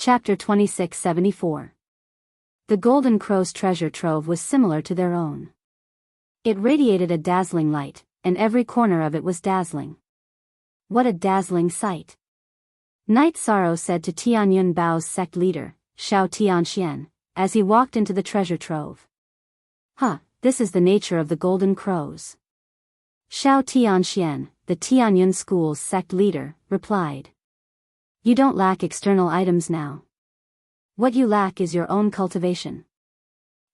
Chapter 2674. The Golden Crow's treasure trove was similar to their own. It radiated a dazzling light, and every corner of it was dazzling. What a dazzling sight! Night Sorrow said to Tianyun Bao's sect leader, Xiao Tianxian, as he walked into the treasure trove. This is the nature of the Golden Crows. Xiao Tianxian, the Tianyun school's sect leader, replied. You don't lack external items now. What you lack is your own cultivation.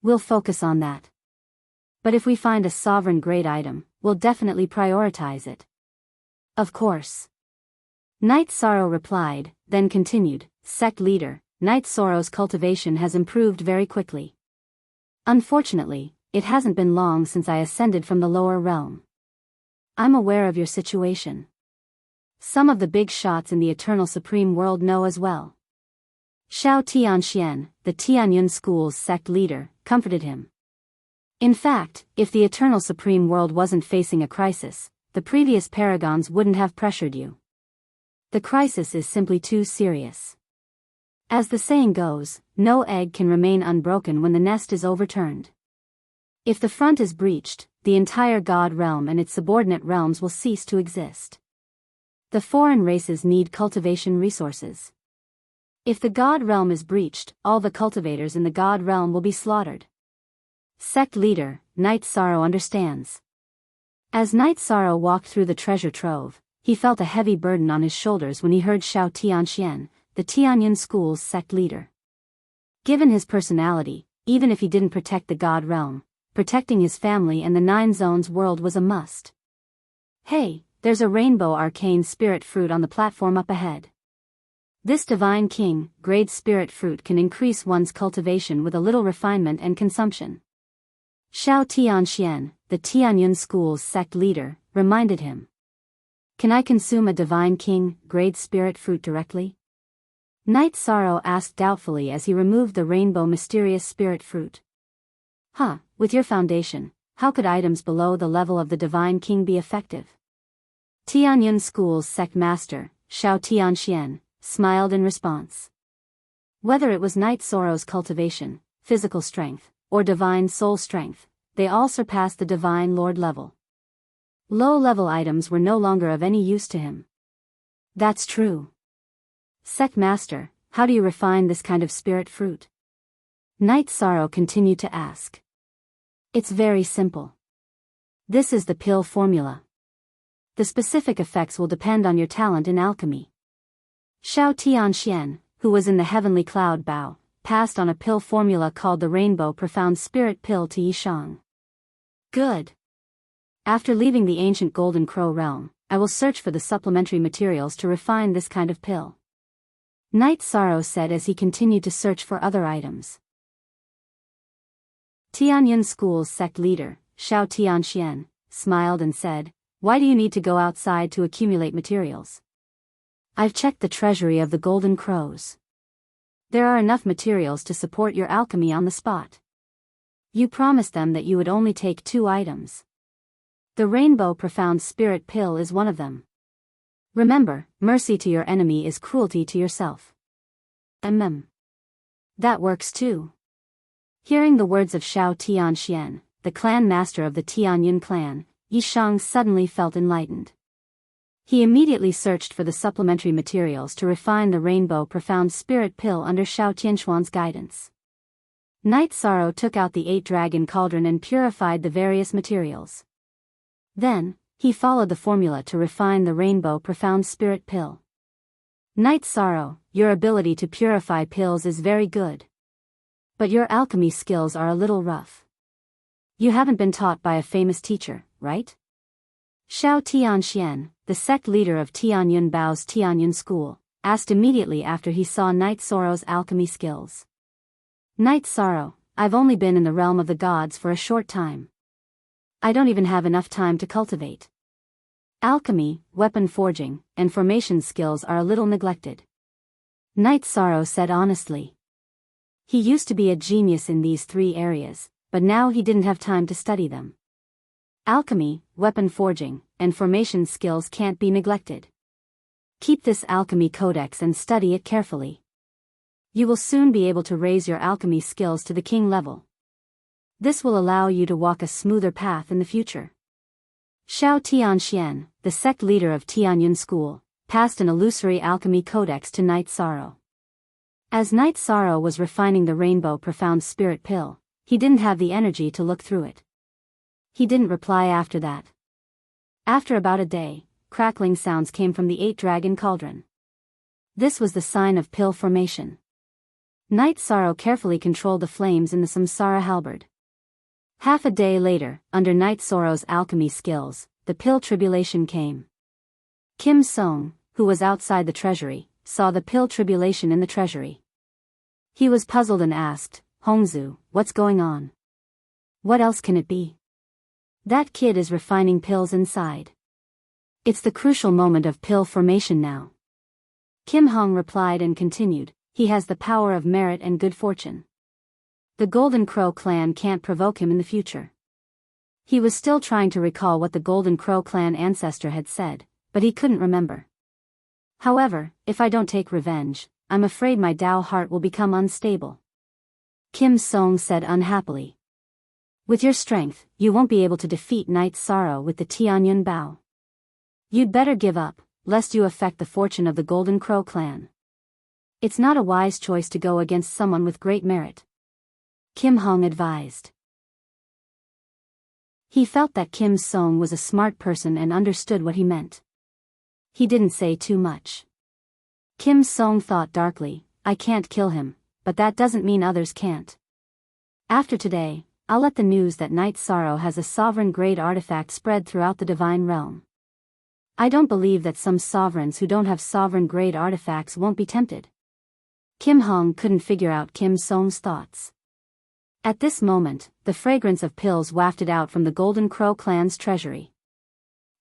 We'll focus on that. But if we find a sovereign grade item, we'll definitely prioritize it. Of course. Night Sorrow replied, then continued, Sect leader, Night Sorrow's cultivation has improved very quickly. Unfortunately, it hasn't been long since I ascended from the lower realm. I'm aware of your situation. Some of the big shots in the Eternal Supreme World know as well. Xiao Tianxian, the Tianyun school's sect leader, comforted him. In fact, if the Eternal Supreme World wasn't facing a crisis, the previous paragons wouldn't have pressured you. The crisis is simply too serious. As the saying goes, no egg can remain unbroken when the nest is overturned. If the front is breached, the entire God realm and its subordinate realms will cease to exist. The foreign races need cultivation resources. If the God realm is breached, all the cultivators in the God realm will be slaughtered. Sect leader, Night Sorrow understands. As Night Sorrow walked through the treasure trove, he felt a heavy burden on his shoulders when he heard Xiao Tianxian, the Tianyun school's sect leader. Given his personality, even if he didn't protect the God realm, protecting his family and the 9 zones world was a must. Hey, there's a rainbow arcane spirit fruit on the platform up ahead. This divine king, grade spirit fruit can increase one's cultivation with a little refinement and consumption. Xiao Tianxian, the Tianyun school's sect leader, reminded him. Can I consume a divine king, grade spirit fruit directly? Night Sorrow asked doubtfully as he removed the rainbow mysterious spirit fruit. With your foundation, how could items below the level of the divine king be effective? Tianyun school's sect master, Xiao Tianxian, smiled in response. Whether it was Night Sorrow's cultivation, physical strength, or divine soul strength, they all surpassed the divine lord level. Low-level items were no longer of any use to him. That's true. Sect master, how do you refine this kind of spirit fruit? Night Sorrow continued to ask. It's very simple. This is the pill formula. The specific effects will depend on your talent in alchemy. Xiao Tianxian, who was in the heavenly cloud bow, passed on a pill formula called the Rainbow Profound Spirit Pill to Yishang. Good. After leaving the ancient Golden Crow realm, I will search for the supplementary materials to refine this kind of pill. Night Sorrow said as he continued to search for other items. Tianyun school's sect leader, Xiao Tianxian, smiled and said, Why do you need to go outside to accumulate materials? I've checked the treasury of the Golden Crows. There are enough materials to support your alchemy on the spot. You promised them that you would only take 2 items. The Rainbow Profound Spirit Pill is one of them. Remember, mercy to your enemy is cruelty to yourself. That works too. Hearing the words of Xiao Tianxian, the clan master of the Tianyun clan, Yishang suddenly felt enlightened. He immediately searched for the supplementary materials to refine the Rainbow Profound Spirit Pill under Xiao Tianxuan's guidance. Night Sorrow took out the 8-dragon cauldron and purified the various materials. Then, he followed the formula to refine the Rainbow Profound Spirit Pill. Night Sorrow, your ability to purify pills is very good. But your alchemy skills are a little rough. You haven't been taught by a famous teacher, right? Xiao Tianxian, the sect leader of Tianyun Bao's Tianyun school, asked immediately after he saw Night Sorrow's alchemy skills. Night Sorrow, I've only been in the realm of the gods for a short time. I don't even have enough time to cultivate. Alchemy, weapon forging, and formation skills are a little neglected. Night Sorrow said honestly. He used to be a genius in these 3 areas, but now he didn't have time to study them. Alchemy, weapon forging, and formation skills can't be neglected. Keep this alchemy codex and study it carefully. You will soon be able to raise your alchemy skills to the king level. This will allow you to walk a smoother path in the future. Xiao Tianxian, the sect leader of Tianyun School, passed an illusory alchemy codex to Night Sorrow. As Night Sorrow was refining the Rainbow Profound Spirit Pill, he didn't have the energy to look through it. He didn't reply after that. After about a day, crackling sounds came from the 8-dragon cauldron. This was the sign of pill formation. Night Sorrow carefully controlled the flames in the Samsara halberd. Half a day later, under Night Sorrow's alchemy skills, the pill tribulation came. Kim Song, who was outside the treasury, saw the pill tribulation in the treasury. He was puzzled and asked, "Hongzu, what's going on? What else can it be? That kid is refining pills inside. It's the crucial moment of pill formation now." Kim Hong replied and continued, "He has the power of merit and good fortune. The Golden Crow clan can't provoke him in the future." He was still trying to recall what the Golden Crow clan ancestor had said, but he couldn't remember. "However, if I don't take revenge, I'm afraid my Tao heart will become unstable," Kim Song said unhappily. "With your strength, you won't be able to defeat Night Sorrow with the Tianyun Bao. You'd better give up, lest you affect the fortune of the Golden Crow clan. It's not a wise choice to go against someone with great merit," Kim Hong advised. He felt that Kim Song was a smart person and understood what he meant. He didn't say too much. Kim Song thought darkly, "I can't kill him, but that doesn't mean others can't. After today, I'll let the news that Night Sorrow has a sovereign-grade artifact spread throughout the divine realm. I don't believe that some sovereigns who don't have sovereign-grade artifacts won't be tempted." Kim Hong couldn't figure out Kim Song's thoughts. At this moment, the fragrance of pills wafted out from the Golden Crow clan's treasury.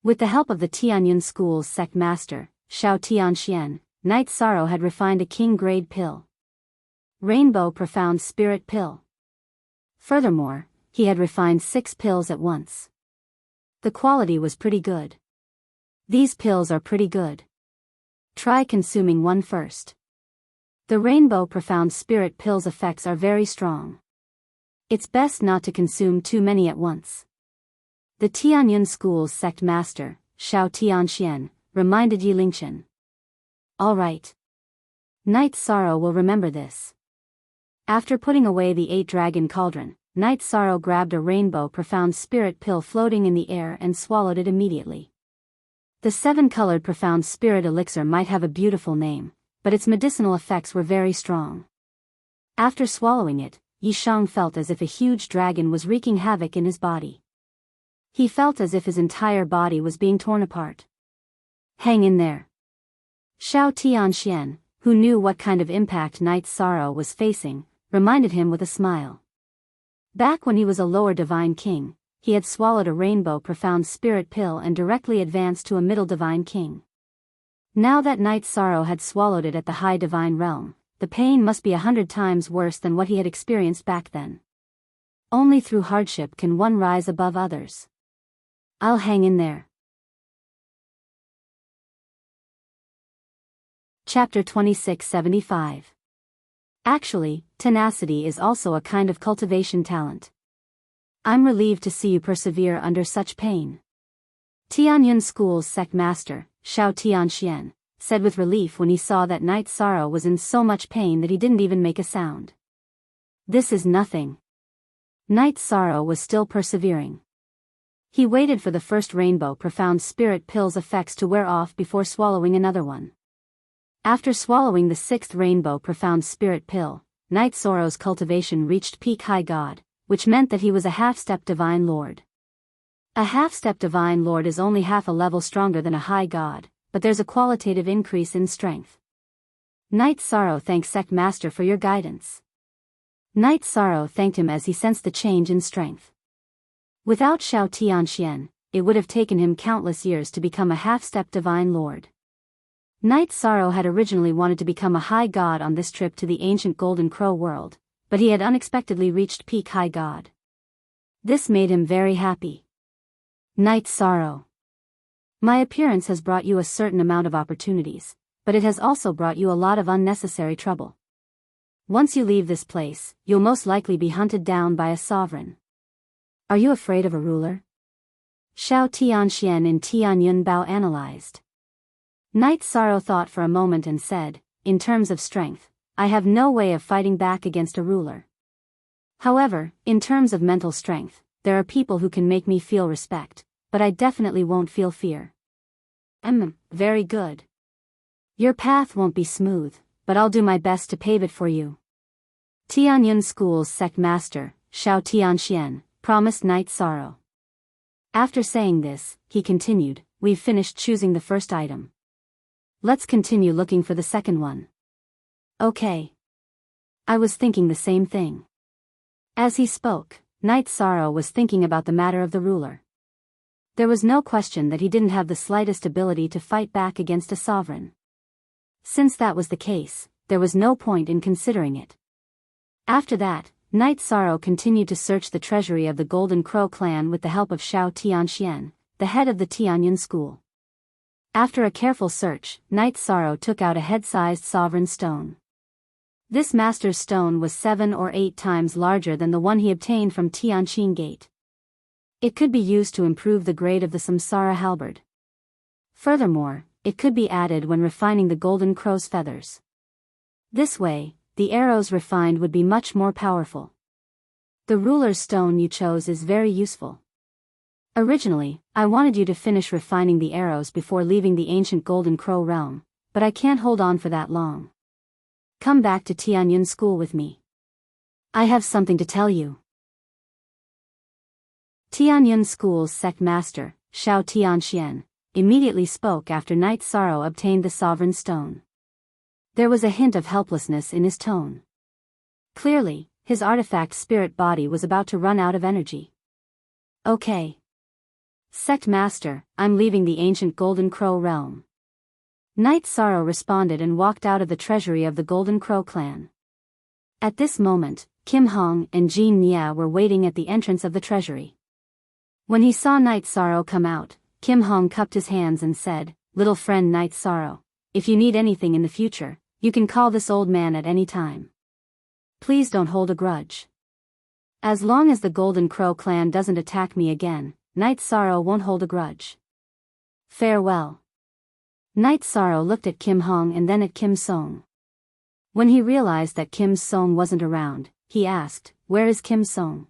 With the help of the Tianyun School's sect master, Xiao Tianxian, Night Sorrow had refined a king-grade pill. Rainbow Profound Spirit Pill. Furthermore, he had refined 6 pills at once. The quality was pretty good. These pills are pretty good. Try consuming one first. The Rainbow Profound Spirit Pill's effects are very strong. It's best not to consume too many at once. The Tianyun School's sect master, Xiao Tianxian, reminded Yi Lingchen. "All right. Night Sorrow will remember this." After putting away the 8-dragon cauldron, Night Sorrow grabbed a Rainbow Profound Spirit Pill floating in the air and swallowed it immediately. The 7-colored Profound Spirit Elixir might have a beautiful name, but its medicinal effects were very strong. After swallowing it, Yi Shang felt as if a huge dragon was wreaking havoc in his body. He felt as if his entire body was being torn apart. "Hang in there." Xiao Tianxian, who knew what kind of impact Night Sorrow was facing, reminded him with a smile. Back when he was a lower divine king, he had swallowed a Rainbow Profound Spirit Pill and directly advanced to a middle divine king. Now that Night Sorrow had swallowed it at the high divine realm, the pain must be 100 times worse than what he had experienced back then. Only through hardship can one rise above others. "I'll hang in there." Chapter 2675. Actually, tenacity is also a kind of cultivation talent. I'm relieved to see you persevere under such pain. Tianyun School's sect master, Xiao Tianxian, said with relief when he saw that Night Sorrow was in so much pain that he didn't even make a sound. "This is nothing." Night Sorrow was still persevering. He waited for the first Rainbow Profound Spirit Pill's effects to wear off before swallowing another one. After swallowing the 6th Rainbow Profound Spirit Pill, Night Sorrow's cultivation reached peak High God, which meant that he was a half-step Divine Lord. A half-step Divine Lord is only half a level stronger than a High God, but there's a qualitative increase in strength. Night Sorrow thanks Sect Master for your guidance. Night Sorrow thanked him as he sensed the change in strength. Without Xiao Tianxian, it would have taken him countless years to become a half-step Divine Lord. Night Sorrow had originally wanted to become a High God on this trip to the ancient Golden Crow world, but he had unexpectedly reached peak High God. This made him very happy. Night Sorrow. My appearance has brought you a certain amount of opportunities, but it has also brought you a lot of unnecessary trouble. Once you leave this place, you'll most likely be hunted down by a sovereign. Are you afraid of a ruler? Xiao Tianxian in Tianyun Bao analyzed. Knight Sorrow thought for a moment and said, in terms of strength, I have no way of fighting back against a ruler. However, in terms of mental strength, there are people who can make me feel respect, but I definitely won't feel fear. Very good. Your path won't be smooth, but I'll do my best to pave it for you. Tianyun School's sect master, Xiao Tianxian, promised Knight Sorrow. After saying this, he continued, we've finished choosing the first item. Let's continue looking for the second one. Okay. I was thinking the same thing. As he spoke, Knight Sorrow was thinking about the matter of the ruler. There was no question that he didn't have the slightest ability to fight back against a sovereign. Since that was the case, there was no point in considering it. After that, Knight Sorrow continued to search the treasury of the Golden Crow clan with the help of Xiao Tianxian, the head of the Tianyun school. After a careful search, Knight Sorrow took out a head-sized sovereign stone. This master's stone was 7 or 8 times larger than the one he obtained from Tianqing Gate. It could be used to improve the grade of the Samsara halberd. Furthermore, it could be added when refining the Golden Crow's feathers. This way, the arrows refined would be much more powerful. The ruler's stone you chose is very useful. Originally, I wanted you to finish refining the arrows before leaving the ancient Golden Crow realm, but I can't hold on for that long. Come back to Tianyun School with me. I have something to tell you. Tianyun School's sect master, Xiao Tianxian, immediately spoke after Knight Sorrow obtained the sovereign stone. There was a hint of helplessness in his tone. Clearly, his artifact spirit body was about to run out of energy. Okay. Sect Master, I'm leaving the ancient Golden Crow realm. Knight Sorrow responded and walked out of the treasury of the Golden Crow clan. At this moment, Kim Hong and Jean Nia were waiting at the entrance of the treasury. When he saw Knight Sorrow come out, Kim Hong cupped his hands and said, little friend Knight Sorrow, if you need anything in the future, you can call this old man at any time. Please don't hold a grudge. As long as the Golden Crow clan doesn't attack me again, Knight Sorrow won't hold a grudge. Farewell. Knight Sorrow looked at Kim Hong and then at Kim Song. When he realized that Kim Song wasn't around, he asked, where is Kim Song?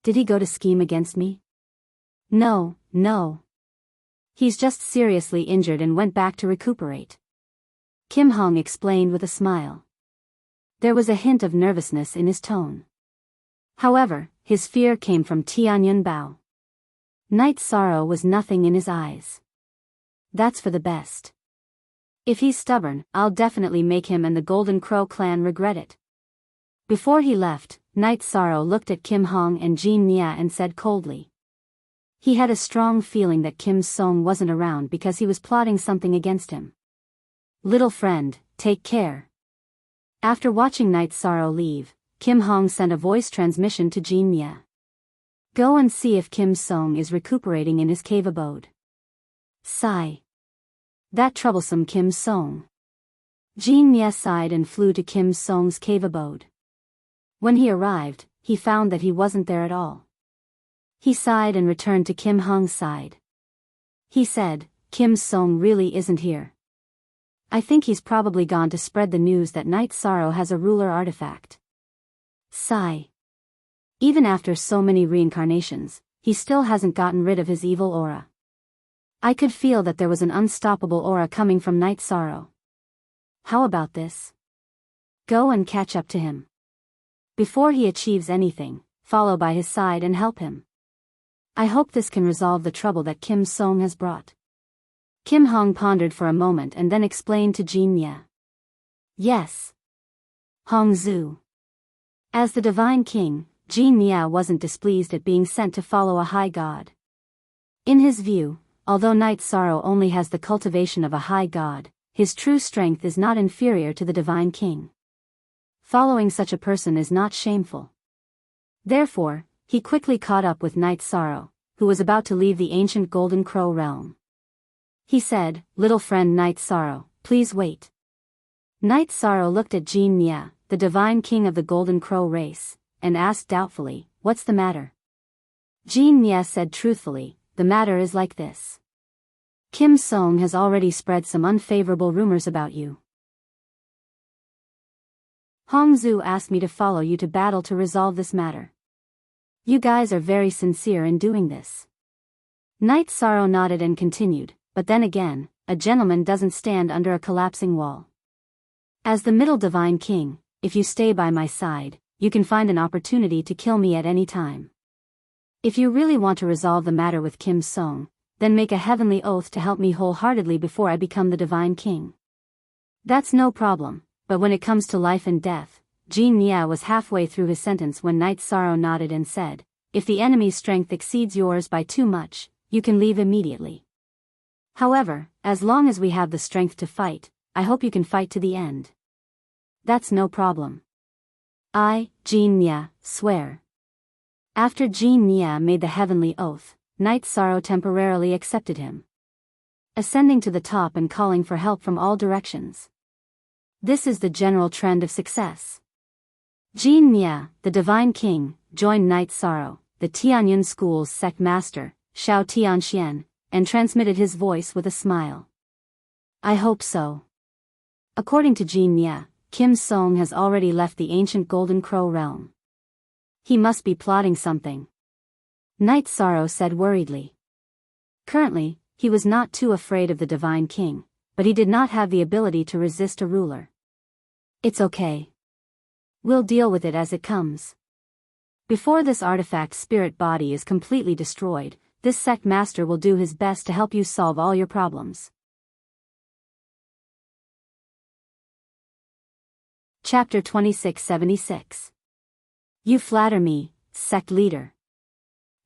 Did he go to scheme against me? No. He's just seriously injured and went back to recuperate. Kim Hong explained with a smile. There was a hint of nervousness in his tone. However, his fear came from Tianyun Bao. Knight Sorrow was nothing in his eyes. That's for the best. If he's stubborn, I'll definitely make him and the Golden Crow clan regret it. Before he left, Knight Sorrow looked at Kim Hong and Jean Nia and said coldly. He had a strong feeling that Kim Song wasn't around because he was plotting something against him. Little friend, take care. After watching Knight Sorrow leave, Kim Hong sent a voice transmission to Jean Nia. Go and see if Kim Song is recuperating in his cave abode. Sigh. That troublesome Kim Song. Jean Nia sighed and flew to Kim Song's cave abode. When he arrived, he found that he wasn't there at all. He sighed and returned to Kim Hong's side. He said, Kim Song really isn't here. I think he's probably gone to spread the news that Knight Sorrow has a ruler artifact. Sigh. Even after so many reincarnations, he still hasn't gotten rid of his evil aura. I could feel that there was an unstoppable aura coming from Knight Sorrow. How about this? Go and catch up to him. Before he achieves anything, follow by his side and help him. I hope this can resolve the trouble that Kim Song has brought. Kim Hong pondered for a moment and then explained to Jean Nia. Yes. Hong Zhu. As the divine king, Jean Nia wasn't displeased at being sent to follow a high god. In his view, although Knight Sorrow only has the cultivation of a high god, his true strength is not inferior to the divine king. Following such a person is not shameful. Therefore, he quickly caught up with Knight Sorrow, who was about to leave the ancient Golden Crow realm. He said, little friend Knight Sorrow, please wait. Knight Sorrow looked at Jean Nia, the divine king of the Golden Crow race, and asked doubtfully, "What's the matter?" Jean Nia said truthfully, "The matter is like this. Kim Song has already spread some unfavorable rumors about you. Hong Zhu asked me to follow you to battle to resolve this matter. You guys are very sincere in doing this." Knight Sorrow nodded and continued, "But then again, a gentleman doesn't stand under a collapsing wall. As the middle divine king, if you stay by my side, you can find an opportunity to kill me at any time. If you really want to resolve the matter with Kim Song, then make a heavenly oath to help me wholeheartedly before I become the divine king. That's no problem, but when it comes to life and death," Jean Nia was halfway through his sentence when Knight Sorrow nodded and said, "If the enemy's strength exceeds yours by too much, you can leave immediately. However, as long as we have the strength to fight, I hope you can fight to the end." "That's no problem. I, Jean Nia, swear." After Jean Nia made the heavenly oath, Knight Sorrow temporarily accepted him, ascending to the top and calling for help from all directions. This is the general trend of success. Jean Nia, the divine king, joined Knight Sorrow, the Tianyun school's sect master, Xiao Tianxian, and transmitted his voice with a smile. "I hope so." According to Jean Nia, Kim Song has already left the ancient Golden Crow realm. He must be plotting something. Knight Sorrow said worriedly. Currently, he was not too afraid of the divine king, but he did not have the ability to resist a ruler. "It's okay. We'll deal with it as it comes. Before this artifact spirit body is completely destroyed, this sect master will do his best to help you solve all your problems." Chapter 2676. "You flatter me, sect leader."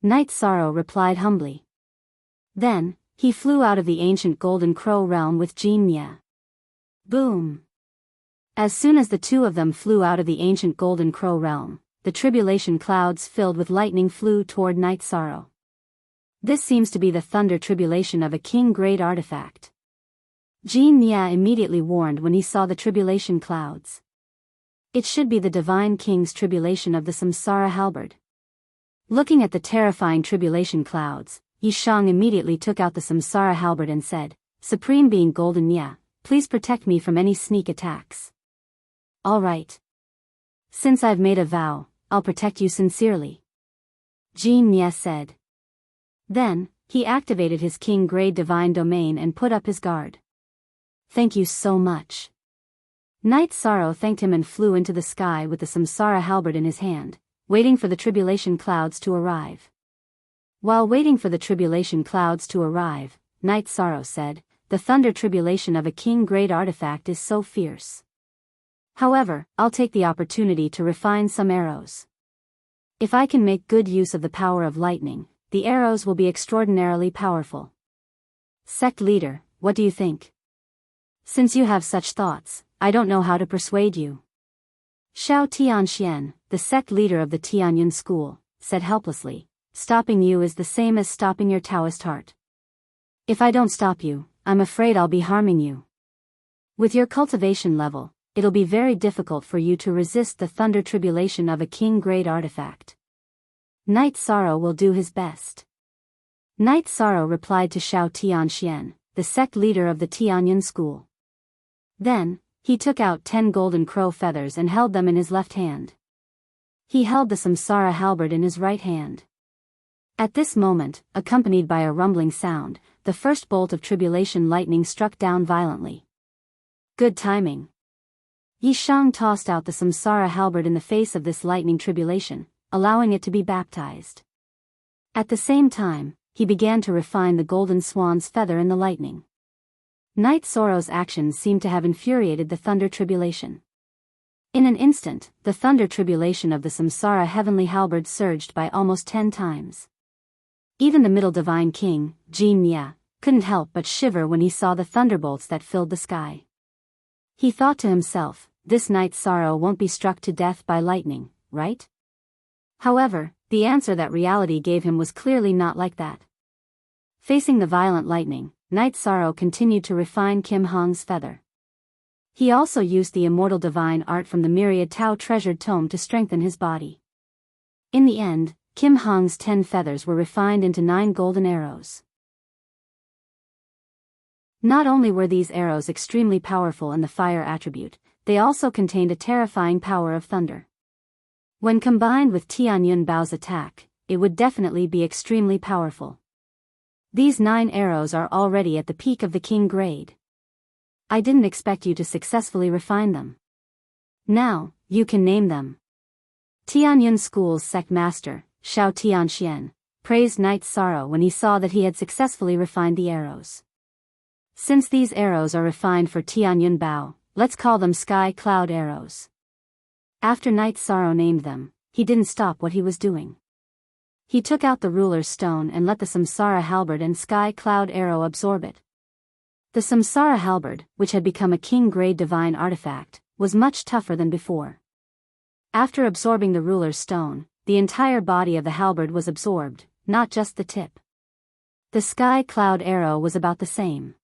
Knight Sorrow replied humbly. Then, he flew out of the ancient Golden Crow realm with Jean Nia. Boom! As soon as the two of them flew out of the ancient Golden Crow realm, the tribulation clouds filled with lightning flew toward Knight Sorrow. This seems to be the thunder tribulation of a king-grade artifact. Jean Nia immediately warned when he saw the tribulation clouds. It should be the divine king's tribulation of the Samsara halberd. Looking at the terrifying tribulation clouds, Yi Shang immediately took out the Samsara halberd and said, "Supreme Being Golden Nia, please protect me from any sneak attacks." "All right. Since I've made a vow, I'll protect you sincerely," Jean Nia said. Then, he activated his king-grade divine domain and put up his guard. "Thank you so much." Knight Sorrow thanked him and flew into the sky with the Samsara halberd in his hand, waiting for the tribulation clouds to arrive. While waiting for the tribulation clouds to arrive, Knight Sorrow said, "The thunder tribulation of a king-grade artifact is so fierce. However, I'll take the opportunity to refine some arrows. If I can make good use of the power of lightning, the arrows will be extraordinarily powerful. Sect leader, what do you think?" "Since you have such thoughts, I don't know how to persuade you." Xiao Tianxian, the sect leader of the Tianyun school, said helplessly, "Stopping you is the same as stopping your Taoist heart. If I don't stop you, I'm afraid I'll be harming you. With your cultivation level, it'll be very difficult for you to resist the thunder tribulation of a king-grade artifact. Knight Sorrow will do his best." Knight Sorrow replied to Xiao Tianxian, the sect leader of the Tianyun school. Then, he took out 10 golden crow feathers and held them in his left hand. He held the Samsara halberd in his right hand. At this moment, accompanied by a rumbling sound, the first bolt of tribulation lightning struck down violently. Good timing. Yi Shang tossed out the Samsara halberd in the face of this lightning tribulation, allowing it to be baptized. At the same time, he began to refine the golden swan's feather in the lightning. Knight Sorrow's actions seemed to have infuriated the thunder tribulation. In an instant, the thunder tribulation of the Samsara heavenly halberd surged by almost 10 times. Even the middle divine king, Jean Nia, couldn't help but shiver when he saw the thunderbolts that filled the sky. He thought to himself, this Knight Sorrow won't be struck to death by lightning, right? However, the answer that reality gave him was clearly not like that. Facing the violent lightning, Knight Sorrow continued to refine Kim Hong's feather. He also used the immortal divine art from the myriad Tao treasured tome to strengthen his body. In the end, Kim Hong's 10 feathers were refined into 9 golden arrows. Not only were these arrows extremely powerful in the fire attribute, they also contained a terrifying power of thunder. When combined with Tianyun Bao's attack, it would definitely be extremely powerful. These 9 arrows are already at the peak of the king grade. I didn't expect you to successfully refine them. Now, you can name them. Tianyun School's sect master, Shao Tianxian, praised Knight's sorrow when he saw that he had successfully refined the arrows. Since these arrows are refined for Tianyun Bao, let's call them sky cloud arrows. After Knight's sorrow named them, he didn't stop what he was doing. He took out the ruler's stone and let the Samsara halberd and sky cloud arrow absorb it. The Samsara halberd, which had become a king-grade divine artifact, was much tougher than before. After absorbing the ruler's stone, the entire body of the halberd was absorbed, not just the tip. The sky cloud arrow was about the same.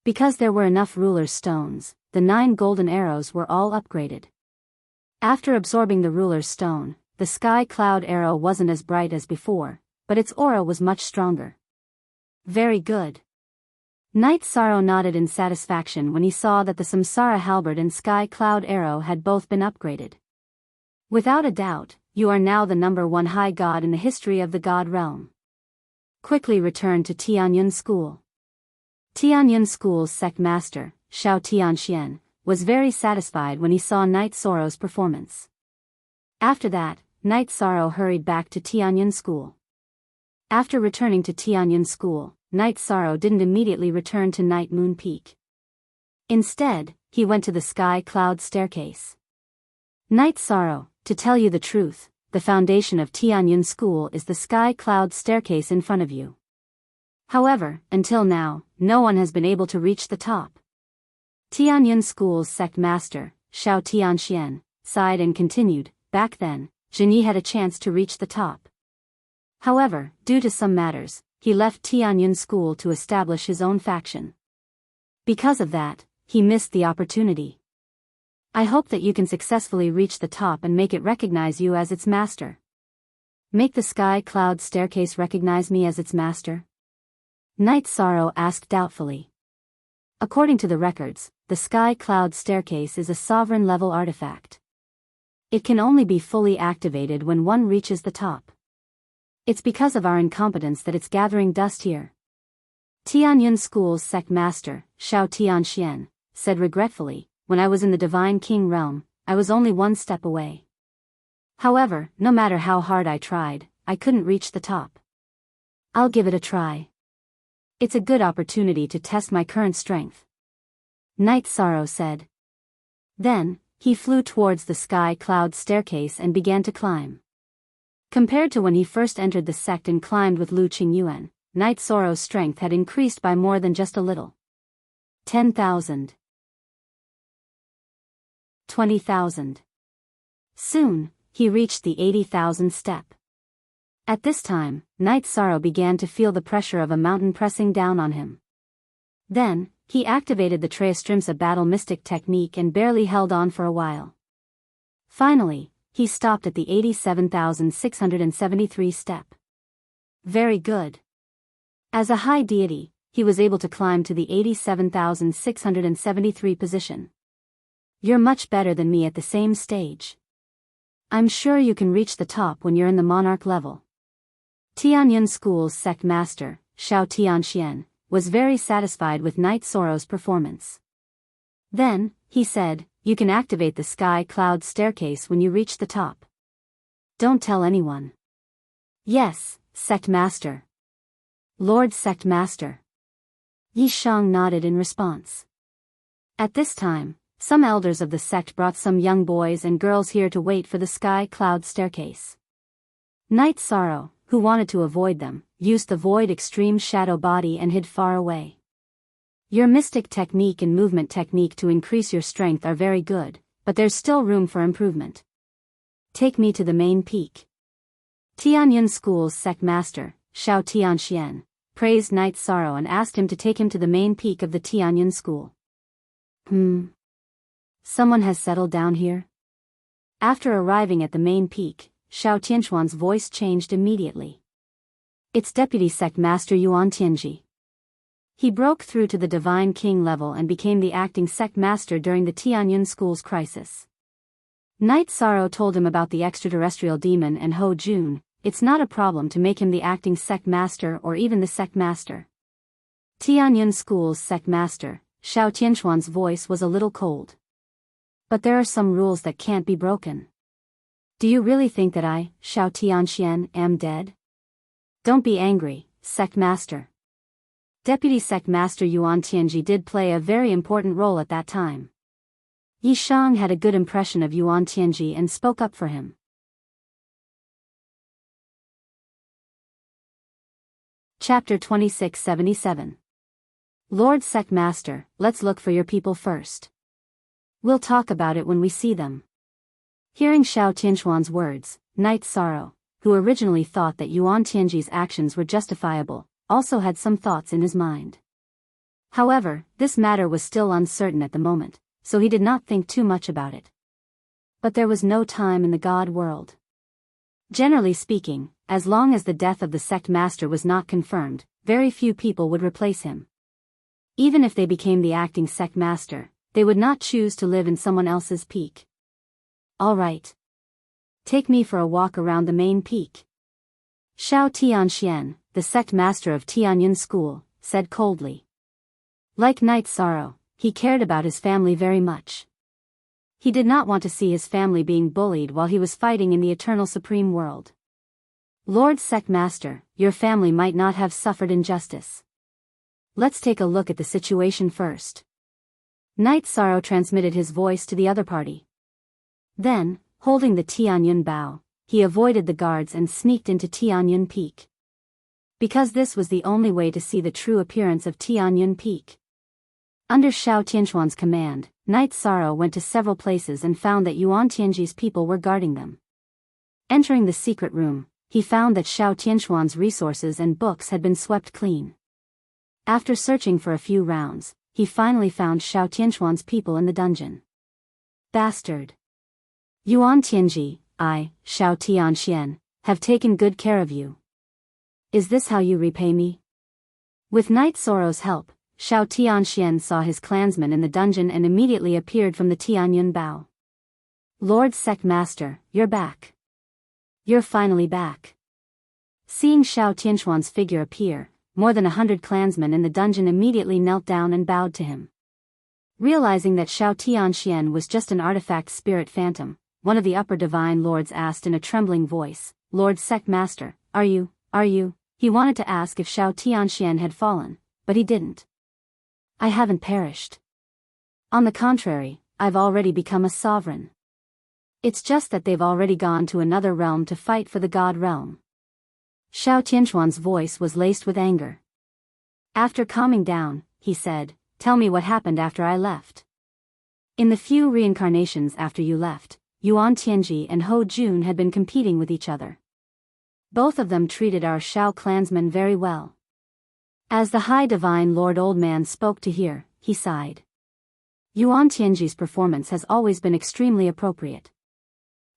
Because there were enough ruler's stones, the 9 golden arrows were all upgraded. After absorbing the ruler's stone, the sky cloud arrow wasn't as bright as before, but its aura was much stronger. Very good. Knight Sorrow nodded in satisfaction when he saw that the Samsara halberd and sky cloud arrow had both been upgraded. Without a doubt, you are now the #1 high god in the history of the god realm. Quickly return to Tianyun School. Tianyun School's sect master, Shao Tianxian, was very satisfied when he saw Knight Sorrow's performance. After that, Knight Sorrow hurried back to Tianyun School. After returning to Tianyun School, Knight Sorrow didn't immediately return to Night Moon Peak. Instead, he went to the sky cloud staircase. Knight Sorrow, to tell you the truth, the foundation of Tianyun School is the sky cloud staircase in front of you. However, until now, no one has been able to reach the top. Tianyun School's sect master, Shao Tianxian, sighed and continued, back then, Jinyi had a chance to reach the top. However, due to some matters, he left Tianyun School to establish his own faction. Because of that, he missed the opportunity. I hope that you can successfully reach the top and make it recognize you as its master. Make the sky cloud staircase recognize me as its master? Knight Sorrow asked doubtfully. According to the records, the sky cloud staircase is a sovereign-level artifact. It can only be fully activated when one reaches the top. It's because of our incompetence that it's gathering dust here. Tianyun School's sect master, Shao Tianxian, said regretfully, when I was in the Divine King realm, I was only 1 step away. However, no matter how hard I tried, I couldn't reach the top. I'll give it a try. It's a good opportunity to test my current strength. Knight Sorrow said. Then, he flew towards the sky cloud staircase and began to climb. Compared to when he first entered the sect and climbed with Lu Qingyuan, Knight Sorrow's strength had increased by more than just a little. 10,000. 20,000. Soon, he reached the 80,000 step. At this time, Knight Sorrow began to feel the pressure of a mountain pressing down on him. Then, he activated the Treastrimsa battle mystic technique and barely held on for a while. Finally, he stopped at the 87,673 step. Very good. As a high deity, he was able to climb to the 87,673 position. You're much better than me at the same stage. I'm sure you can reach the top when you're in the monarch level. Tianyun School's sect master, Shao Tianxian, was very satisfied with Knight Sorrow's performance. Then, he said, you can activate the sky cloud staircase when you reach the top. Don't tell anyone. Yes, sect master. Lord Sect Master. Yi Shang nodded in response. At this time, some elders of the sect brought some young boys and girls here to wait for the sky cloud staircase. Knight Sorrow, who wanted to avoid them, used the void extreme shadow body and hid far away. Your mystic technique and movement technique to increase your strength are very good, but there's still room for improvement. Take me to the main peak. Tianyun School's sect master, Shao Tianxian, praised Knight Sorrow and asked him to take him to the main peak of the Tianyun School. Someone has settled down here? After arriving at the main peak, Xiao Tianquan's voice changed immediately. It's Deputy Sect Master Yuan Tianji. He broke through to the Divine King level and became the acting sect master during the Tianyun school's crisis. Night Sorrow told him about the extraterrestrial demon and Ho Jun. It's not a problem to make him the acting sect master or even the sect master. Tianyun school's sect master, Xiao Tianquan's voice was a little cold. But there are some rules that can't be broken. Do you really think that I, Xiao Tianxian, am dead? Don't be angry, sect master. Deputy Sect Master Yuan Tianji did play a very important role at that time. Yi Shang had a good impression of Yuan Tianji and spoke up for him. Chapter 2677. Lord Sect Master, let's look for your people first. We'll talk about it when we see them. Hearing Xiao Tianquan's words, Night Sorrow, who originally thought that Yuan Tianji's actions were justifiable, also had some thoughts in his mind. However, this matter was still uncertain at the moment, so he did not think too much about it. But there was no time in the God world. Generally speaking, as long as the death of the sect master was not confirmed, very few people would replace him. Even if they became the acting sect master, they would not choose to live in someone else's peak. All right. Take me for a walk around the main peak. Xiao Tianxian, the sect master of Tianyun School, said coldly. Like Night Sorrow, he cared about his family very much. He did not want to see his family being bullied while he was fighting in the eternal supreme world. Lord Sect Master, your family might not have suffered injustice. Let's take a look at the situation first. Night Sorrow transmitted his voice to the other party. Then, holding the Tianyun bow, he avoided the guards and sneaked into Tianyun Peak. Because this was the only way to see the true appearance of Tianyun Peak. Under Xiao Tianquan's command, Night Sorrow went to several places and found that Yuan Tianji's people were guarding them. Entering the secret room, he found that Xiao Tianquan's resources and books had been swept clean. After searching for a few rounds, he finally found Xiao Tianquan's people in the dungeon. Bastard! Yuan Tianji, I, Xiao Tianxian, have taken good care of you. Is this how you repay me? With Night Sorrow's help, Xiao Tianxian saw his clansmen in the dungeon and immediately appeared from the Tianyun Bao. Lord Sect Master, you're back. You're finally back. Seeing Xiao Tianquan's figure appear, more than 100 clansmen in the dungeon immediately knelt down and bowed to him. Realizing that Xiao Tianxian was just an artifact spirit phantom, one of the upper divine lords asked in a trembling voice, Lord Sect Master, are you? He wanted to ask if Xiao Tianxian had fallen, but he didn't. I haven't perished. On the contrary, I've already become a sovereign. It's just that they've already gone to another realm to fight for the God realm. Xiao Tianquan's voice was laced with anger. After calming down, he said, tell me what happened after I left. In the few reincarnations after you left, Yuan Tianji and Ho Jun had been competing with each other. Both of them treated our Xiao clansmen very well. As the High Divine Lord Old Man spoke to hear, he sighed. Yuan Tianji's performance has always been extremely appropriate.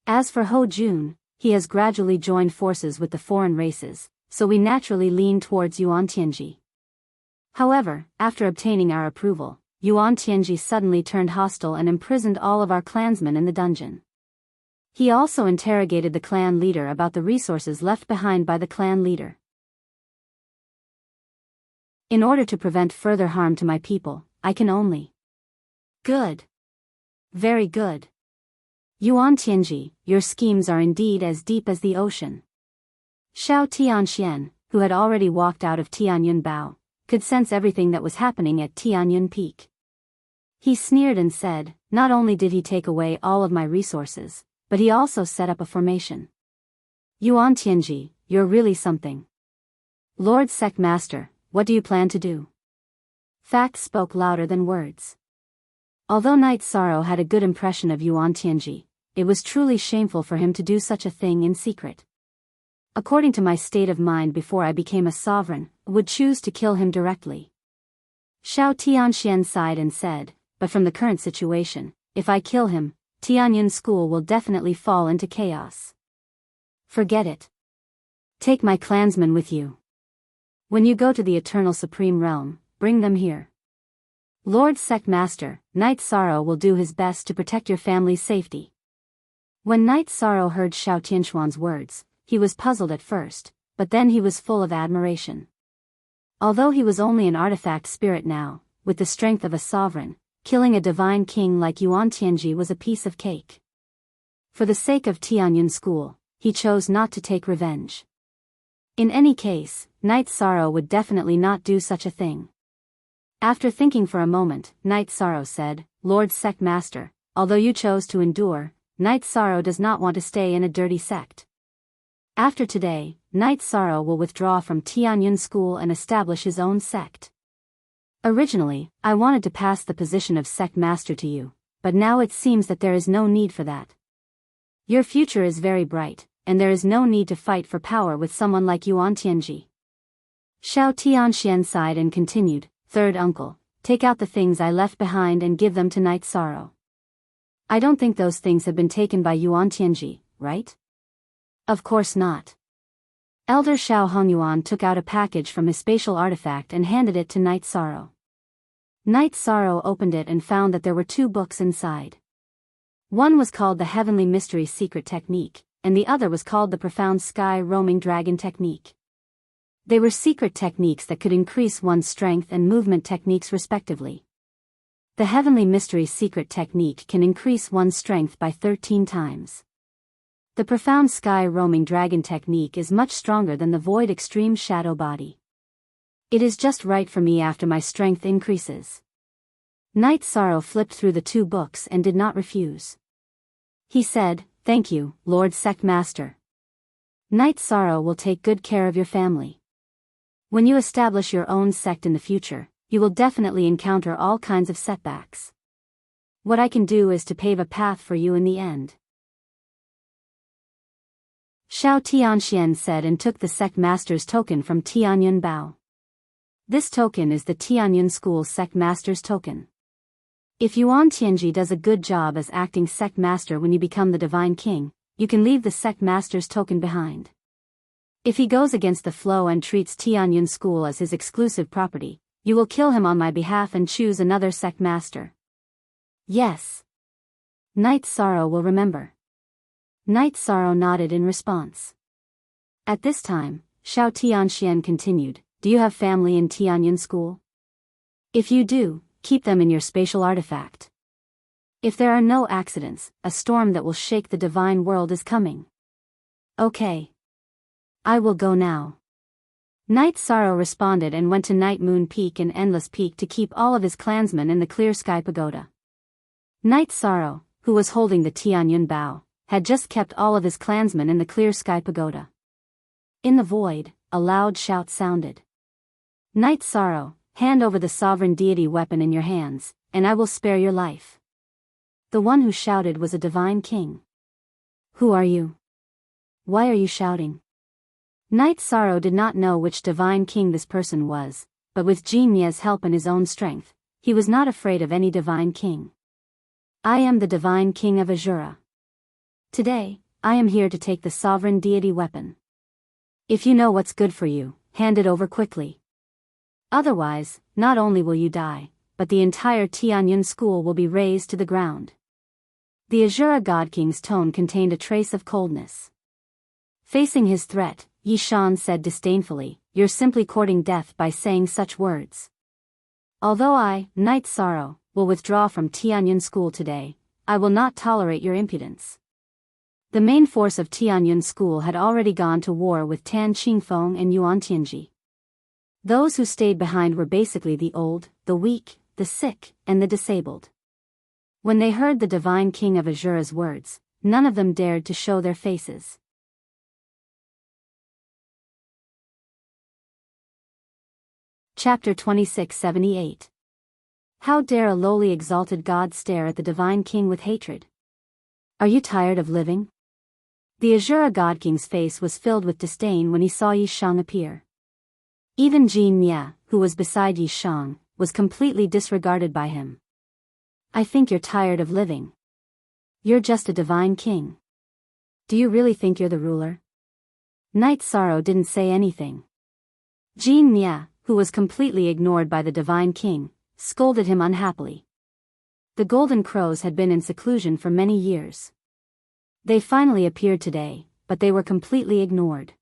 As for Ho Jun, he has gradually joined forces with the foreign races, so we naturally lean towards Yuan Tianji. However, after obtaining our approval, Yuan Tianji suddenly turned hostile and imprisoned all of our clansmen in the dungeon. He also interrogated the clan leader about the resources left behind by the clan leader. In order to prevent further harm to my people, I can only. Good. Very good. Yuan Tianji, your schemes are indeed as deep as the ocean. Xiao Tianxian, who had already walked out of Tianyun Bao, could sense everything that was happening at Tianyun Peak. He sneered and said, not only did he take away all of my resources, but he also set up a formation. Yuan Tianji, you're really something. Lord Sect Master, what do you plan to do? Facts spoke louder than words. Although Night Sorrow had a good impression of Yuan Tianji, it was truly shameful for him to do such a thing in secret. According to my state of mind before I became a sovereign, I would choose to kill him directly. Xiao Tianxian sighed and said, but from the current situation, if I kill him, Tianyun school will definitely fall into chaos. Forget it. Take my clansmen with you. When you go to the Eternal Supreme Realm, bring them here. Lord Sect Master, Knight Sorrow will do his best to protect your family's safety. When Knight Sorrow heard Xiao Tianxuan's words, he was puzzled at first, but then he was full of admiration. Although he was only an artifact spirit now, with the strength of a sovereign, killing a divine king like Yuan Tianji was a piece of cake. For the sake of Tianyun school, he chose not to take revenge. In any case, Knight Sorrow would definitely not do such a thing. After thinking for a moment, Knight Sorrow said, Lord Sect Master, although you chose to endure, Knight Sorrow does not want to stay in a dirty sect. After today, Knight Sorrow will withdraw from Tianyun school and establish his own sect. Originally, I wanted to pass the position of sect master to you, but now it seems that there is no need for that. Your future is very bright, and there is no need to fight for power with someone like Yuan Tianji. Xiao Tianxian sighed and continued, Third uncle, take out the things I left behind and give them to Knight Sorrow. I don't think those things have been taken by Yuan Tianji, right? Of course not. Elder Xiao Hongyuan took out a package from his spatial artifact and handed it to Knight Sorrow. Knight Sorrow opened it and found that there were 2 books inside. One was called the Heavenly Mystery Secret Technique, and the other was called the Profound Sky Roaming Dragon Technique. They were secret techniques that could increase one's strength and movement techniques respectively. The Heavenly Mystery Secret Technique can increase one's strength by 13 times. The Profound Sky Roaming Dragon Technique is much stronger than the Void Extreme Shadow Body. It is just right for me after my strength increases. Knight Sorrow flipped through the 2 books and did not refuse. He said, Thank you, Lord Sect Master. Knight Sorrow will take good care of your family. When you establish your own sect in the future, you will definitely encounter all kinds of setbacks. What I can do is to pave a path for you in the end. Xiao Tianxian said and took the sect master's token from Tianyun Bao. This token is the Tianyun School sect master's token. If Yuan Tianji does a good job as acting sect master when you become the divine king, you can leave the sect master's token behind. If he goes against the flow and treats Tianyun School as his exclusive property, you will kill him on my behalf and choose another sect master. Yes. Knight Sorrow will remember. Knight Sorrow nodded in response. At this time, Xiao Tianxian continued, Do you have family in Tianyun School? If you do, keep them in your spatial artifact. If there are no accidents, a storm that will shake the divine world is coming. Okay. I will go now. Knight Sorrow responded and went to Night Moon Peak and Endless Peak to keep all of his clansmen in the Clear Sky Pagoda. Knight Sorrow, who was holding the Tianyun Bao, had just kept all of his clansmen in the Clear Sky Pagoda. In the void, a loud shout sounded. Knight Sorrow, hand over the sovereign deity weapon in your hands, and I will spare your life. The one who shouted was a divine king. Who are you? Why are you shouting? Knight Sorrow did not know which divine king this person was, but with Jin Ye's help and his own strength, he was not afraid of any divine king. I am the divine king of Azura. Today, I am here to take the sovereign deity weapon. If you know what's good for you, hand it over quickly. Otherwise, not only will you die, but the entire Tianyun school will be razed to the ground. The Azura God King's tone contained a trace of coldness. Facing his threat, Yi Shan said disdainfully, You're simply courting death by saying such words. Although I, Knight Sorrow, will withdraw from Tianyun school today, I will not tolerate your impudence. The main force of Tianyun school had already gone to war with Tan Qingfeng and Yuan Tianji. Those who stayed behind were basically the old, the weak, the sick, and the disabled. When they heard the divine king of Azura's words, none of them dared to show their faces. Chapter 2678. How dare a lowly exalted god stare at the divine king with hatred? Are you tired of living? The Azura God King's face was filled with disdain when he saw Yi Shang appear. Even Jin Ye, who was beside Yi Shang, was completely disregarded by him. I think you're tired of living. You're just a divine king. Do you really think you're the ruler? Knight Sorrow didn't say anything. Jean Mia, who was completely ignored by the divine king, scolded him unhappily. The golden crows had been in seclusion for many years. They finally appeared today, but they were completely ignored.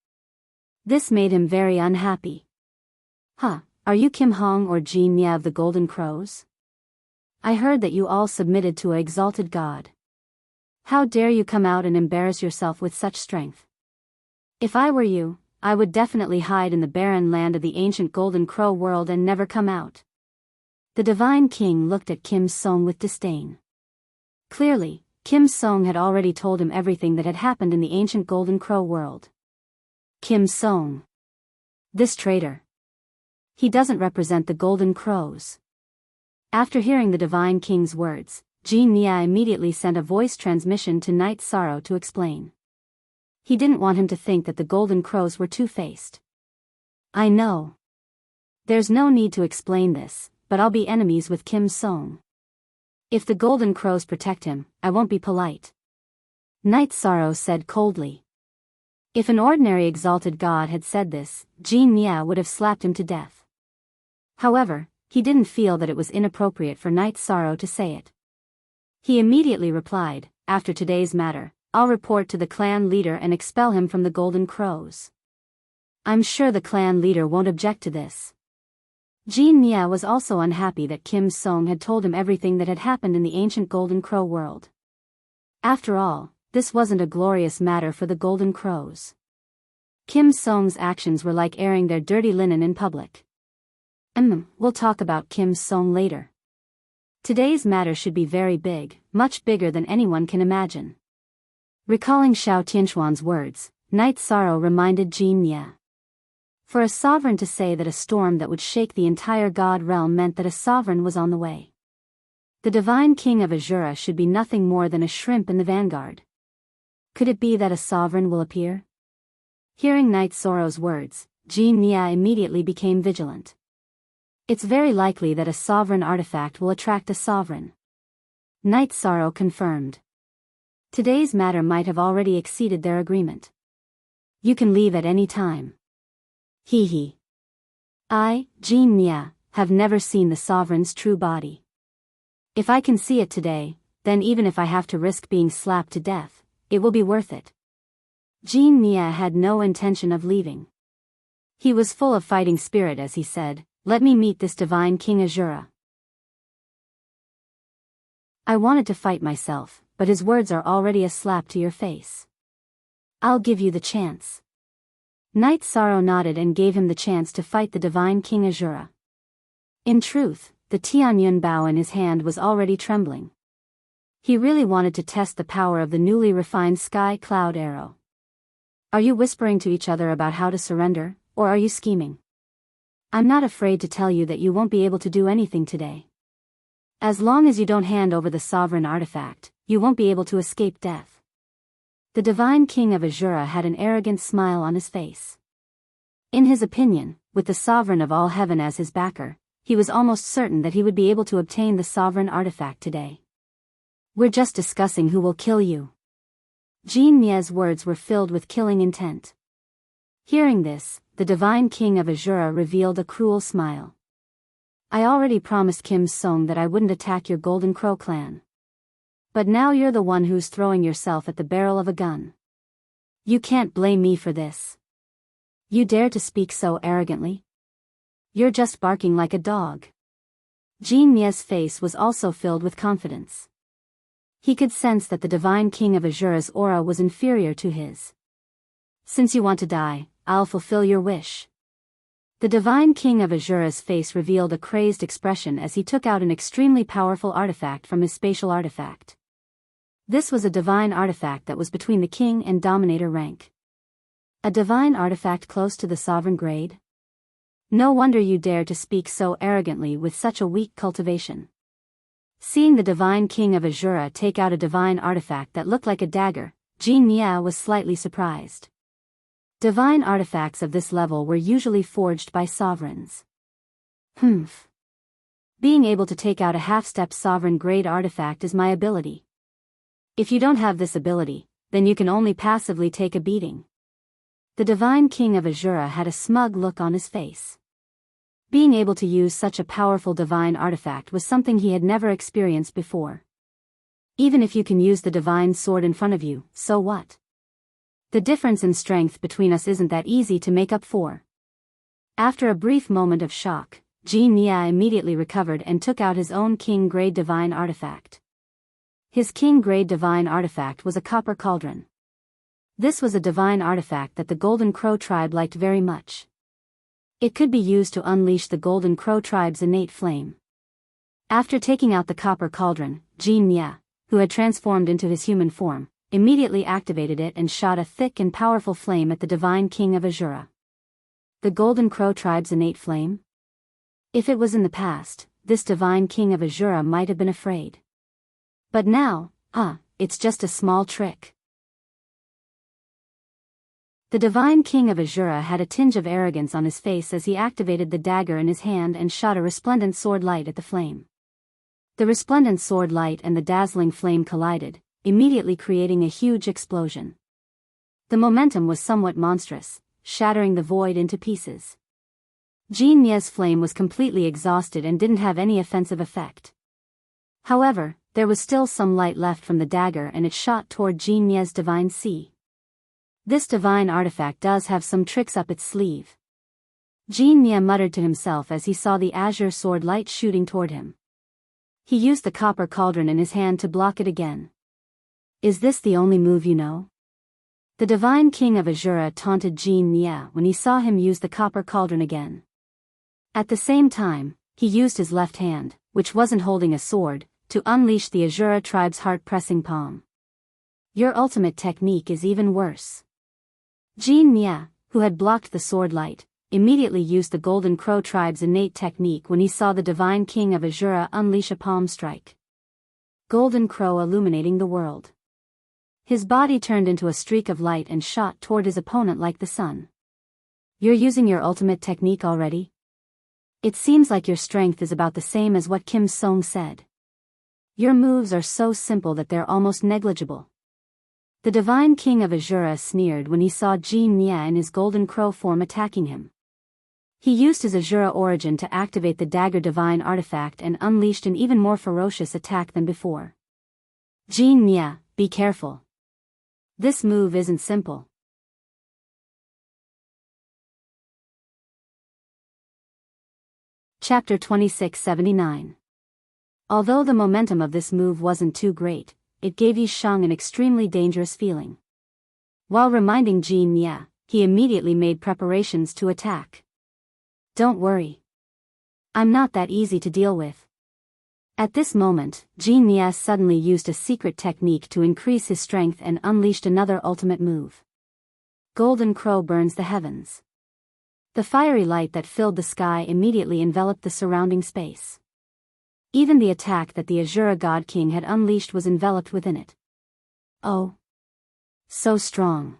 This made him very unhappy. Huh, are you Kim Hong or Jean Mia of the Golden Crows? I heard that you all submitted to a exalted god. How dare you come out and embarrass yourself with such strength? If I were you, I would definitely hide in the barren land of the ancient Golden Crow world and never come out. The divine king looked at Kim Song with disdain. Clearly, Kim Song had already told him everything that had happened in the ancient Golden Crow world. Kim Song. This traitor. He doesn't represent the Golden Crows. After hearing the divine king's words, Jean Mia immediately sent a voice transmission to Knight Sorrow to explain. He didn't want him to think that the Golden Crows were two-faced. I know. There's no need to explain this, but I'll be enemies with Kim Song. If the Golden Crows protect him, I won't be polite. Knight Sorrow said coldly. If an ordinary exalted god had said this, Jean Mia would have slapped him to death. However, he didn't feel that it was inappropriate for Knight Sorrow to say it. He immediately replied, after today's matter, I'll report to the clan leader and expel him from the Golden Crows. I'm sure the clan leader won't object to this. Jean Mia was also unhappy that Kim Song had told him everything that had happened in the ancient Golden Crow world. After all, this wasn't a glorious matter for the Golden Crows. Kim Song's actions were like airing their dirty linen in public. We'll talk about Kim Song later. Today's matter should be very big, much bigger than anyone can imagine. Recalling Xiao Tianxuan's words, Knight Sorrow reminded Jean Mia. For a sovereign to say that a storm that would shake the entire god realm meant that a sovereign was on the way. The divine king of Azura should be nothing more than a shrimp in the vanguard. Could it be that a sovereign will appear? Hearing Knight Sorrow's words, Jean Mia immediately became vigilant. It's very likely that a sovereign artifact will attract a sovereign. Knight Sorrow confirmed. Today's matter might have already exceeded their agreement. You can leave at any time. Hee. I, Jean Mia, have never seen the sovereign's true body. If I can see it today, then even if I have to risk being slapped to death, it will be worth it. Jean Mia had no intention of leaving. He was full of fighting spirit as he said, let me meet this divine King Azura. I wanted to fight myself, but his words are already a slap to your face. I'll give you the chance. Knight Sorrow nodded and gave him the chance to fight the divine King Azura. In truth, the Tianyun bow in his hand was already trembling. He really wanted to test the power of the newly refined sky cloud arrow. Are you whispering to each other about how to surrender, or are you scheming? I'm not afraid to tell you that you won't be able to do anything today. As long as you don't hand over the sovereign artifact, you won't be able to escape death. The divine king of Azura had an arrogant smile on his face. In his opinion, with the sovereign of all heaven as his backer, he was almost certain that he would be able to obtain the sovereign artifact today. We're just discussing who will kill you. Jean Mia's words were filled with killing intent. Hearing this, the divine king of Azura revealed a cruel smile. I already promised Kim Song that I wouldn't attack your Golden Crow clan. But now you're the one who's throwing yourself at the barrel of a gun. You can't blame me for this. You dare to speak so arrogantly? You're just barking like a dog. Jean Mia's face was also filled with confidence. He could sense that the divine king of Azura's aura was inferior to his. Since you want to die, I'll fulfill your wish. The divine king of Azura's face revealed a crazed expression as he took out an extremely powerful artifact from his spatial artifact. This was a divine artifact that was between the king and dominator rank. A divine artifact close to the sovereign grade? No wonder you dare to speak so arrogantly with such a weak cultivation. Seeing the divine king of Azura take out a divine artifact that looked like a dagger, Jean Mia was slightly surprised. Divine artifacts of this level were usually forged by sovereigns. Being able to take out a half-step sovereign-grade artifact is my ability. If you don't have this ability, then you can only passively take a beating. The Divine King of Azura had a smug look on his face. Being able to use such a powerful divine artifact was something he had never experienced before. Even if you can use the divine sword in front of you, so what? The difference in strength between us isn't that easy to make up for. After a brief moment of shock, Jin Nia immediately recovered and took out his own king-grade divine artifact. His king-grade divine artifact was a copper cauldron. This was a divine artifact that the Golden Crow tribe liked very much. It could be used to unleash the Golden Crow tribe's innate flame. After taking out the copper cauldron, Jin Nia, who had transformed into his human form, immediately activated it and shot a thick and powerful flame at the Divine King of Azura. The Golden Crow tribe's innate flame? If it was in the past, this Divine King of Azura might have been afraid. But now, it's just a small trick. The Divine King of Azura had a tinge of arrogance on his face as he activated the dagger in his hand and shot a resplendent sword light at the flame. The resplendent sword light and the dazzling flame collided, immediately creating a huge explosion. The momentum was somewhat monstrous, shattering the void into pieces. Jin Nia's flame was completely exhausted and didn't have any offensive effect. However, there was still some light left from the dagger and it shot toward Jin Nia's divine sea. This divine artifact does have some tricks up its sleeve. Jin Nia muttered to himself as he saw the azure sword light shooting toward him. He used the copper cauldron in his hand to block it again. Is this the only move you know? The Divine King of Azura taunted Jin Nia when he saw him use the copper cauldron again. At the same time, he used his left hand, which wasn't holding a sword, to unleash the Azura tribe's heart-pressing palm. Your ultimate technique is even worse. Jin Nia, who had blocked the sword light, immediately used the Golden Crow tribe's innate technique when he saw the Divine King of Azura unleash a palm strike. Golden Crow illuminating the world. His body turned into a streak of light and shot toward his opponent like the sun. You're using your ultimate technique already? It seems like your strength is about the same as what Kim Song said. Your moves are so simple that they're almost negligible. The Divine King of Azura sneered when he saw Jin Nia in his Golden Crow form attacking him. He used his Azura origin to activate the dagger divine artifact and unleashed an even more ferocious attack than before. Jin Nia, be careful. This move isn't simple. Chapter 2679. Although the momentum of this move wasn't too great, it gave Yi Shang an extremely dangerous feeling. While reminding Jin Nia, he immediately made preparations to attack. Don't worry. I'm not that easy to deal with. At this moment, Jin Nia suddenly used a secret technique to increase his strength and unleashed another ultimate move. Golden Crow burns the heavens. The fiery light that filled the sky immediately enveloped the surrounding space. Even the attack that the Azura God King had unleashed was enveloped within it. Oh. So strong.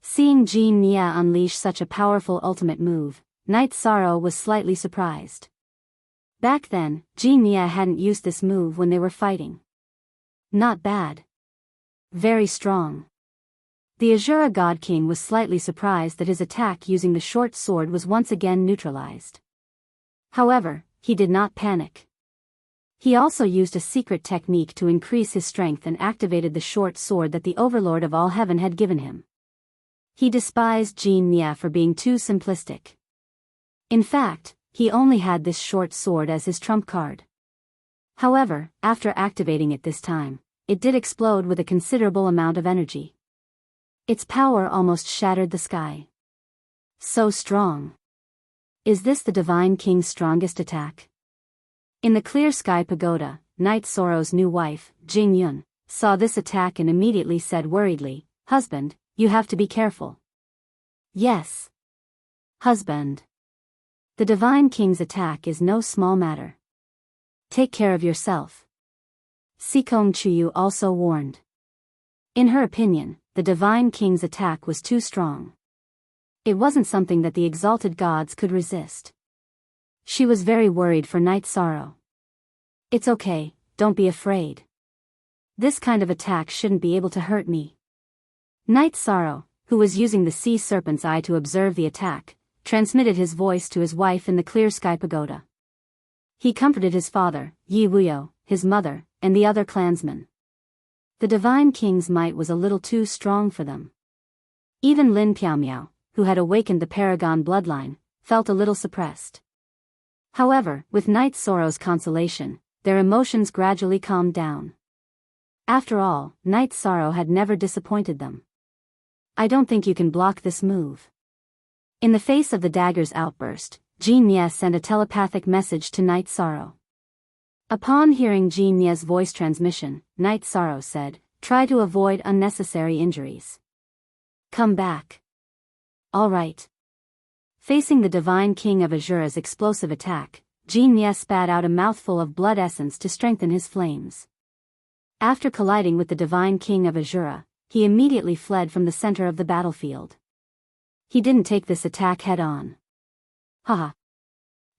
Seeing Jin Nia unleash such a powerful ultimate move, Night Sorrow was slightly surprised. Back then, Jin Nia hadn't used this move when they were fighting. Not bad. Very strong. The Azura God King was slightly surprised that his attack using the short sword was once again neutralized. However, he did not panic. He also used a secret technique to increase his strength and activated the short sword that the Overlord of all Heaven had given him. He despised Jin Nia for being too simplistic. In fact, he only had this short sword as his trump card. However, after activating it this time, it did explode with a considerable amount of energy. Its power almost shattered the sky. So strong. Is this the Divine King's strongest attack? In the clear sky pagoda, Night Sorrow's new wife, Jing Yun, saw this attack and immediately said worriedly, "Husband, you have to be careful." Yes. Husband. The Divine King's attack is no small matter. Take care of yourself. Sikong Chuyu also warned. In her opinion, the Divine King's attack was too strong. It wasn't something that the exalted gods could resist. She was very worried for Night Sorrow. "It's okay, don't be afraid. This kind of attack shouldn't be able to hurt me." Night Sorrow, who was using the sea serpent's eye to observe the attack, transmitted his voice to his wife in the clear sky pagoda. He comforted his father, Yi Wuyo, his mother, and the other clansmen. The Divine King's might was a little too strong for them. Even Lin Piaomiao, who had awakened the Paragon bloodline, felt a little suppressed. However, with Night Sorrow's consolation, their emotions gradually calmed down. After all, Night Sorrow had never disappointed them. "I don't think you can block this move." In the face of the dagger's outburst, Jean Nye sent a telepathic message to Night Sorrow. Upon hearing Jean Nye's voice transmission, Night Sorrow said, "Try to avoid unnecessary injuries. Come back." "All right." Facing the Divine King of Azura's explosive attack, Jean Nye spat out a mouthful of blood essence to strengthen his flames. After colliding with the Divine King of Azura, he immediately fled from the center of the battlefield. He didn't take this attack head-on. Haha.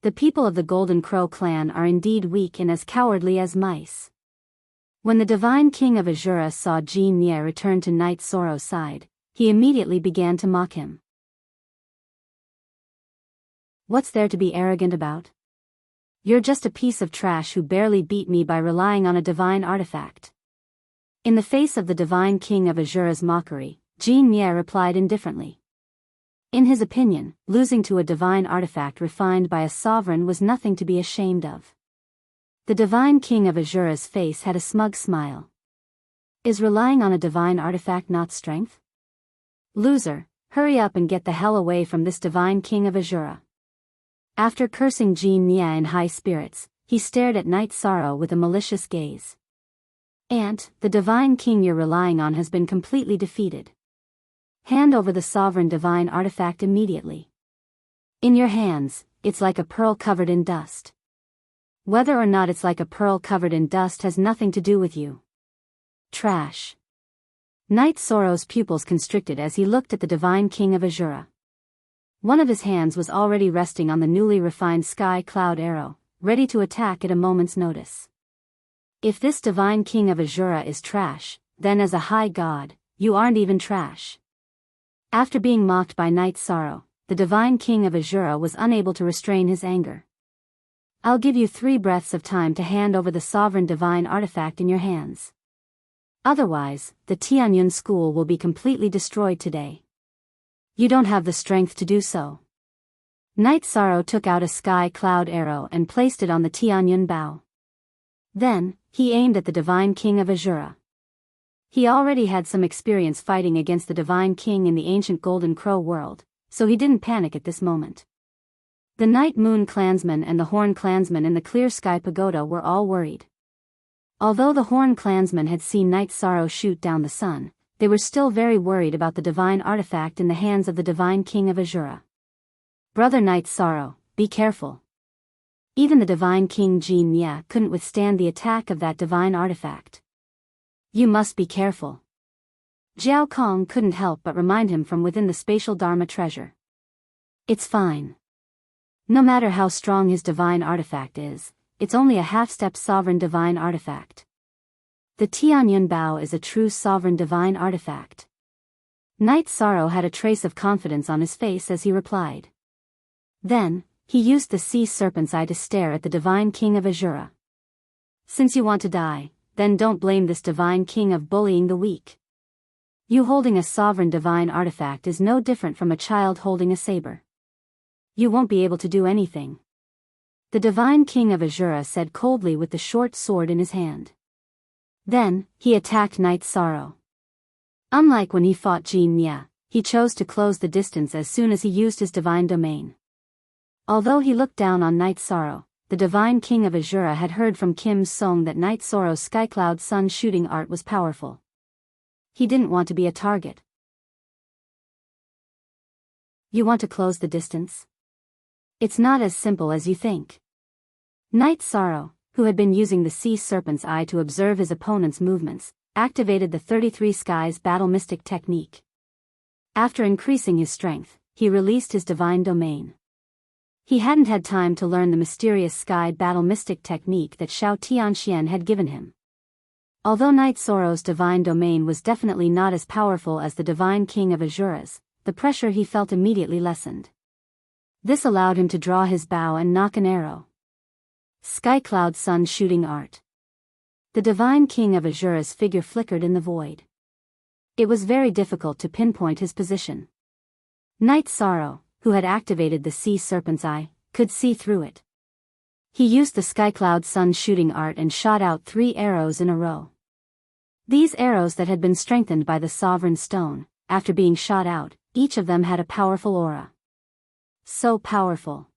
The people of the Golden Crow clan are indeed weak and as cowardly as mice. When the Divine King of Azura saw Jean Nye return to Night Sorrow's side, he immediately began to mock him. "What's there to be arrogant about? You're just a piece of trash who barely beat me by relying on a divine artifact." In the face of the Divine King of Azura's mockery, Jean Nye replied indifferently. In his opinion, losing to a divine artifact refined by a sovereign was nothing to be ashamed of. The Divine King of Azura's face had a smug smile. "Is relying on a divine artifact not strength? Loser, hurry up and get the hell away from this Divine King of Azura." After cursing Jean Nye in high spirits, he stared at Night Sorrow with a malicious gaze. "Aunt, the Divine King you're relying on has been completely defeated. Hand over the sovereign divine artifact immediately. In your hands, it's like a pearl covered in dust. Whether or not it's like a pearl covered in dust has nothing to do with you. Trash." Night Sorrow's pupils constricted as he looked at the Divine King of Azura. One of his hands was already resting on the newly refined sky cloud arrow, ready to attack at a moment's notice. If this Divine King of Azura is trash, then as a high god, you aren't even trash. After being mocked by Night Sorrow, the Divine King of Azura was unable to restrain his anger. "I'll give you 3 breaths of time to hand over the sovereign divine artifact in your hands. Otherwise, the Tianyun school will be completely destroyed today. You don't have the strength to do so." Night Sorrow took out a sky cloud arrow and placed it on the Tianyun bow. Then, he aimed at the Divine King of Azura. He already had some experience fighting against the Divine King in the ancient Golden Crow world, so he didn't panic at this moment. The Night Moon clansmen and the Horn clansmen in the Clear Sky Pagoda were all worried. Although the Horn clansmen had seen Night Sorrow shoot down the sun, they were still very worried about the divine artifact in the hands of the Divine King of Azura. "Brother Night Sorrow, be careful." Even the Divine King Jean Nye couldn't withstand the attack of that divine artifact. "You must be careful." Jiao Kong couldn't help but remind him from within the spatial Dharma treasure. "It's fine. No matter how strong his divine artifact is, it's only a half-step sovereign divine artifact. The Tianyun Bao is a true sovereign divine artifact." Night Sorrow had a trace of confidence on his face as he replied. Then, he used the sea serpent's eye to stare at the Divine King of Azura. "Since you want to die, then don't blame this Divine King of bullying the weak. You holding a sovereign divine artifact is no different from a child holding a saber. You won't be able to do anything." The Divine King of Azura said coldly with the short sword in his hand. Then, he attacked Night Sorrow. Unlike when he fought Jean Nye, he chose to close the distance as soon as he used his divine domain. Although he looked down on Night Sorrow, the Divine King of Azura had heard from Kim Song that Night Sorrow's Skycloud Sun shooting art was powerful. He didn't want to be a target. "You want to close the distance? It's not as simple as you think." Night Sorrow, who had been using the sea serpent's eye to observe his opponent's movements, activated the 33 Skies Battle Mystic technique. After increasing his strength, he released his divine domain. He hadn't had time to learn the mysterious sky battle mystic technique that Xiao Tianxian had given him. Although Knight Zoro's divine domain was definitely not as powerful as the divine king of Azura's, the pressure he felt immediately lessened. This allowed him to draw his bow and nock an arrow. Sky Cloud Sun Shooting Art. The divine king of Azura's figure flickered in the void. It was very difficult to pinpoint his position. Knight Zoro, who had activated the sea serpent's eye, could see through it. He used the Sky Cloud Sun Shooting Art and shot out 3 arrows in a row. These arrows that had been strengthened by the Sovereign Stone, after being shot out, each of them had a powerful aura. So powerful.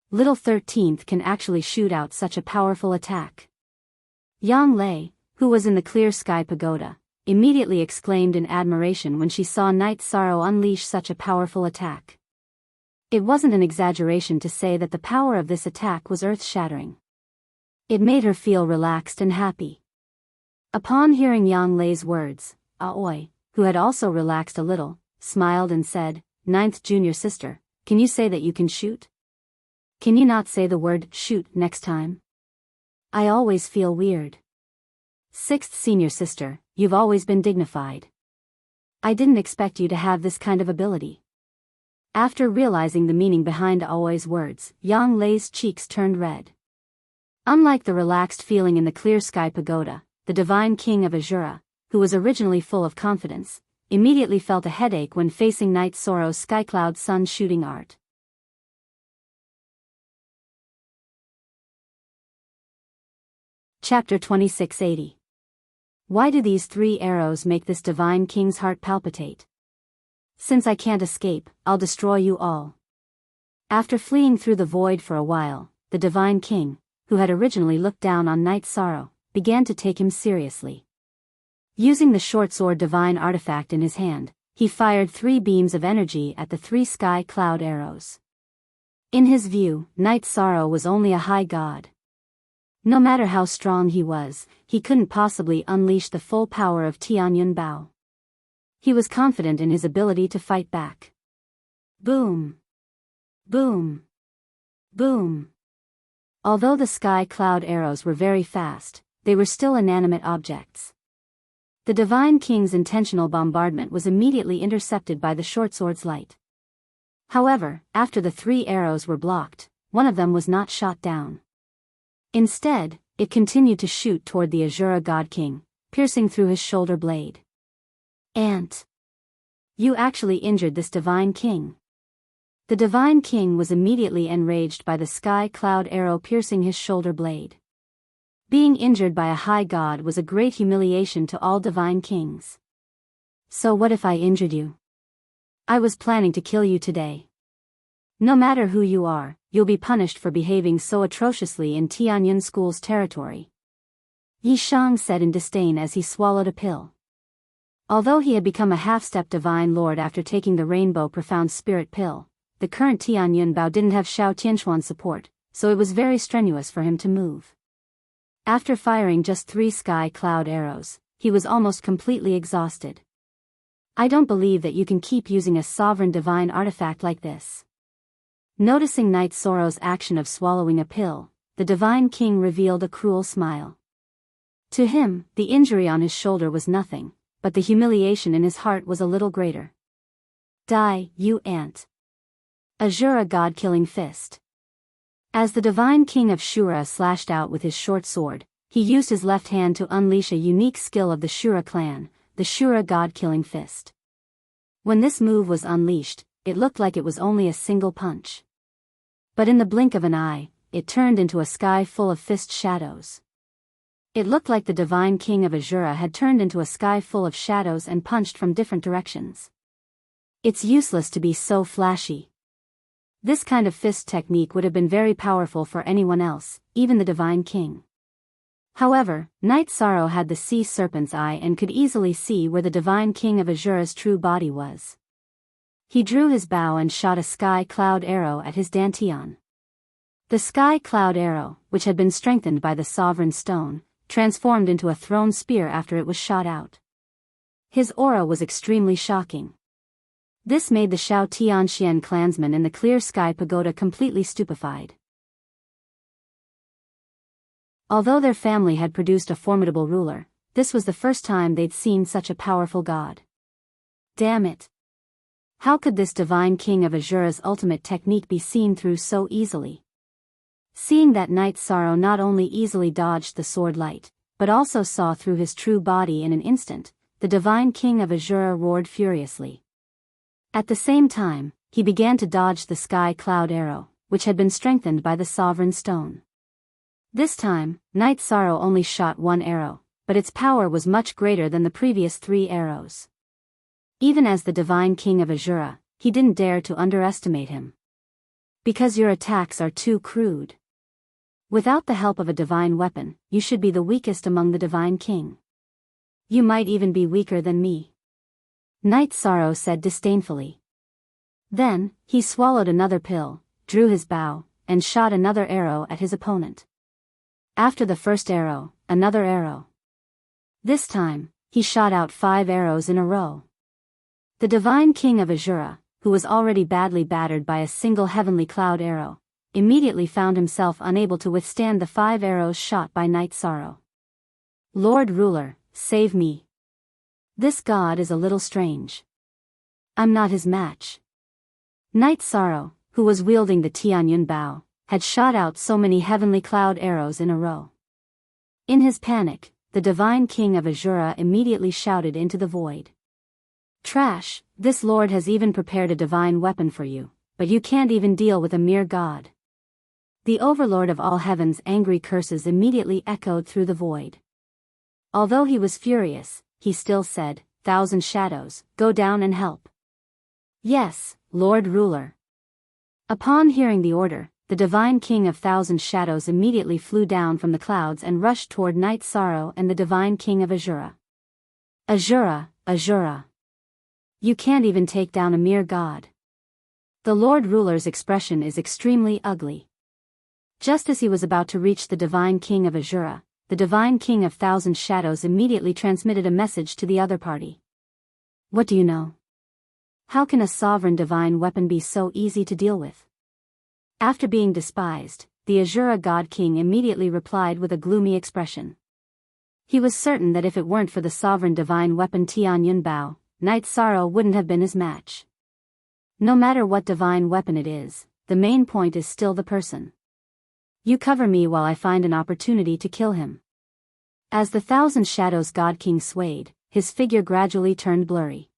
Little 13th can actually shoot out such a powerful attack. Yang Lei, who was in the clear sky pagoda, immediately exclaimed in admiration when she saw Knight Zoro unleash such a powerful attack. It wasn't an exaggeration to say that the power of this attack was earth-shattering. It made her feel relaxed and happy. Upon hearing Yang Lei's words, Aoi, who had also relaxed a little, smiled and said, "Ninth junior sister, can you say that you can shoot? Can you not say the word shoot next time? I always feel weird." Sixth senior sister, you've always been dignified. I didn't expect you to have this kind of ability. After realizing the meaning behind Aoi's words, Yang Lei's cheeks turned red. Unlike the relaxed feeling in the clear sky pagoda, the divine king of Azura, who was originally full of confidence, immediately felt a headache when facing Knight Zoro's Skycloud Sun Shooting Art. Chapter 2680. Why do these 3 arrows make this divine king's heart palpitate? Since I can't escape, I'll destroy you all. After fleeing through the void for a while, the divine king, who had originally looked down on Knight Zoro, began to take him seriously. Using the short sword divine artifact in his hand, he fired 3 beams of energy at the 3 sky cloud arrows. In his view, Knight Zoro was only a high god. No matter how strong he was, he couldn't possibly unleash the full power of Tianyun Bao. He was confident in his ability to fight back. Boom! Boom! Boom! Although the sky cloud arrows were very fast, they were still inanimate objects. The divine king's intentional bombardment was immediately intercepted by the short sword's light. However, after the 3 arrows were blocked, one of them was not shot down. Instead, it continued to shoot toward the Azura God King, piercing through his shoulder blade. Ant! You actually injured this divine king. The divine king was immediately enraged by the sky cloud arrow piercing his shoulder blade. Being injured by a high god was a great humiliation to all divine kings. So what if I injured you? I was planning to kill you today. No matter who you are, you'll be punished for behaving so atrociously in Tianyun School's territory. Yi Shang said in disdain as he swallowed a pill. Although he had become a half-step divine lord after taking the Rainbow Profound Spirit pill, the current Tianyun Bao didn't have Xiao Tianxuan's support, so it was very strenuous for him to move. After firing just 3 sky cloud arrows, he was almost completely exhausted. I don't believe that you can keep using a sovereign divine artifact like this. Noticing Knight Zoro's action of swallowing a pill, the divine king revealed a cruel smile. To him, the injury on his shoulder was nothing, but the humiliation in his heart was a little greater. Die, you ant! Azura God-killing fist. As the divine king of Shura slashed out with his short sword, he used his left hand to unleash a unique skill of the Shura clan, the Shura God-killing fist. When this move was unleashed, it looked like it was only a single punch. But in the blink of an eye, it turned into a sky full of fist shadows. It looked like the divine king of Azura had turned into a sky full of shadows and punched from different directions. It's useless to be so flashy. This kind of fist technique would have been very powerful for anyone else, even the divine king. However, Knight Zoro had the sea serpent's eye and could easily see where the divine king of Azura's true body was. He drew his bow and shot a sky cloud arrow at his dantian. The sky cloud arrow, which had been strengthened by the sovereign stone, transformed into a thrown spear after it was shot out. His aura was extremely shocking. This made the Shao Tianxian clansmen in the Clear Sky Pagoda completely stupefied. Although their family had produced a formidable ruler, this was the first time they'd seen such a powerful god. Damn it! How could this divine king of Azura's ultimate technique be seen through so easily? Seeing that Night Sorrow not only easily dodged the sword light, but also saw through his true body in an instant, the divine king of Azura roared furiously. At the same time, he began to dodge the sky cloud arrow, which had been strengthened by the sovereign stone. This time, Night Sorrow only shot one arrow, but its power was much greater than the previous 3 arrows. Even as the divine king of Azura, he didn't dare to underestimate him. Because your attacks are too crude. Without the help of a divine weapon, you should be the weakest among the divine king. You might even be weaker than me. Night Sorrow said disdainfully. Then, he swallowed another pill, drew his bow, and shot another arrow at his opponent. After the first arrow, another arrow. This time, he shot out 5 arrows in a row. The divine king of Azura, who was already badly battered by a single heavenly cloud arrow, immediately found himself unable to withstand the 5 arrows shot by Night Sorrow. Lord Ruler, save me. This god is a little strange. I'm not his match. Night Sorrow, who was wielding the Tianyun bow, had shot out so many heavenly cloud arrows in a row. In his panic, the divine king of Azura immediately shouted into the void. Trash, this lord has even prepared a divine weapon for you, but you can't even deal with a mere god. The overlord of all heaven's angry curses immediately echoed through the void. Although he was furious, he still said, 1,000 shadows, go down and help. Yes, Lord Ruler. Upon hearing the order, the divine king of 1,000 shadows immediately flew down from the clouds and rushed toward Night Sorrow and the divine king of Azura. Azura, Azura. You can't even take down a mere god. The Lord Ruler's expression is extremely ugly. Just as he was about to reach the divine king of Azura, the divine king of 1,000 shadows immediately transmitted a message to the other party. What do you know? How can a sovereign divine weapon be so easy to deal with? After being despised, the Azura god king immediately replied with a gloomy expression. He was certain that if it weren't for the sovereign divine weapon Tianyun Bao, Night Sorrow wouldn't have been his match. No matter what divine weapon it is, the main point is still the person. You cover me while I find an opportunity to kill him. As the 1,000 Shadows God King swayed, his figure gradually turned blurry.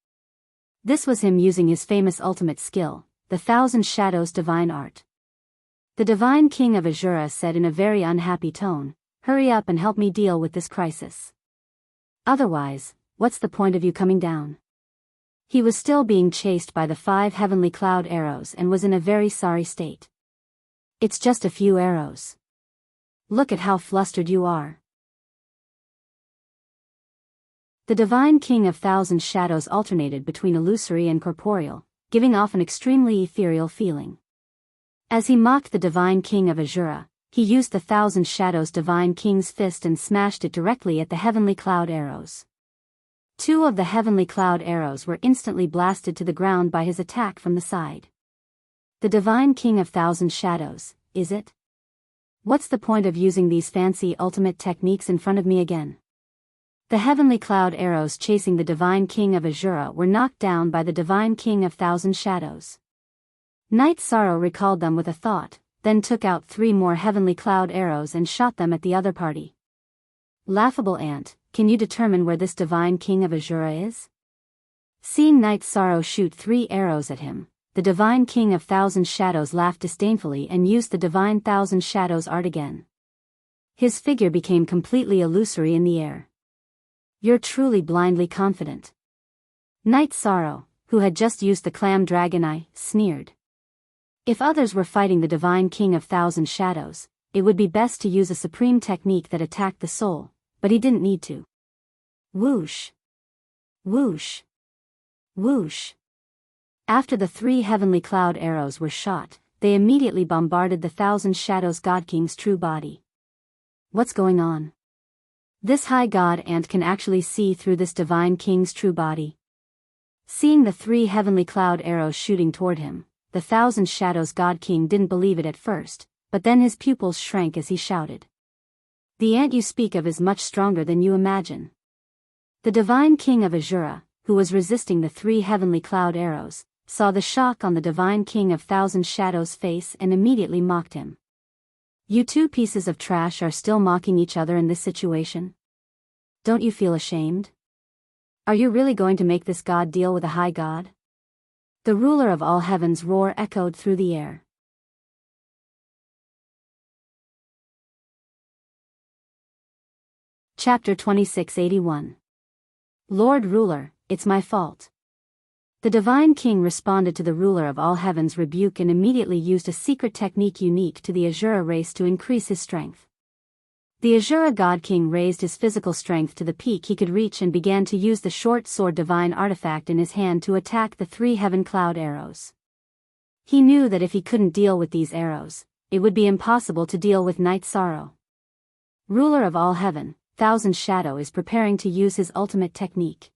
This was him using his famous ultimate skill, the 1,000 Shadows divine art. The divine king of Azura said in a very unhappy tone, "Hurry up and help me deal with this crisis. Otherwise, what's the point of you coming down?" He was still being chased by the 5 heavenly cloud arrows and was in a very sorry state. It's just a few arrows. Look at how flustered you are. The divine king of 1,000 shadows alternated between illusory and corporeal, giving off an extremely ethereal feeling. As he mocked the divine king of Azura, he used the 1,000 shadows divine king's fist and smashed it directly at the heavenly cloud arrows. 2 of the heavenly cloud arrows were instantly blasted to the ground by his attack from the side. The divine king of 1,000 shadows, is it? What's the point of using these fancy ultimate techniques in front of me again? The heavenly cloud arrows chasing the divine king of Azura were knocked down by the divine king of 1,000 shadows. Night Sorrow recalled them with a thought, then took out 3 more heavenly cloud arrows and shot them at the other party. Laughable ant, can you determine where this divine king of Azura is? Seeing Night Sorrow shoot 3 arrows at him, the divine king of 1,000 shadows laughed disdainfully and used the divine 1,000 shadows art again. His figure became completely illusory in the air. You're truly blindly confident. Night Sorrow, who had just used the clam dragon eye, sneered. If others were fighting the divine king of 1,000 shadows, it would be best to use a supreme technique that attacked the soul, but he didn't need to. Whoosh! Whoosh! Whoosh! After the 3 heavenly cloud arrows were shot, they immediately bombarded the 1,000 shadows god king's true body. What's going on? This high god ant can actually see through this divine king's true body. Seeing the 3 heavenly cloud arrows shooting toward him, the Thousand Shadows God King didn't believe it at first, but then his pupils shrank as he shouted. The ant you speak of is much stronger than you imagine. The divine king of Azura, who was resisting the 3 heavenly cloud arrows, saw the shock on the divine king of Thousand Shadows' face and immediately mocked him. You 2 pieces of trash are still mocking each other in this situation? Don't you feel ashamed? Are you really going to make this god deal with a high god? The ruler of all heaven's roar echoed through the air. Chapter 2681. Lord Ruler, it's my fault. The divine king responded to the ruler of all heaven's rebuke and immediately used a secret technique unique to the Azura race to increase his strength. The Azura God King raised his physical strength to the peak he could reach and began to use the short sword divine artifact in his hand to attack the 3 heaven cloud arrows. He knew that if he couldn't deal with these arrows, it would be impossible to deal with Night Sorrow. Ruler of all heaven, Thousand Shadow is preparing to use his ultimate technique.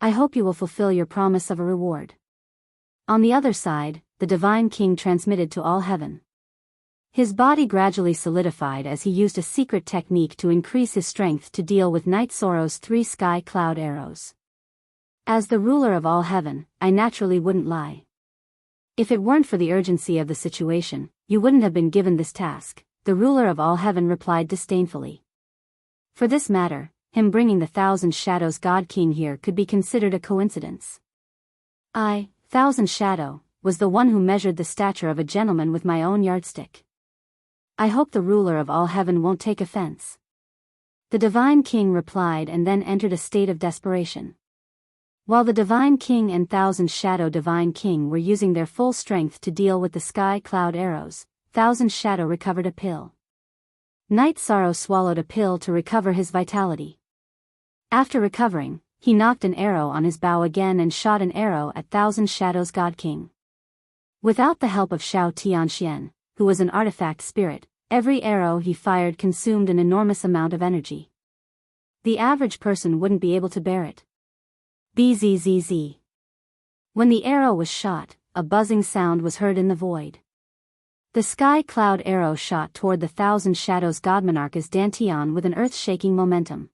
I hope you will fulfill your promise of a reward. On the other side, the divine king transmitted to all heaven. His body gradually solidified as he used a secret technique to increase his strength to deal with Night Sorrow's 3 sky cloud arrows. As the ruler of all heaven, I naturally wouldn't lie. If it weren't for the urgency of the situation, you wouldn't have been given this task, the ruler of all heaven replied disdainfully. For this matter, him bringing the Thousand Shadows God King here could be considered a coincidence. I, Thousand Shadow, was the one who measured the stature of a gentleman with my own yardstick. I hope the ruler of all heaven won't take offense. The divine king replied and then entered a state of desperation. While the divine king and Thousand Shadow divine king were using their full strength to deal with the sky cloud arrows, Thousand Shadow recovered a pill. Night Sorrow swallowed a pill to recover his vitality. After recovering, he knocked an arrow on his bow again and shot an arrow at Thousand Shadows God King. Without the help of Xiao Tianxian, who was an artifact spirit, every arrow he fired consumed an enormous amount of energy. The average person wouldn't be able to bear it. Bzzz. When the arrow was shot, a buzzing sound was heard in the void. The sky cloud arrow shot toward the Thousand Shadows Godmonarch's Dantian with an earth-shaking momentum.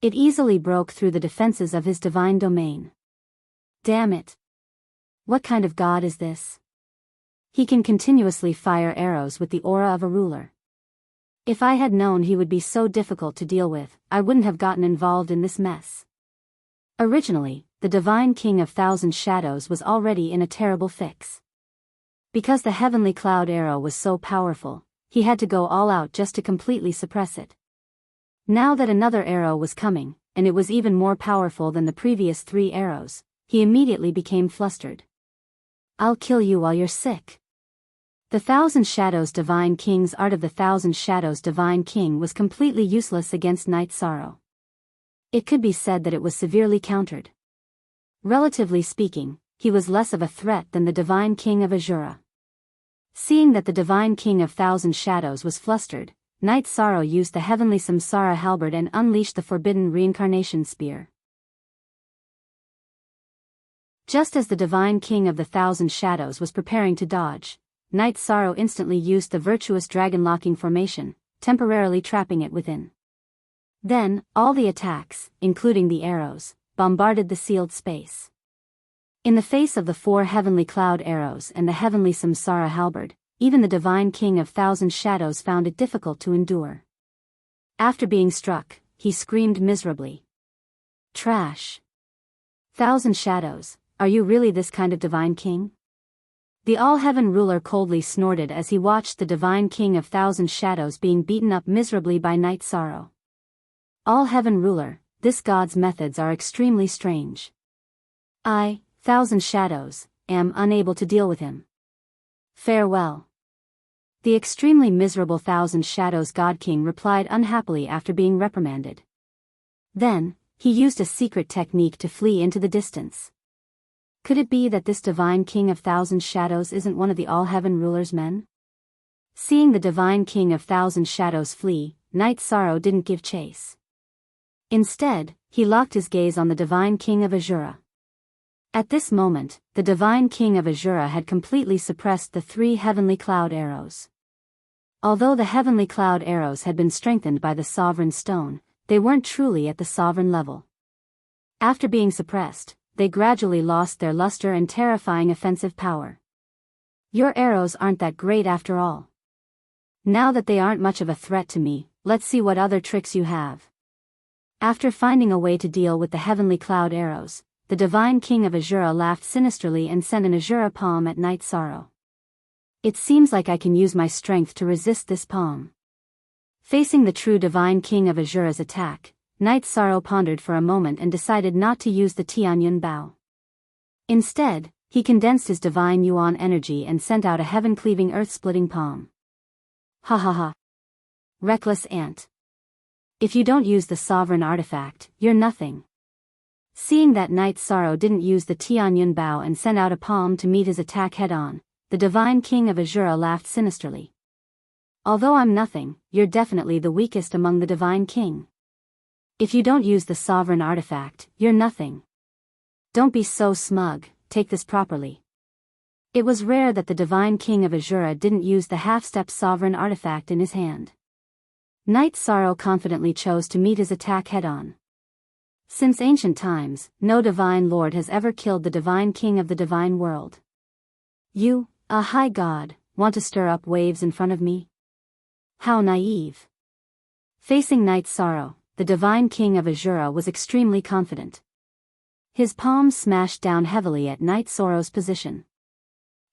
It easily broke through the defenses of his divine domain. Damn it! What kind of god is this? He can continuously fire arrows with the aura of a ruler. If I had known he would be so difficult to deal with, I wouldn't have gotten involved in this mess. Originally, the divine king of Thousand Shadows was already in a terrible fix. Because the heavenly cloud arrow was so powerful, he had to go all out just to completely suppress it. Now that another arrow was coming, and it was even more powerful than the previous 3 arrows, he immediately became flustered. I'll kill you while you're sick. The Thousand Shadows Divine King's art of the Thousand Shadows Divine King was completely useless against Night Sorrow. It could be said that it was severely countered. Relatively speaking, he was less of a threat than the Divine King of Azura. Seeing that the Divine King of Thousand Shadows was flustered, Night Sorrow used the heavenly Samsara halberd and unleashed the forbidden reincarnation spear. Just as the Divine King of the Thousand Shadows was preparing to dodge, Night Sorrow instantly used the virtuous dragon-locking formation, temporarily trapping it within. Then, all the attacks, including the arrows, bombarded the sealed space. In the face of the 4 heavenly cloud arrows and the heavenly Samsara halberd, even the Divine King of Thousand Shadows found it difficult to endure. After being struck, he screamed miserably. Trash! Thousand Shadows, are you really this kind of Divine King? The all-heaven ruler coldly snorted as he watched the Divine King of Thousand Shadows being beaten up miserably by Night Sorrow. All-heaven ruler, this god's methods are extremely strange. I, Thousand Shadows, am unable to deal with him. Farewell. The extremely miserable Thousand Shadows God King replied unhappily after being reprimanded. Then, he used a secret technique to flee into the distance. Could it be that this Divine King of Thousand Shadows isn't one of the all-heaven ruler's men? Seeing the Divine King of Thousand Shadows flee, Night Sorrow didn't give chase. Instead, he locked his gaze on the Divine King of Azura. At this moment, the divine king of Azura had completely suppressed the 3 heavenly cloud arrows. Although the heavenly cloud arrows had been strengthened by the sovereign stone, they weren't truly at the sovereign level. After being suppressed, they gradually lost their luster and terrifying offensive power. Your arrows aren't that great after all. Now that they aren't much of a threat to me, let's see what other tricks you have. After finding a way to deal with the heavenly cloud arrows, the divine king of Azura laughed sinisterly and sent an Azura palm at Night Sorrow. It seems like I can use my strength to resist this palm. Facing the true divine king of Azura's attack, Night Sorrow pondered for a moment and decided not to use the Tianyun bow. Instead, he condensed his divine Yuan energy and sent out a heaven-cleaving earth-splitting palm. Ha ha ha. Reckless ant. If you don't use the sovereign artifact, you're nothing. Seeing that Night Sorrow didn't use the Tianyun bow and sent out a palm to meet his attack head-on, the divine king of Azura laughed sinisterly. Although I'm nothing, you're definitely the weakest among the divine king. If you don't use the sovereign artifact, you're nothing. Don't be so smug, take this properly. It was rare that the divine king of Azura didn't use the half-step sovereign artifact in his hand. Night Sorrow confidently chose to meet his attack head-on. Since ancient times, no divine lord has ever killed the divine king of the divine world. You, a high god, want to stir up waves in front of me? How naive. Facing Night Sorrow, the divine king of Azura was extremely confident. His palms smashed down heavily at Night Sorrow's position.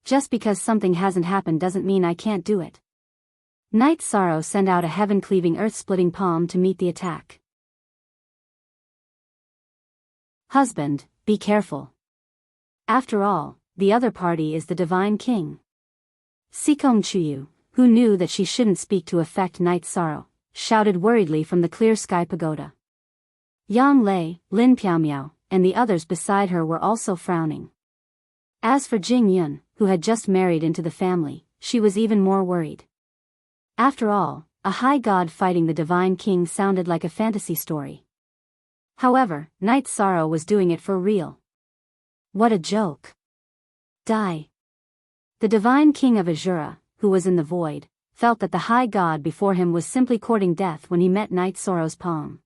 Just because something hasn't happened doesn't mean I can't do it. Night Sorrow sent out a heaven-cleaving earth-splitting palm to meet the attack. Husband, be careful. After all, the other party is the divine king. Sikong Chuyu, who knew that she shouldn't speak to affect Night Sorrow, shouted worriedly from the clear sky pagoda. Yang Lei, Lin Piaomiao, and the others beside her were also frowning. As for Jing Yun, who had just married into the family, she was even more worried. After all, a high god fighting the divine king sounded like a fantasy story. However, Night Sorrow was doing it for real. What a joke. Die. The divine king of Azura, who was in the void, felt that the high god before him was simply courting death when he met Night Sorrow's palm.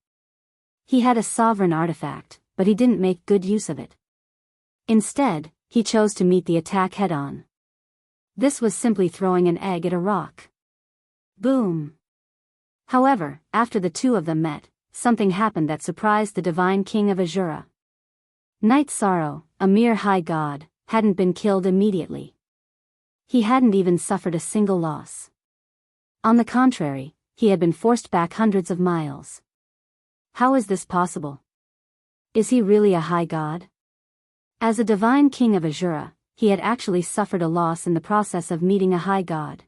He had a sovereign artifact, but he didn't make good use of it. Instead, he chose to meet the attack head-on. This was simply throwing an egg at a rock. Boom. However, after the two of them met, something happened that surprised the divine king of Azura. Night Sorrow, a mere high god, hadn't been killed immediately. He hadn't even suffered a single loss. On the contrary, he had been forced back hundreds of miles. How is this possible? Is he really a high god? As a divine king of Azura, he had actually suffered a loss in the process of meeting a high god.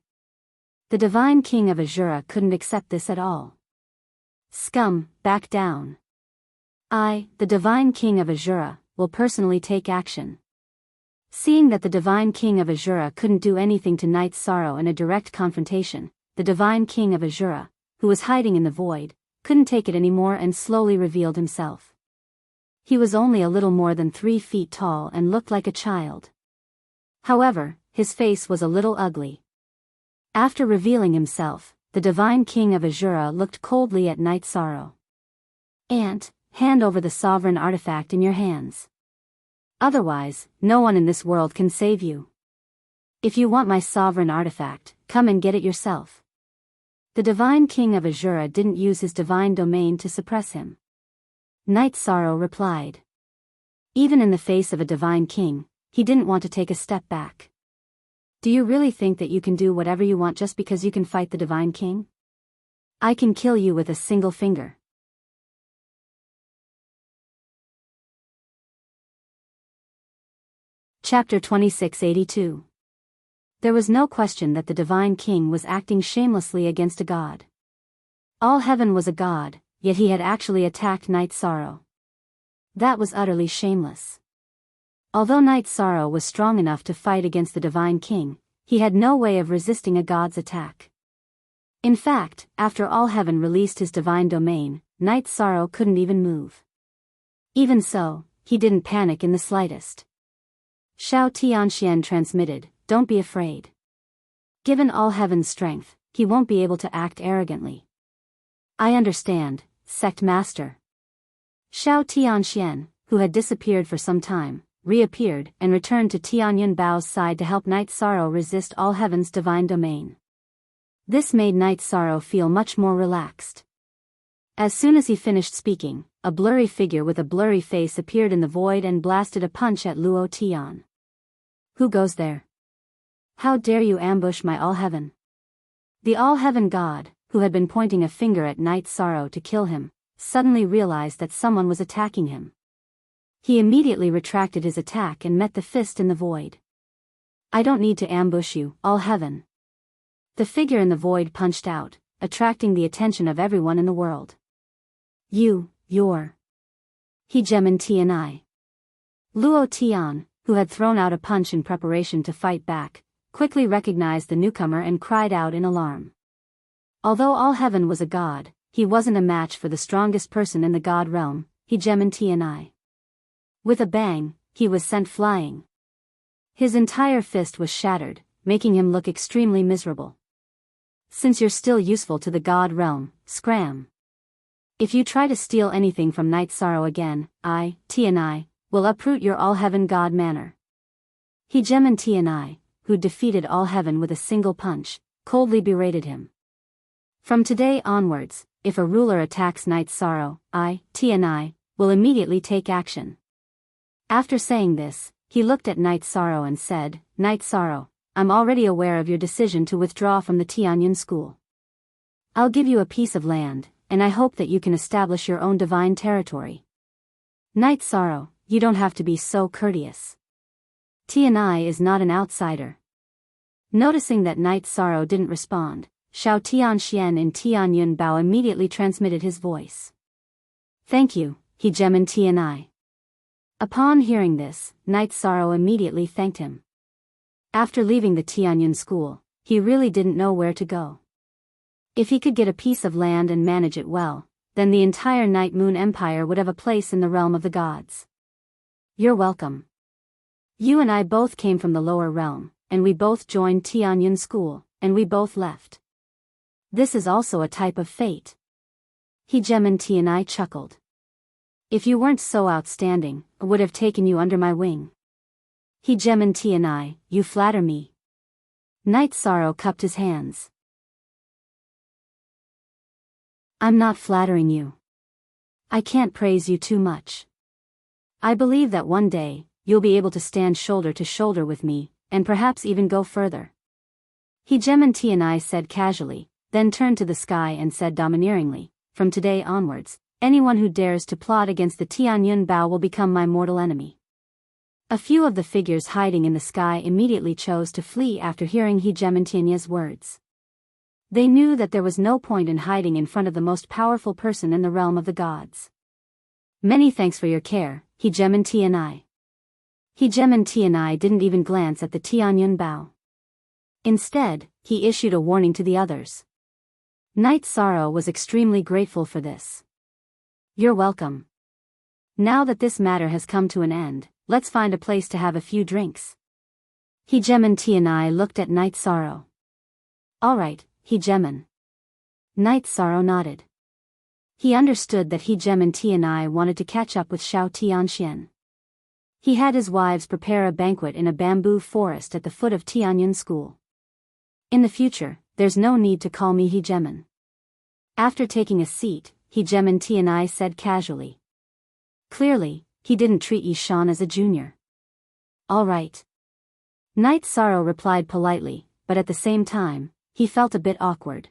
The divine king of Azura couldn't accept this at all. Scum, back down. I, the divine king of Azura, will personally take action. Seeing that the divine king of Azura couldn't do anything to Night Sorrow in a direct confrontation, the divine king of Azura, who was hiding in the void, couldn't take it anymore and slowly revealed himself. He was only a little more than 3 feet tall and looked like a child. However, his face was a little ugly. After revealing himself, the divine king of Azura looked coldly at Night Sorrow. Ant, hand over the sovereign artifact in your hands. Otherwise, no one in this world can save you. If you want my sovereign artifact, come and get it yourself. The divine king of Azura didn't use his divine domain to suppress him. Night Sorrow replied. Even in the face of a divine king, he didn't want to take a step back. Do you really think that you can do whatever you want just because you can fight the divine king? I can kill you with a single finger. Chapter 2682. There was no question that the divine king was acting shamelessly against a god. All heaven was a god, yet he had actually attacked Night Sorrow. That was utterly shameless. Although Night Sorrow was strong enough to fight against the divine king, he had no way of resisting a god's attack. In fact, after all heaven released his divine domain, Night Sorrow couldn't even move. Even so, he didn't panic in the slightest. Xiao Tianxian transmitted, don't be afraid. Given all heaven's strength, he won't be able to act arrogantly. I understand, sect master. Xiao Tianxian, who had disappeared for some time, reappeared and returned to Tianyun Bao's side to help Night Sorrow resist all heaven's divine domain. This made Night Sorrow feel much more relaxed. As soon as he finished speaking, a blurry figure with a blurry face appeared in the void and blasted a punch at Luo Tian. Who goes there? How dare you ambush my All-Heaven? The All-Heaven God, who had been pointing a finger at Night Sorrow to kill him, suddenly realized that someone was attacking him. He immediately retracted his attack and met the fist in the void. I don't need to ambush you, All-Heaven. The figure in the void punched out, attracting the attention of everyone in the world. You're Hegemin Tianai. Luo Tian, who had thrown out a punch in preparation to fight back, quickly recognized the newcomer and cried out in alarm. Although All-Heaven was a god, he wasn't a match for the strongest person in the god realm, Hegemin Tianai. With a bang, he was sent flying. His entire fist was shattered, making him look extremely miserable. Since you're still useful to the god realm, scram. If you try to steal anything from Night Sorrow again, I, Tianai, will uproot your All-Heaven God manner. Hegemin Tianai, who defeated All-Heaven with a single punch, coldly berated him. From today onwards, if a ruler attacks Night Sorrow, I, Tianai, will immediately take action. After saying this, he looked at Night Sorrow and said, Night Sorrow, I'm already aware of your decision to withdraw from the Tianyun school. I'll give you a piece of land, and I hope that you can establish your own divine territory. Night Sorrow, you don't have to be so courteous. Tianai is not an outsider. Noticing that Night Sorrow didn't respond, Xiao Tianxian in Tianyun Bao immediately transmitted his voice. Thank you, Hegemin Tianai. Upon hearing this, Night Sorrow immediately thanked him. After leaving the Tianyun school, he really didn't know where to go. If he could get a piece of land and manage it well, then the entire Night Moon Empire would have a place in the realm of the gods. You're welcome. You and I both came from the lower realm, and we both joined Tianyun school, and we both left. This is also a type of fate. Hegemin Tianai chuckled. If you weren't so outstanding, I would have taken you under my wing. Hegemin Tianai, you flatter me. Night Sorrow cupped his hands. I'm not flattering you. I can't praise you too much. I believe that one day, you'll be able to stand shoulder to shoulder with me, and perhaps even go further. Hegemin Tianai said casually, then turned to the sky and said domineeringly, from today onwards, anyone who dares to plot against the Tianyun Bao will become my mortal enemy. A few of the figures hiding in the sky immediately chose to flee after hearing Hegemin Tianai's words. They knew that there was no point in hiding in front of the most powerful person in the realm of the gods. Many thanks for your care, Hegemin Tianai. Hegemin Tianai didn't even glance at the Tianyun Bao. Instead, he issued a warning to the others. Night Sorrow was extremely grateful for this. You're welcome. Now that this matter has come to an end, let's find a place to have a few drinks. Hegemin Tianai looked at Night Sorrow. All right, Hegemin. Night Sorrow nodded. He understood that Hegemin Tianai wanted to catch up with Xiao Tianxian. He had his wives prepare a banquet in a bamboo forest at the foot of Tianyun School. In the future, there's no need to call me Hegemin. After taking a seat, Hegemin Tianai said casually. Clearly, he didn't treat Yishan as a junior. All right. Night Sorrow replied politely, but at the same time, he felt a bit awkward.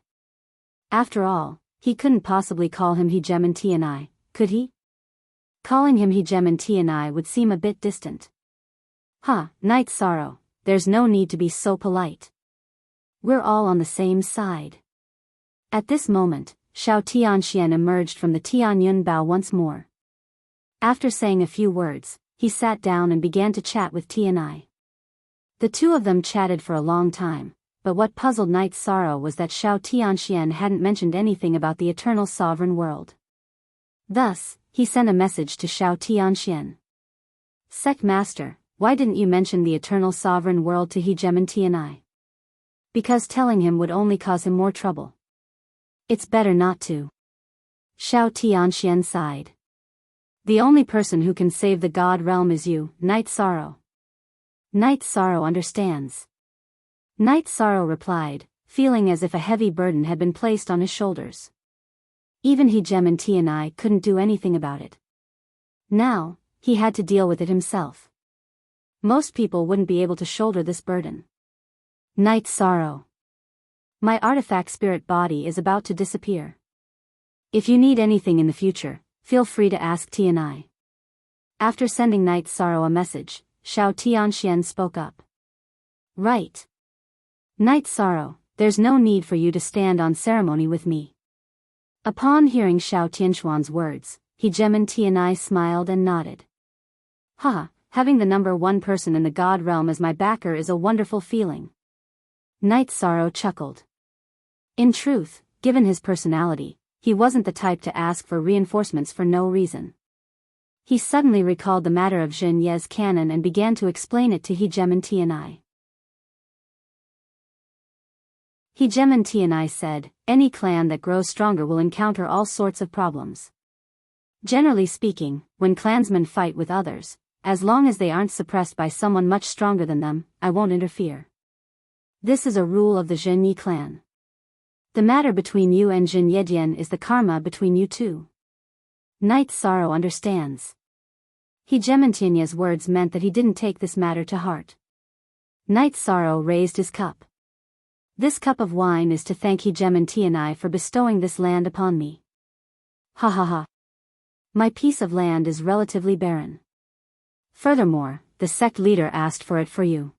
After all, he couldn't possibly call him Hegemin Tianai, could he? Calling him Hegemin Tianai would seem a bit distant. Night Sorrow, there's no need to be so polite. We're all on the same side. At this moment, Xiao Tianxian emerged from the Tianyun Bao once more. After saying a few words, he sat down and began to chat with Tianai. The two of them chatted for a long time, but what puzzled Night Sorrow was that Xiao Tianxian hadn't mentioned anything about the eternal sovereign world. Thus, he sent a message to Xiao Tianxian. Sect Master, why didn't you mention the eternal sovereign world to Hegemony and I? Because telling him would only cause him more trouble. It's better not to. Xiao Tianxian sighed. The only person who can save the God realm is you, Night Sorrow. Night Sorrow understands. Night Sorrow replied, feeling as if a heavy burden had been placed on his shoulders. Even Hegemony and I couldn't do anything about it. Now, he had to deal with it himself. Most people wouldn't be able to shoulder this burden. Night Sorrow. My artifact spirit body is about to disappear. If you need anything in the future, feel free to ask Tianai. After sending Night Sorrow a message, Xiao Tianxian spoke up. Right. Night Sorrow, there's no need for you to stand on ceremony with me. Upon hearing Xiao Tianxuan's words, Hegemon Tianai smiled and nodded. Haha, having the number one person in the God realm as my backer is a wonderful feeling. Night Sorrow chuckled. In truth, given his personality, he wasn't the type to ask for reinforcements for no reason. He suddenly recalled the matter of Jin Ye's cannon and began to explain it to Hegemon Tianai. Hegemon Tianai said, any clan that grows stronger will encounter all sorts of problems. Generally speaking, when clansmen fight with others, as long as they aren't suppressed by someone much stronger than them, I won't interfere. This is a rule of the Zhenyi clan. The matter between you and Jin Yedian is the karma between you two. Night Sorrow understands. Hegemon Tianai's words meant that he didn't take this matter to heart. Night Sorrow raised his cup. This cup of wine is to thank Hegemon Tianai for bestowing this land upon me. Ha ha ha. My piece of land is relatively barren. Furthermore, the sect leader asked for it for you.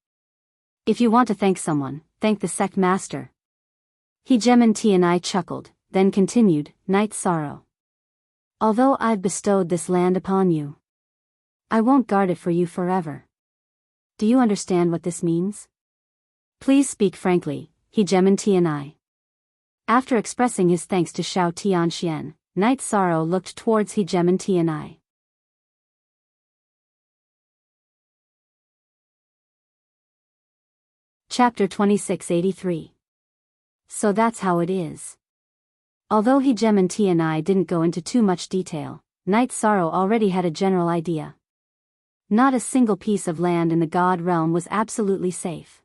If you want to thank someone, thank the sect master. Hegemon Tianai chuckled, then continued, Night Sorrow. Although I've bestowed this land upon you, I won't guard it for you forever. Do you understand what this means? Please speak frankly, Hegemon Tianai. After expressing his thanks to Xiao Tianxian, Night Sorrow looked towards Hegemon Tianai. Chapter 2683. So that's how it is. Although Hegemon Tianai didn't go into too much detail, Night Sorrow already had a general idea. Not a single piece of land in the God realm was absolutely safe.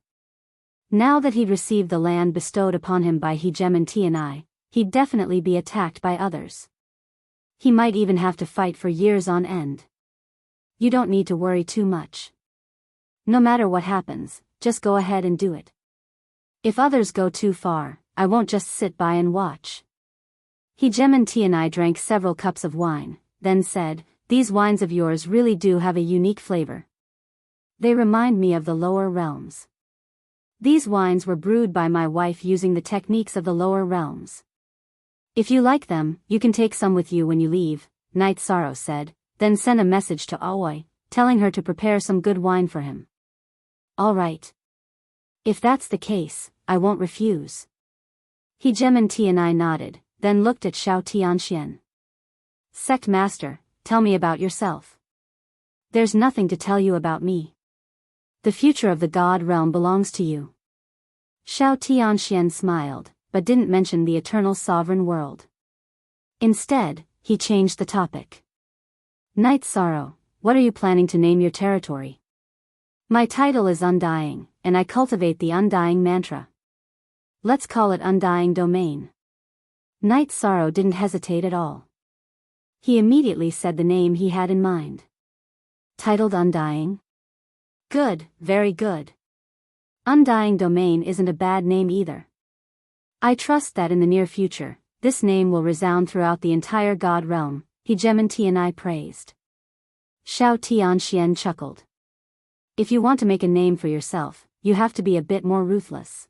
Now that he'd received the land bestowed upon him by Hegemon Tianai, he'd definitely be attacked by others. He might even have to fight for years on end. You don't need to worry too much. No matter what happens, just go ahead and do it. If others go too far, I won't just sit by and watch. Hegemon Tianai drank several cups of wine, then said, these wines of yours really do have a unique flavor. They remind me of the lower realms. These wines were brewed by my wife using the techniques of the lower realms. If you like them, you can take some with you when you leave, Night Sorrow said, then sent a message to Aoi, telling her to prepare some good wine for him. All right. If that's the case, I won't refuse. Hegemon Tianai nodded, then looked at Xiao Tianxian. Sect Master, tell me about yourself. There's nothing to tell you about me. The future of the God realm belongs to you. Xiao Tianxian smiled, but didn't mention the eternal sovereign world. Instead, he changed the topic. Night Sorrow, what are you planning to name your territory? My title is Undying, and I cultivate the Undying mantra. Let's call it Undying Domain. Night Sorrow didn't hesitate at all. He immediately said the name he had in mind. Titled Undying? Good, very good. Undying Domain isn't a bad name either. I trust that in the near future, this name will resound throughout the entire God realm, Hegemon Tianai praised. Xiao Tianxian chuckled. If you want to make a name for yourself, you have to be a bit more ruthless.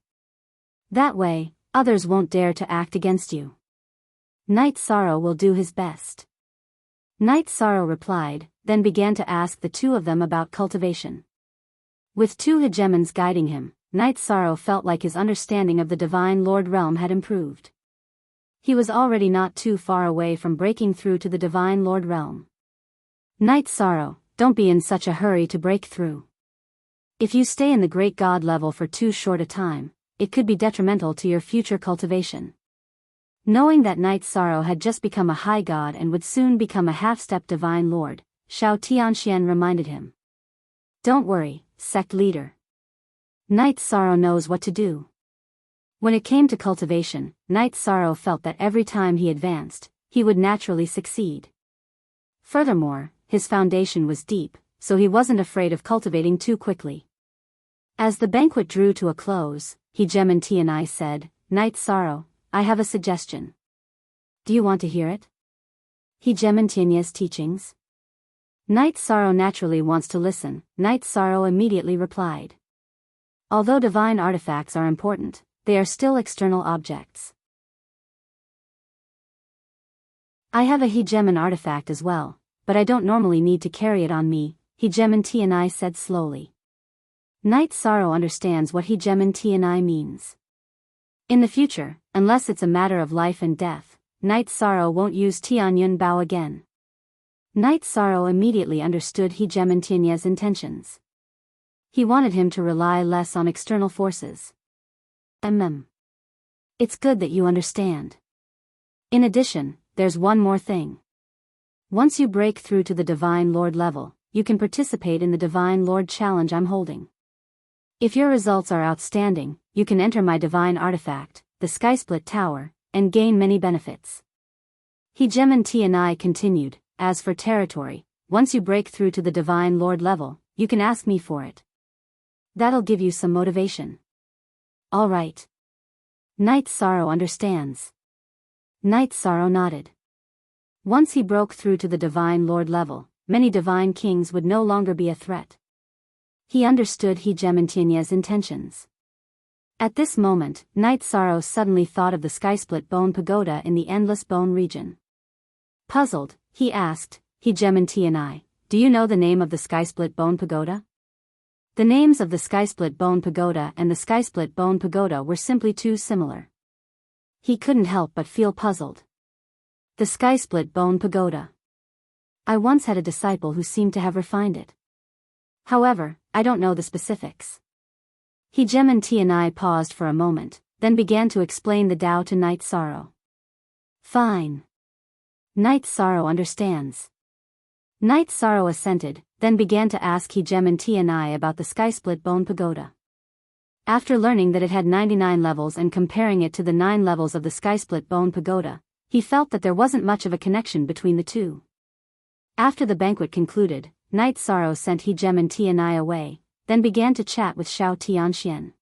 That way, others won't dare to act against you. Night Sorrow will do his best. Night Sorrow replied, then began to ask the two of them about cultivation. With two hegemons guiding him, Night Sorrow felt like his understanding of the Divine Lord Realm had improved. He was already not too far away from breaking through to the Divine Lord Realm. Night Sorrow, don't be in such a hurry to break through. If you stay in the great god level for too short a time, it could be detrimental to your future cultivation. Knowing that Night Sorrow had just become a high god and would soon become a half-step divine lord, Xiao Tianxian reminded him. Don't worry, sect leader. Night Sorrow knows what to do. When it came to cultivation, Night Sorrow felt that every time he advanced, he would naturally succeed. Furthermore, his foundation was deep, so he wasn't afraid of cultivating too quickly. As the banquet drew to a close, Hegemon Tianai said, Night Sorrow, I have a suggestion. Do you want to hear it? Hegemon Tianai's teachings? Night Sorrow naturally wants to listen. Night Sorrow immediately replied. Although divine artifacts are important, they are still external objects. I have a Hegemon artifact as well, but I don't normally need to carry it on me, Hegemon Tianai said slowly. Night Sorrow understands what Hegemon Tianai means. In the future, unless it's a matter of life and death, Night Sorrow won't use Tianyun Bao again. Night Sorrow immediately understood Hegemon Tianai's intentions. He wanted him to rely less on external forces. It's good that you understand. In addition, there's one more thing. Once you break through to the Divine Lord level, you can participate in the Divine Lord Challenge I'm holding. If your results are outstanding, you can enter my divine artifact, the Skysplit Tower, and gain many benefits. Hegemon Tianai continued, as for territory, once you break through to the Divine Lord level, you can ask me for it. That'll give you some motivation. All right. Night Sorrow understands. Night Sorrow nodded. Once he broke through to the Divine Lord level, many divine kings would no longer be a threat. He understood Hegemon Tianai's intentions. At this moment, Night Sorrow suddenly thought of the Skysplit Bone Pagoda in the Endless Bone region. Puzzled, he asked, Hegemon Tianai, do you know the name of the Skysplit Bone Pagoda? The names of the Skysplit Bone Pagoda and the Skysplit Bone Pagoda were simply too similar. He couldn't help but feel puzzled. The Skysplit Bone Pagoda. I once had a disciple who seemed to have refined it. However, I don't know the specifics. Hegemon Tianai paused for a moment, then began to explain the Tao to Night Sorrow. Fine. Night Sorrow understands. Night Sorrow assented, then began to ask Hegemon Tianai about the Skysplit Bone Pagoda. After learning that it had 99 levels and comparing it to the 9 levels of the Skysplit Bone Pagoda, he felt that there wasn't much of a connection between the two. After the banquet concluded, Night Sorrow sent Hegemon Tianai away, then began to chat with Xiao Tianxian.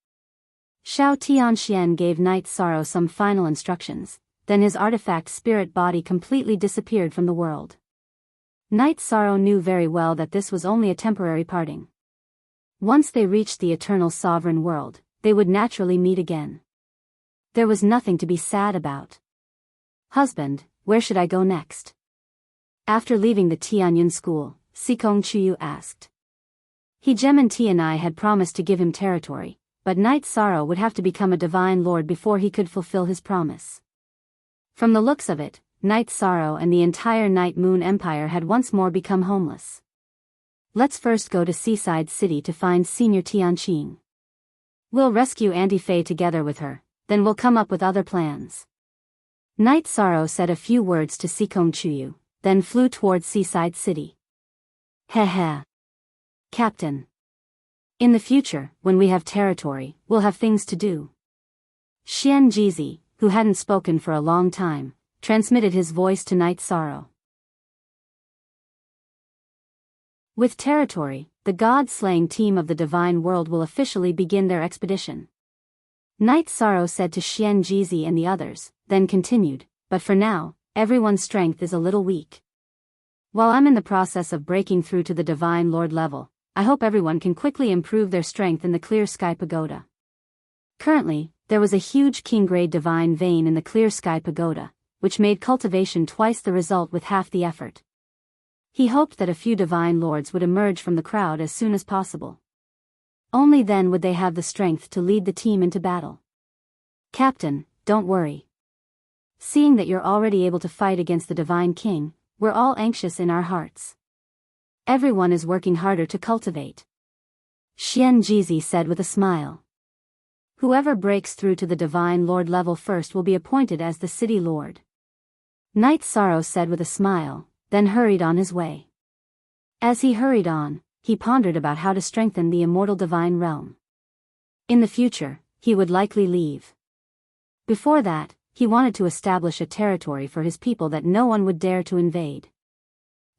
Xiao Tianxian gave Night Sorrow some final instructions, then his artifact spirit body completely disappeared from the world. Night Sorrow knew very well that this was only a temporary parting. Once they reached the eternal sovereign world, they would naturally meet again. There was nothing to be sad about. Husband, where should I go next? After leaving the Tianyun school, Sikong Chuyu asked. Hegemon Tianai had promised to give him territory, but Night Sorrow would have to become a divine lord before he could fulfill his promise. From the looks of it, Night Sorrow and the entire Night Moon Empire had once more become homeless. Let's first go to Seaside City to find Senior Tianqing. We'll rescue Auntie Fei together with her, then we'll come up with other plans. Night Sorrow said a few words to Sikong Chuyu, then flew towards Seaside City. Heh. Captain. In the future, when we have territory, we'll have things to do. Xian Jizi, who hadn't spoken for a long time, transmitted his voice to Night Sorrow. With territory, the god-slaying team of the divine world will officially begin their expedition. Night Sorrow said to Xian Jizi and the others, then continued, but for now, everyone's strength is a little weak. While I'm in the process of breaking through to the Divine Lord level, I hope everyone can quickly improve their strength in the Clear Sky Pagoda. Currently, there was a huge king-grade divine vein in the Clear Sky Pagoda, which made cultivation twice the result with half the effort. He hoped that a few divine lords would emerge from the crowd as soon as possible. Only then would they have the strength to lead the team into battle. Captain, don't worry. Seeing that you're already able to fight against the Divine King, we're all anxious in our hearts. Everyone is working harder to cultivate. Xianjizi said with a smile. Whoever breaks through to the Divine Lord level first will be appointed as the City Lord. Night Sorrow said with a smile, then hurried on his way. As he hurried on, he pondered about how to strengthen the immortal divine realm. In the future, he would likely leave. Before that, he wanted to establish a territory for his people that no one would dare to invade.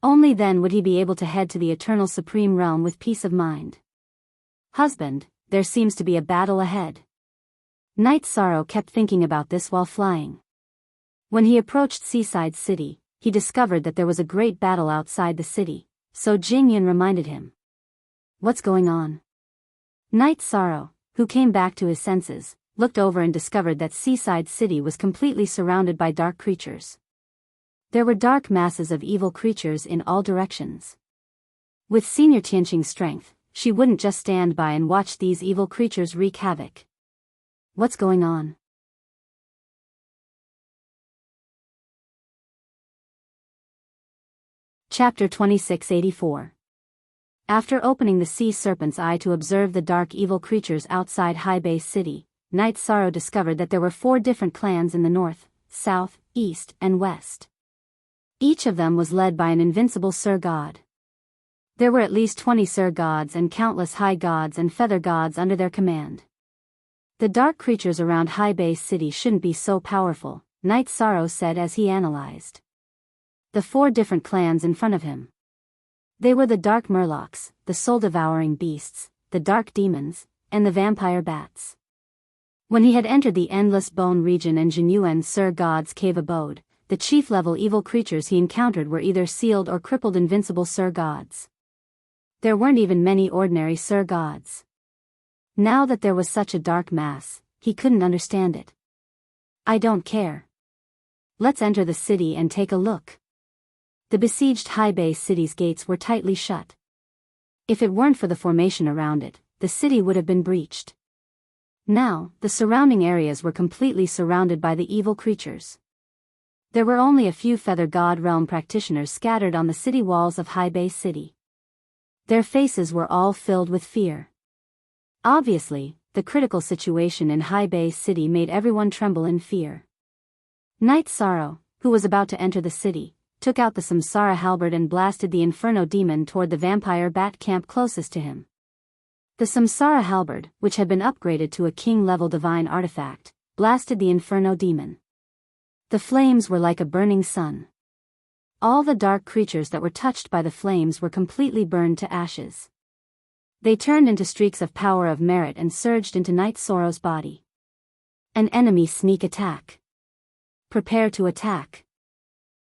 Only then would he be able to head to the eternal supreme realm with peace of mind. Husband, there seems to be a battle ahead. Night Sorrow kept thinking about this while flying. When he approached Seaside City, he discovered that there was a great battle outside the city, so Jingyan reminded him. What's going on? Night Sorrow, who came back to his senses, looked over and discovered that Seaside City was completely surrounded by dark creatures. There were dark masses of evil creatures in all directions. With Senior Tianqing's strength, she wouldn't just stand by and watch these evil creatures wreak havoc. What's going on? Chapter 2684. After opening the sea serpent's eye to observe the dark evil creatures outside High Base City, Night Sorrow discovered that there were 4 different clans in the north, south, east, and west. Each of them was led by an invincible Sur God. There were at least 20 Sur Gods and countless High Gods and Feather Gods under their command. The dark creatures around High Base City shouldn't be so powerful, Night Sorrow said as he analyzed the 4 different clans in front of him. They were the Dark Murlocs, the soul-devouring beasts, the Dark Demons, and the Vampire Bats. When he had entered the Endless Bone region and Jinyuan Sur God's cave abode, the chief-level evil creatures he encountered were either sealed or crippled invincible Sur Gods. There weren't even many ordinary Sur Gods. Now that there was such a dark mass, he couldn't understand it. I don't care. Let's enter the city and take a look. The besieged High Base City's gates were tightly shut. If it weren't for the formation around it, the city would have been breached. Now, the surrounding areas were completely surrounded by the evil creatures. There were only a few Feather God realm practitioners scattered on the city walls of High Base City. Their faces were all filled with fear. Obviously, the critical situation in High Base City made everyone tremble in fear. Night Sorrow, who was about to enter the city, took out the Samsara halberd and blasted the Inferno demon toward the vampire bat camp closest to him. The Samsara halberd, which had been upgraded to a king-level divine artifact, blasted the Inferno demon. The flames were like a burning sun. All the dark creatures that were touched by the flames were completely burned to ashes. They turned into streaks of power of merit and surged into Night Sorrow's body. An enemy sneak attack. Prepare to attack.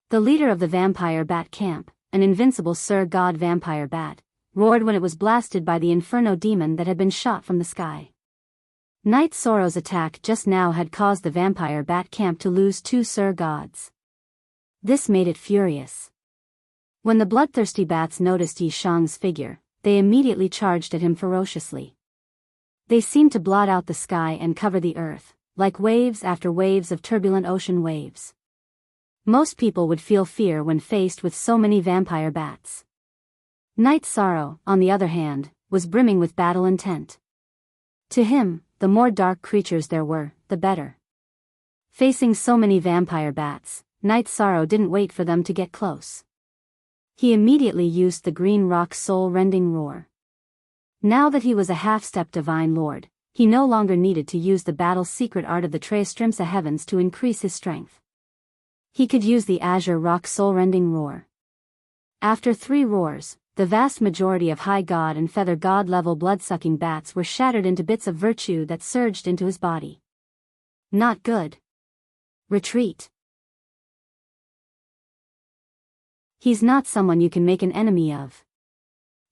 The leader of the vampire bat camp, an invincible Sur God vampire bat, roared when it was blasted by the Inferno demon that had been shot from the sky. Night Sorrow's attack just now had caused the vampire bat camp to lose 2 Sur Gods. This made it furious. When the bloodthirsty bats noticed Yi Shang's figure, they immediately charged at him ferociously. They seemed to blot out the sky and cover the earth, like waves after waves of turbulent ocean waves. Most people would feel fear when faced with so many vampire bats. Night Sorrow, on the other hand, was brimming with battle intent. To him, the more dark creatures there were, the better. Facing so many vampire bats, Night Sorrow didn't wait for them to get close. He immediately used the Green Rock's soul-rending roar. Now that he was a half-step divine lord, he no longer needed to use the battle's secret art of the Treistrimsa heavens to increase his strength. He could use the Azure Rock's soul-rending roar. After 3 roars, the vast majority of High God and Feather God level blood-sucking bats were shattered into bits of virtue that surged into his body. Not good. Retreat. He's not someone you can make an enemy of.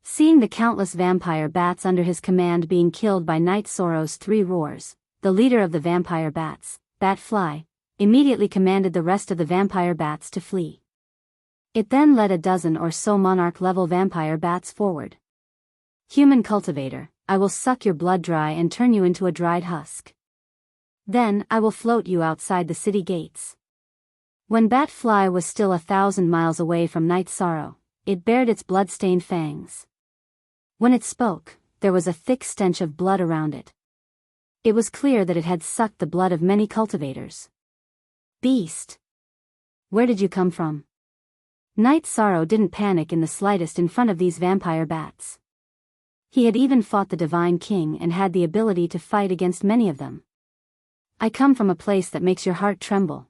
Seeing the countless vampire bats under his command being killed by Night Sorrow's 3 roars, the leader of the vampire bats, Batfly, immediately commanded the rest of the vampire bats to flee. It then led a dozen or so monarch-level vampire bats forward. Human cultivator, I will suck your blood dry and turn you into a dried husk. Then I will float you outside the city gates. When Batfly was still 1,000 miles away from Night Sorrow, it bared its blood-stained fangs. When it spoke, there was a thick stench of blood around it. It was clear that it had sucked the blood of many cultivators. Beast! Where did you come from? Night Sorrow didn't panic in the slightest in front of these vampire bats. He had even fought the Divine King and had the ability to fight against many of them. I come from a place that makes your heart tremble.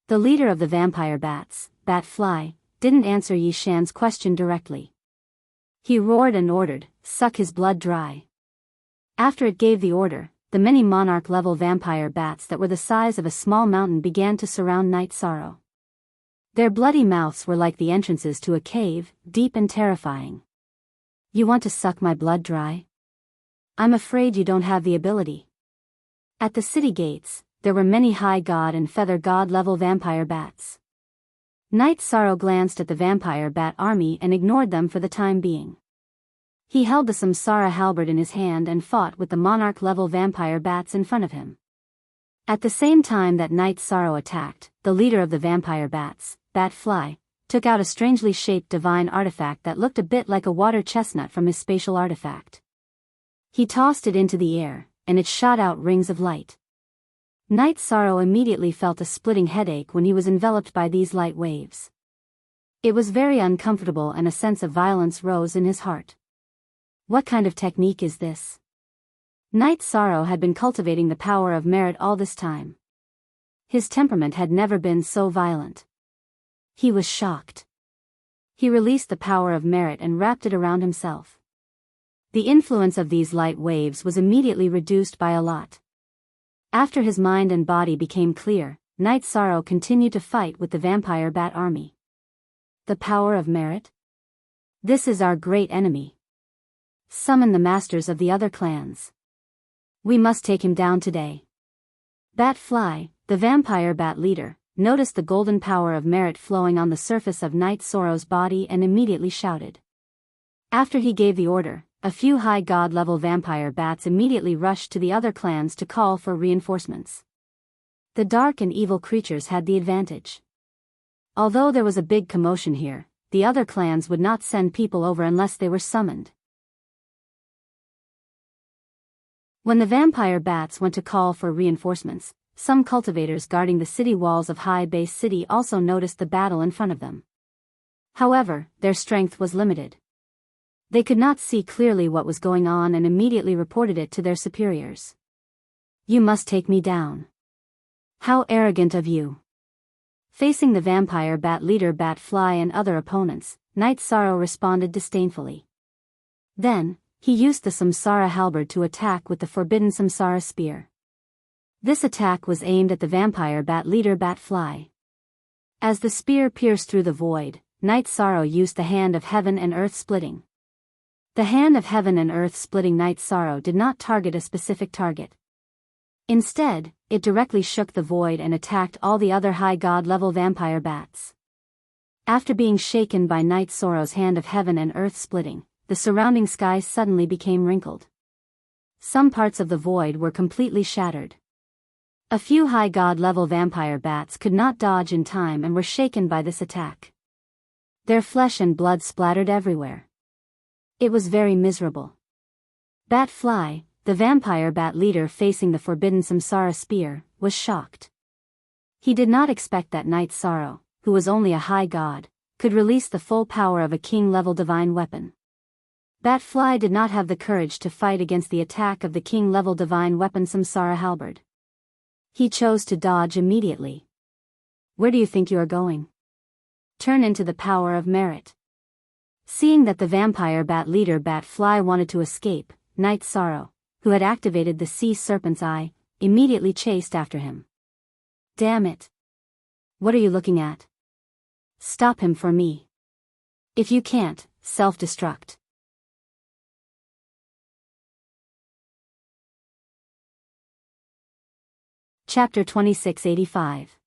The leader of the vampire bats, Bat Fly, didn't answer Yi Shan's question directly. He roared and ordered, "Suck his blood dry." After it gave the order, the many monarch-level vampire bats that were the size of a small mountain began to surround Night Sorrow. Their bloody mouths were like the entrances to a cave, deep and terrifying. You want to suck my blood dry? I'm afraid you don't have the ability. At the city gates, there were many high god and feather god level vampire bats. Night Sorrow glanced at the vampire bat army and ignored them for the time being. He held the Samsara halberd in his hand and fought with the monarch-level vampire bats in front of him. At the same time that Night Sorrow attacked, the leader of the vampire bats, Bat Fly, took out a strangely shaped divine artifact that looked a bit like a water chestnut from his spatial artifact. He tossed it into the air, and it shot out rings of light. Night Sorrow immediately felt a splitting headache when he was enveloped by these light waves. It was very uncomfortable and a sense of violence rose in his heart. What kind of technique is this? Night Sorrow had been cultivating the power of merit all this time. His temperament had never been so violent. He was shocked. He released the power of merit and wrapped it around himself. The influence of these light waves was immediately reduced by a lot. After his mind and body became clear, Night Sorrow continued to fight with the vampire bat army. The power of merit? This is our great enemy. Summon the masters of the other clans. We must take him down today. Bat Fly, the vampire bat leader, noticed the golden power of merit flowing on the surface of Night Sorrow's body and immediately shouted. After he gave the order, a few high god-level vampire bats immediately rushed to the other clans to call for reinforcements. The dark and evil creatures had the advantage. Although there was a big commotion here, the other clans would not send people over unless they were summoned. When the vampire bats went to call for reinforcements, some cultivators guarding the city walls of High Base City also noticed the battle in front of them. However, their strength was limited. They could not see clearly what was going on and immediately reported it to their superiors. You must take me down. How arrogant of you. Facing the vampire bat leader Bat Fly and other opponents, Night Sorrow responded disdainfully. Then, he used the Samsara halberd to attack with the forbidden Samsara spear. This attack was aimed at the vampire bat leader Bat Fly. As the spear pierced through the void, Night Sorrow used the hand of heaven and earth splitting. The hand of heaven and earth splitting Night Sorrow did not target a specific target. Instead, it directly shook the void and attacked all the other high god level vampire bats. After being shaken by Night Sorrow's hand of heaven and earth splitting, the surrounding sky suddenly became wrinkled. Some parts of the void were completely shattered. A few high god level vampire bats could not dodge in time and were shaken by this attack. Their flesh and blood splattered everywhere. It was very miserable. Bat Fly, the vampire bat leader facing the forbidden Samsara spear, was shocked. He did not expect that Night Sorrow, who was only a high god, could release the full power of a king-level divine weapon. Bat Fly did not have the courage to fight against the attack of the king-level divine weapon Samsara halberd. He chose to dodge immediately. Where do you think you are going? Turn into the power of merit. Seeing that the vampire bat leader Bat Fly wanted to escape, Night Sorrow, who had activated the sea serpent's eye, immediately chased after him. Damn it! What are you looking at? Stop him for me. If you can't, self-destruct. Chapter 2685.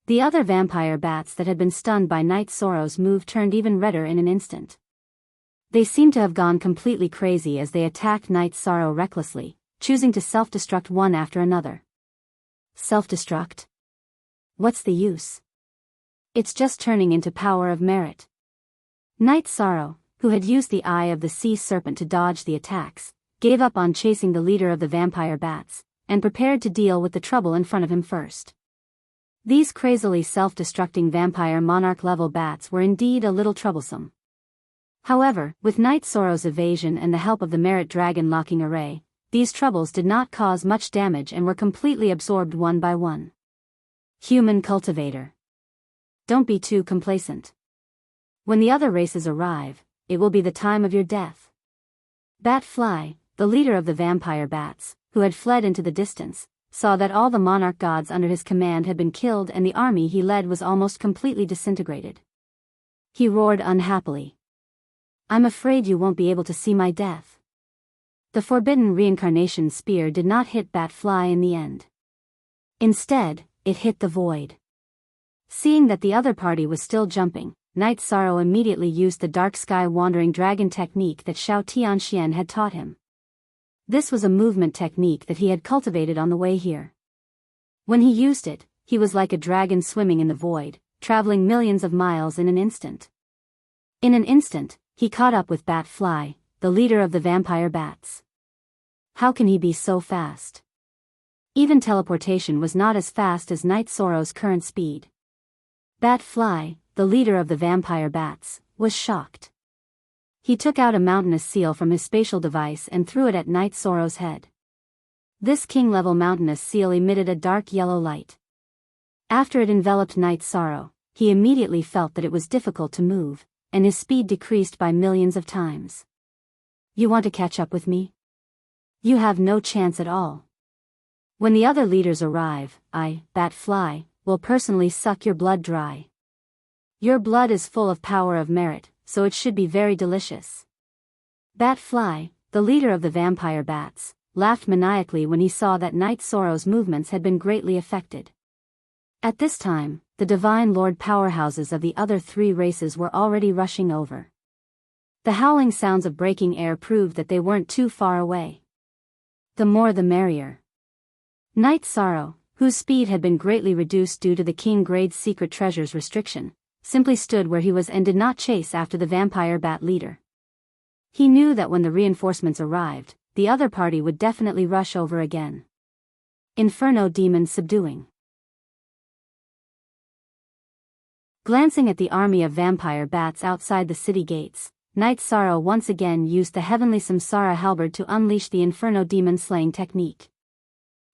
The other vampire bats that had been stunned by Night Sorrow's move turned even redder in an instant. They seemed to have gone completely crazy as they attacked Night Sorrow recklessly, choosing to self-destruct one after another. Self-destruct? What's the use? It's just turning into power of merit. Night Sorrow, who had used the eye of the sea serpent to dodge the attacks, gave up on chasing the leader of the vampire bats, and prepared to deal with the trouble in front of him first. These crazily self-destructing vampire monarch-level bats were indeed a little troublesome. However, with Night Sorrow's evasion and the help of the Merit Dragon locking array, these troubles did not cause much damage and were completely absorbed one by one. Human cultivator. Don't be too complacent. When the other races arrive, it will be the time of your death. Bat-Fly, the leader of the vampire bats, who had fled into the distance, saw that all the monarch gods under his command had been killed and the army he led was almost completely disintegrated. He roared unhappily. I'm afraid you won't be able to see my death. The forbidden reincarnation spear did not hit Bat-Fly in the end. Instead, it hit the void. Seeing that the other party was still jumping, Night Sorrow immediately used the dark sky wandering dragon technique that Xiao Tianxian had taught him. This was a movement technique that he had cultivated on the way here. When he used it, he was like a dragon swimming in the void, traveling millions of miles in an instant. In an instant, he caught up with Bat-Fly, the leader of the vampire bats. How can he be so fast? Even teleportation was not as fast as Night Sorrow's current speed. Bat-Fly, the leader of the vampire bats, was shocked. He took out a mountainous seal from his spatial device and threw it at Night Sorrow's head. This king-level mountainous seal emitted a dark yellow light. After it enveloped Night Sorrow, he immediately felt that it was difficult to move, and his speed decreased by millions of times. You want to catch up with me? You have no chance at all. When the other leaders arrive, I, Bat-Fly, will personally suck your blood dry. Your blood is full of power of merit, so it should be very delicious. Bat-Fly, the leader of the vampire bats, laughed maniacally when he saw that Night Sorrow's movements had been greatly affected. At this time, the Divine Lord powerhouses of the other three races were already rushing over. The howling sounds of breaking air proved that they weren't too far away. The more the merrier. Night Sorrow, whose speed had been greatly reduced due to the King Grade's secret treasures restriction, simply stood where he was and did not chase after the vampire bat leader. He knew that when the reinforcements arrived, the other party would definitely rush over again. Inferno Demon subduing. Glancing at the army of vampire bats outside the city gates, Night Sorrow once again used the heavenly Samsara halberd to unleash the Inferno Demon slaying technique.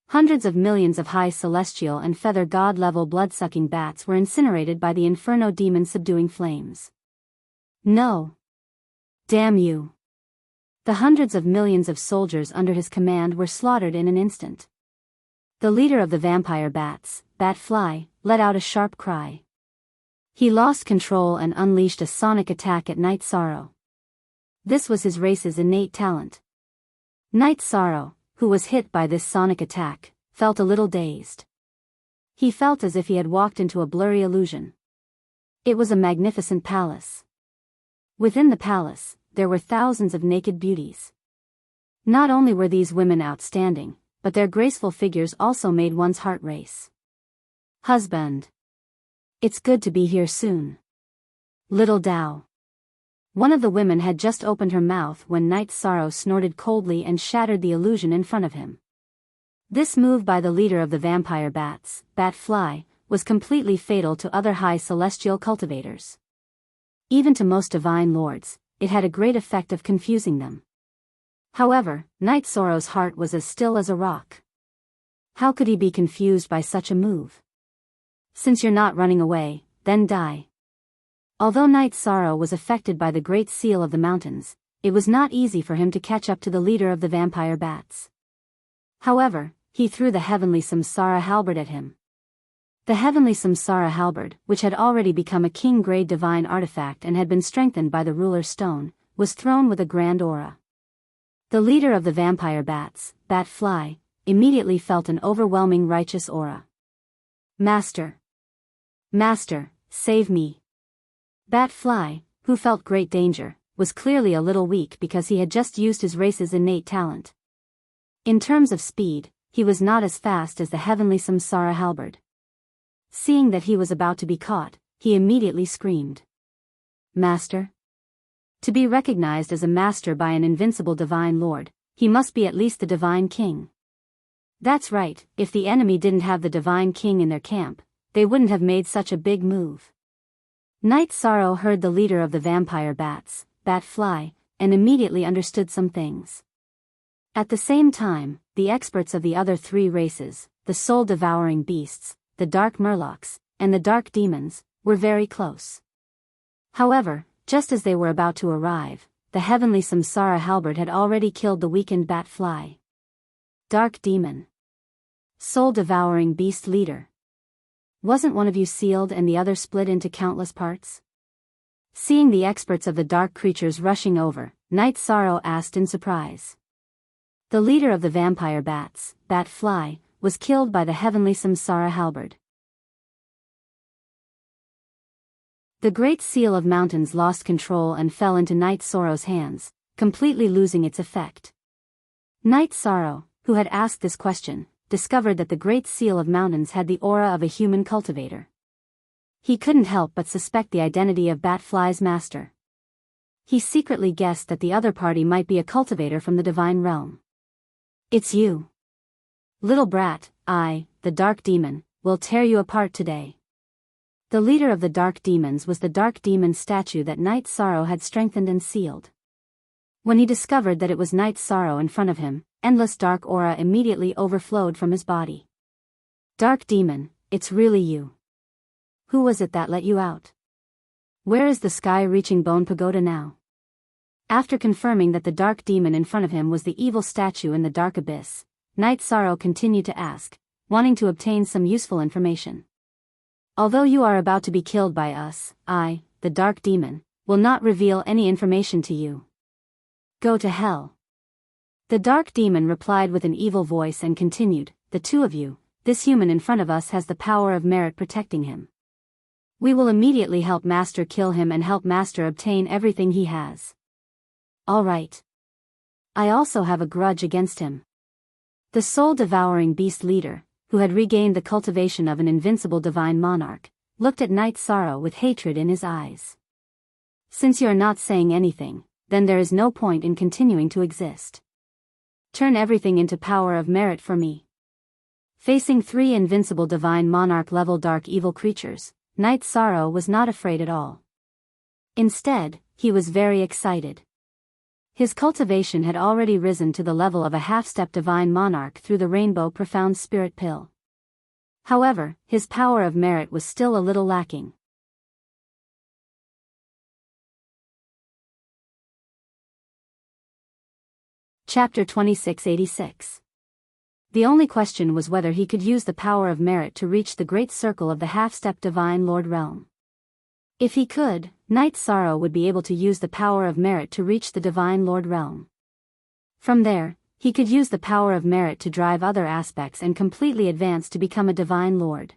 Hundreds of millions of high celestial and feather god-level blood-sucking bats were incinerated by the Inferno Demon subduing flames. No. Damn you. The hundreds of millions of soldiers under his command were slaughtered in an instant. The leader of the vampire bats, Bat-Fly, let out a sharp cry. He lost control and unleashed a sonic attack at Night Sorrow. This was his race's innate talent. Night Sorrow, who was hit by this sonic attack, felt a little dazed. He felt as if he had walked into a blurry illusion. It was a magnificent palace. Within the palace, there were thousands of naked beauties. Not only were these women outstanding, but their graceful figures also made one's heart race. Husband. It's good to be here soon. Little Dao. One of the women had just opened her mouth when Night Sorrow snorted coldly and shattered the illusion in front of him. This move by the leader of the vampire bats, Bat-Fly, was completely fatal to other high celestial cultivators. Even to most divine lords, it had a great effect of confusing them. However, Night Sorrow's heart was as still as a rock. How could he be confused by such a move? Since you're not running away, then die. Although Night Sorrow was affected by the Great Seal of the Mountains, it was not easy for him to catch up to the leader of the vampire bats. However, he threw the heavenly Samsara halberd at him. The heavenly Samsara halberd, which had already become a king-grade divine artifact and had been strengthened by the ruler's stone, was thrown with a grand aura. The leader of the vampire bats, Bat-Fly, immediately felt an overwhelming righteous aura. Master! Master, save me! Bat-Fly, who felt great danger, was clearly a little weak because he had just used his race's innate talent. In terms of speed, he was not as fast as the heavenly Samsara halberd. Seeing that he was about to be caught, he immediately screamed. Master? To be recognized as a master by an invincible divine lord, he must be at least the divine king. That's right, if the enemy didn't have the divine king in their camp, they wouldn't have made such a big move. Night Sorrow heard the leader of the vampire bats, Batfly, and immediately understood some things. At the same time, the experts of the other three races, the soul-devouring beasts, the dark murlocs, and the dark demons, were very close. However, just as they were about to arrive, the heavenly Samsara halberd had already killed the weakened Batfly. Dark demon. Soul-devouring beast leader. Wasn't one of you sealed and the other split into countless parts? Seeing the experts of the dark creatures rushing over, Night Sorrow asked in surprise. The leader of the vampire bats, Batfly, was killed by the heavenly Samsara halberd. The Great Seal of Mountains lost control and fell into Night Sorrow's hands, completely losing its effect. Night Sorrow, who had asked this question, discovered that the Great Seal of Mountains had the aura of a human cultivator. He couldn't help but suspect the identity of Batfly's master. He secretly guessed that the other party might be a cultivator from the divine realm. It's you. Little brat, I, the dark demon, will tear you apart today. The leader of the dark demons was the dark demon statue that Night Sorrow had strengthened and sealed. When he discovered that it was Night Sorrow in front of him, endless dark aura immediately overflowed from his body. Dark demon, it's really you. Who was it that let you out? Where is the sky-reaching bone pagoda now? After confirming that the dark demon in front of him was the evil statue in the dark abyss, Night Sorrow continued to ask, wanting to obtain some useful information. Although you are about to be killed by us, I, the dark demon, will not reveal any information to you. Go to hell. The dark demon replied with an evil voice and continued, the two of you, this human in front of us has the power of merit protecting him. We will immediately help Master kill him and help Master obtain everything he has. All right. I also have a grudge against him. The soul-devouring beast leader, who had regained the cultivation of an invincible divine monarch, looked at Night Sorrow with hatred in his eyes. Since you are not saying anything, then there is no point in continuing to exist. Turn everything into power of merit for me. Facing three invincible divine monarch-level dark evil creatures, Night Sorrow was not afraid at all. Instead, he was very excited. His cultivation had already risen to the level of a half-step divine monarch through the rainbow profound spirit pill. However, his power of merit was still a little lacking. Chapter 2686. The only question was whether he could use the power of merit to reach the great circle of the half-step divine lord realm. If he could, Night Sorrow would be able to use the power of merit to reach the divine lord realm. From there, he could use the power of merit to drive other aspects and completely advance to become a divine lord.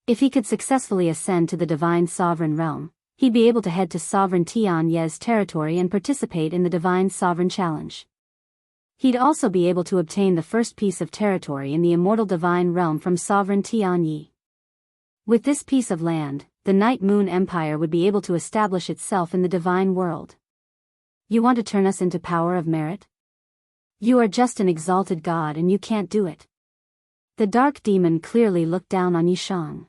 If he could successfully ascend to the divine sovereign realm, he'd be able to head to Sovereign Tian Ye's territory and participate in the divine sovereign challenge. He'd also be able to obtain the first piece of territory in the immortal divine realm from Sovereign Tian Yi. With this piece of land, the Night Moon Empire would be able to establish itself in the divine world. You want to turn us into power of merit? You are just an exalted god and you can't do it. The dark demon clearly looked down on Yishang.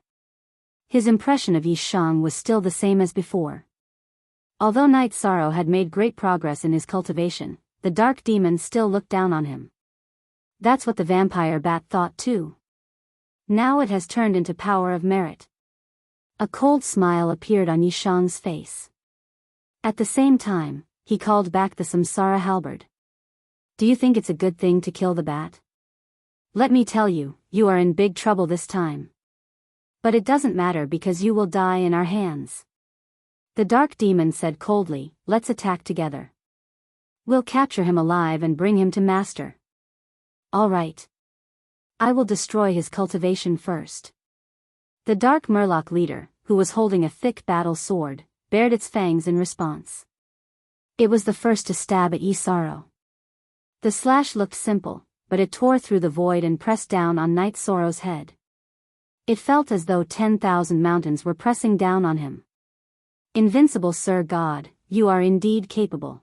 His impression of Yishang was still the same as before. Although Night Sorrow had made great progress in his cultivation, the dark demon still looked down on him. That's what the vampire bat thought too. Now it has turned into power of merit. A cold smile appeared on Yishang's face. At the same time, he called back the Samsara halberd. Do you think it's a good thing to kill the bat? Let me tell you, you are in big trouble this time. But it doesn't matter because you will die in our hands. The dark demon said coldly, let's attack together. We'll capture him alive and bring him to Master. All right. I will destroy his cultivation first. The dark murloc leader, who was holding a thick battle sword, bared its fangs in response. It was the first to stab at Sorrow. The slash looked simple, but it tore through the void and pressed down on Night Sorrow's head. It felt as though 10,000 mountains were pressing down on him. Invincible Sir God, you are indeed capable.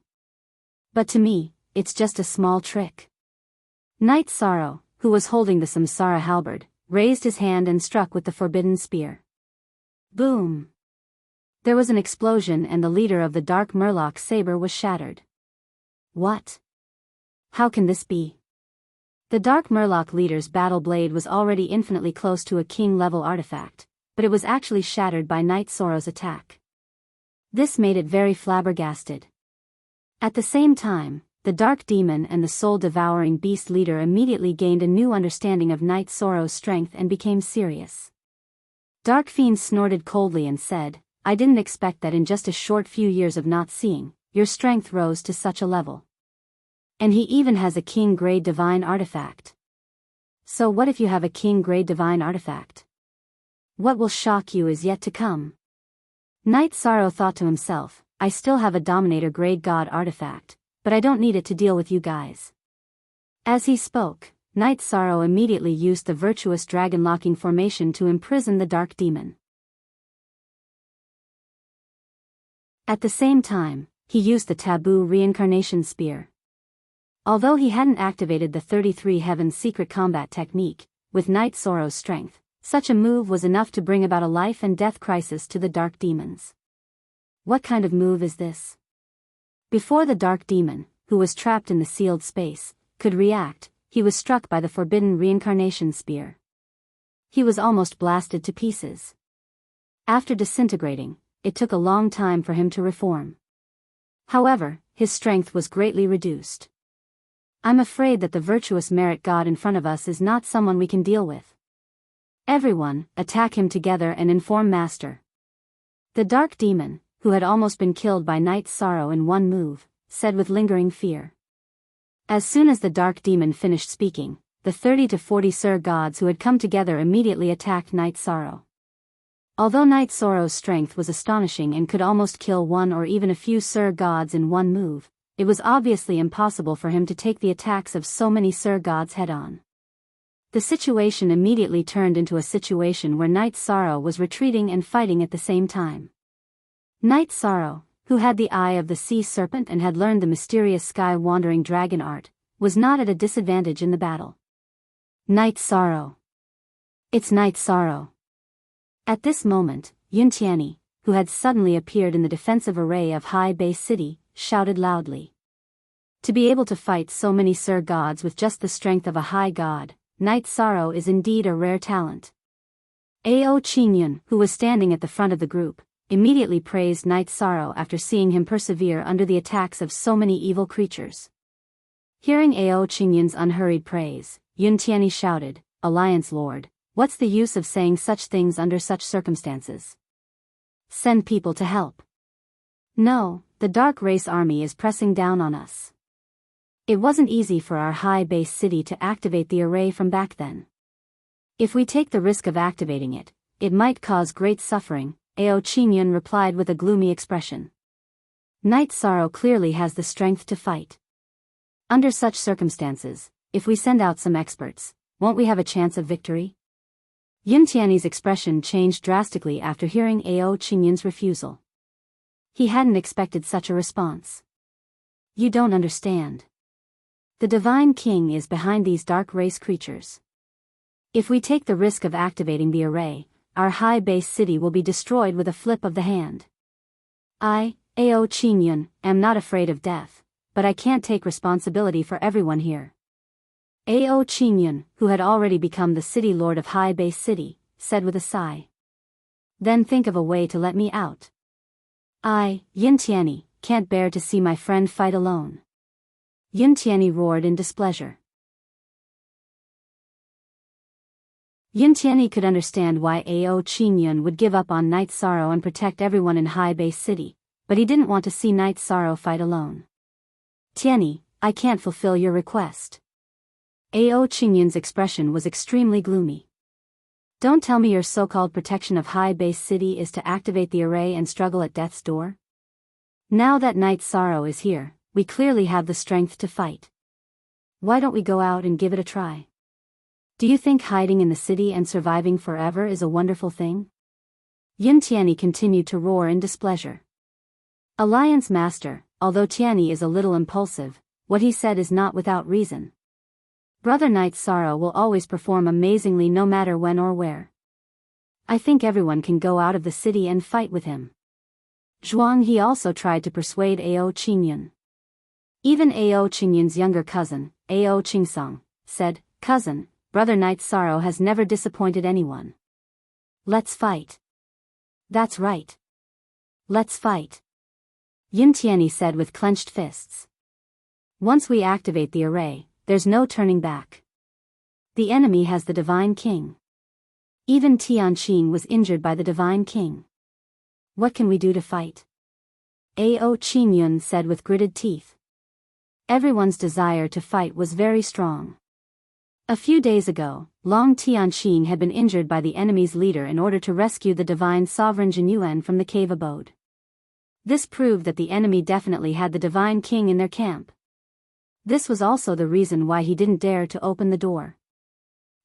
But to me, it's just a small trick. Knight Sorrow, who was holding the Samsara halberd, raised his hand and struck with the forbidden spear. Boom! There was an explosion and the leader of the Dark Murloc saber was shattered. What? How can this be? The Dark Murloc leader's battle blade was already infinitely close to a king-level artifact, but it was actually shattered by Knight Sorrow's attack. This made it very flabbergasted. At the same time, the Dark Demon and the soul-devouring beast leader immediately gained a new understanding of Knight Sorrow's strength and became serious. Dark Fiend snorted coldly and said, I didn't expect that in just a short few years of not seeing, your strength rose to such a level. And he even has a king-grade divine artifact. So what if you have a king-grade divine artifact? What will shock you is yet to come. Knight Sorrow thought to himself, I still have a Dominator-grade god artifact, but I don't need it to deal with you guys. As he spoke, Knight Sorrow immediately used the virtuous dragon-locking formation to imprison the Dark Demon. At the same time, he used the taboo reincarnation spear. Although he hadn't activated the 33 Heavens secret combat technique, with Knight Sorrow's strength, such a move was enough to bring about a life and death crisis to the Dark Demons. What kind of move is this? Before the Dark Demon, who was trapped in the sealed space, could react, he was struck by the forbidden reincarnation spear. He was almost blasted to pieces. After disintegrating, it took a long time for him to reform. However, his strength was greatly reduced. I'm afraid that the virtuous merit god in front of us is not someone we can deal with. Everyone, attack him together and inform Master. The Dark Demon, who had almost been killed by Knight Sorrow in one move, said with lingering fear. As soon as the Dark Demon finished speaking, the 30 to 40 Sir Gods who had come together immediately attacked Knight Sorrow. Although Knight Sorrow's strength was astonishing and could almost kill one or even a few Sir Gods in one move, it was obviously impossible for him to take the attacks of so many Sir Gods head-on. The situation immediately turned into a situation where Knight Sorrow was retreating and fighting at the same time. Knight Sorrow, who had the eye of the sea serpent and had learned the mysterious sky-wandering dragon art, was not at a disadvantage in the battle. Knight Sorrow! It's Knight Sorrow! At this moment, Yuntiani, who had suddenly appeared in the defensive array of High Bay City, shouted loudly. To be able to fight so many Sir Gods with just the strength of a high god, Knight Sorrow is indeed a rare talent. Ao Qingyun, who was standing at the front of the group, immediately praised Knight Sorrow after seeing him persevere under the attacks of so many evil creatures. Hearing Ao Qingyun's unhurried praise, Yuntiani shouted, Alliance Lord, what's the use of saying such things under such circumstances? Send people to help. No, the Dark Race army is pressing down on us. It wasn't easy for our high base city to activate the array from back then. If we take the risk of activating it, it might cause great suffering, Ao Qingyun replied with a gloomy expression. Knight Sorrow clearly has the strength to fight. Under such circumstances, if we send out some experts, won't we have a chance of victory? Yuntiani's expression changed drastically after hearing Ao Qingyun's refusal. He hadn't expected such a response. You don't understand. The Divine King is behind these Dark Race creatures. If we take the risk of activating the array, our high base city will be destroyed with a flip of the hand. I, Ao Qingyun, am not afraid of death, but I can't take responsibility for everyone here. Ao Qingyun, who had already become the city lord of High Base City, said with a sigh. Then think of a way to let me out. I, Yuntiani, can't bear to see my friend fight alone. Yuntiani roared in displeasure. Yuntiani could understand why Ao Qingyun would give up on Knight Sorrow and protect everyone in High Base City, but he didn't want to see Knight Sorrow fight alone. Tiani, I can't fulfill your request. Ao Qingyun's expression was extremely gloomy. Don't tell me your so-called protection of High Base City is to activate the array and struggle at death's door? Now that Knight Sorrow is here, we clearly have the strength to fight. Why don't we go out and give it a try? Do you think hiding in the city and surviving forever is a wonderful thing? Yuntiani continued to roar in displeasure. Alliance Master, although Tianyi is a little impulsive, what he said is not without reason. Brother Knight's sorrow will always perform amazingly no matter when or where. I think everyone can go out of the city and fight with him. Zhuang He also tried to persuade Ao Qingyun. Even Ao Qingyun's younger cousin, Ao Qingsong, said, "Cousin, Brother Knight's sorrow has never disappointed anyone. Let's fight." "That's right. Let's fight," Yin Tianyi said with clenched fists. "Once we activate the array, there's no turning back. The enemy has the Divine King. Even Tianqing was injured by the Divine King. What can we do to fight?" Ao Qingyun said with gritted teeth. Everyone's desire to fight was very strong. A few days ago, Long Tianqing had been injured by the enemy's leader in order to rescue the divine sovereign Jinyuan from the cave abode. This proved that the enemy definitely had the Divine King in their camp. This was also the reason why he didn't dare to open the door.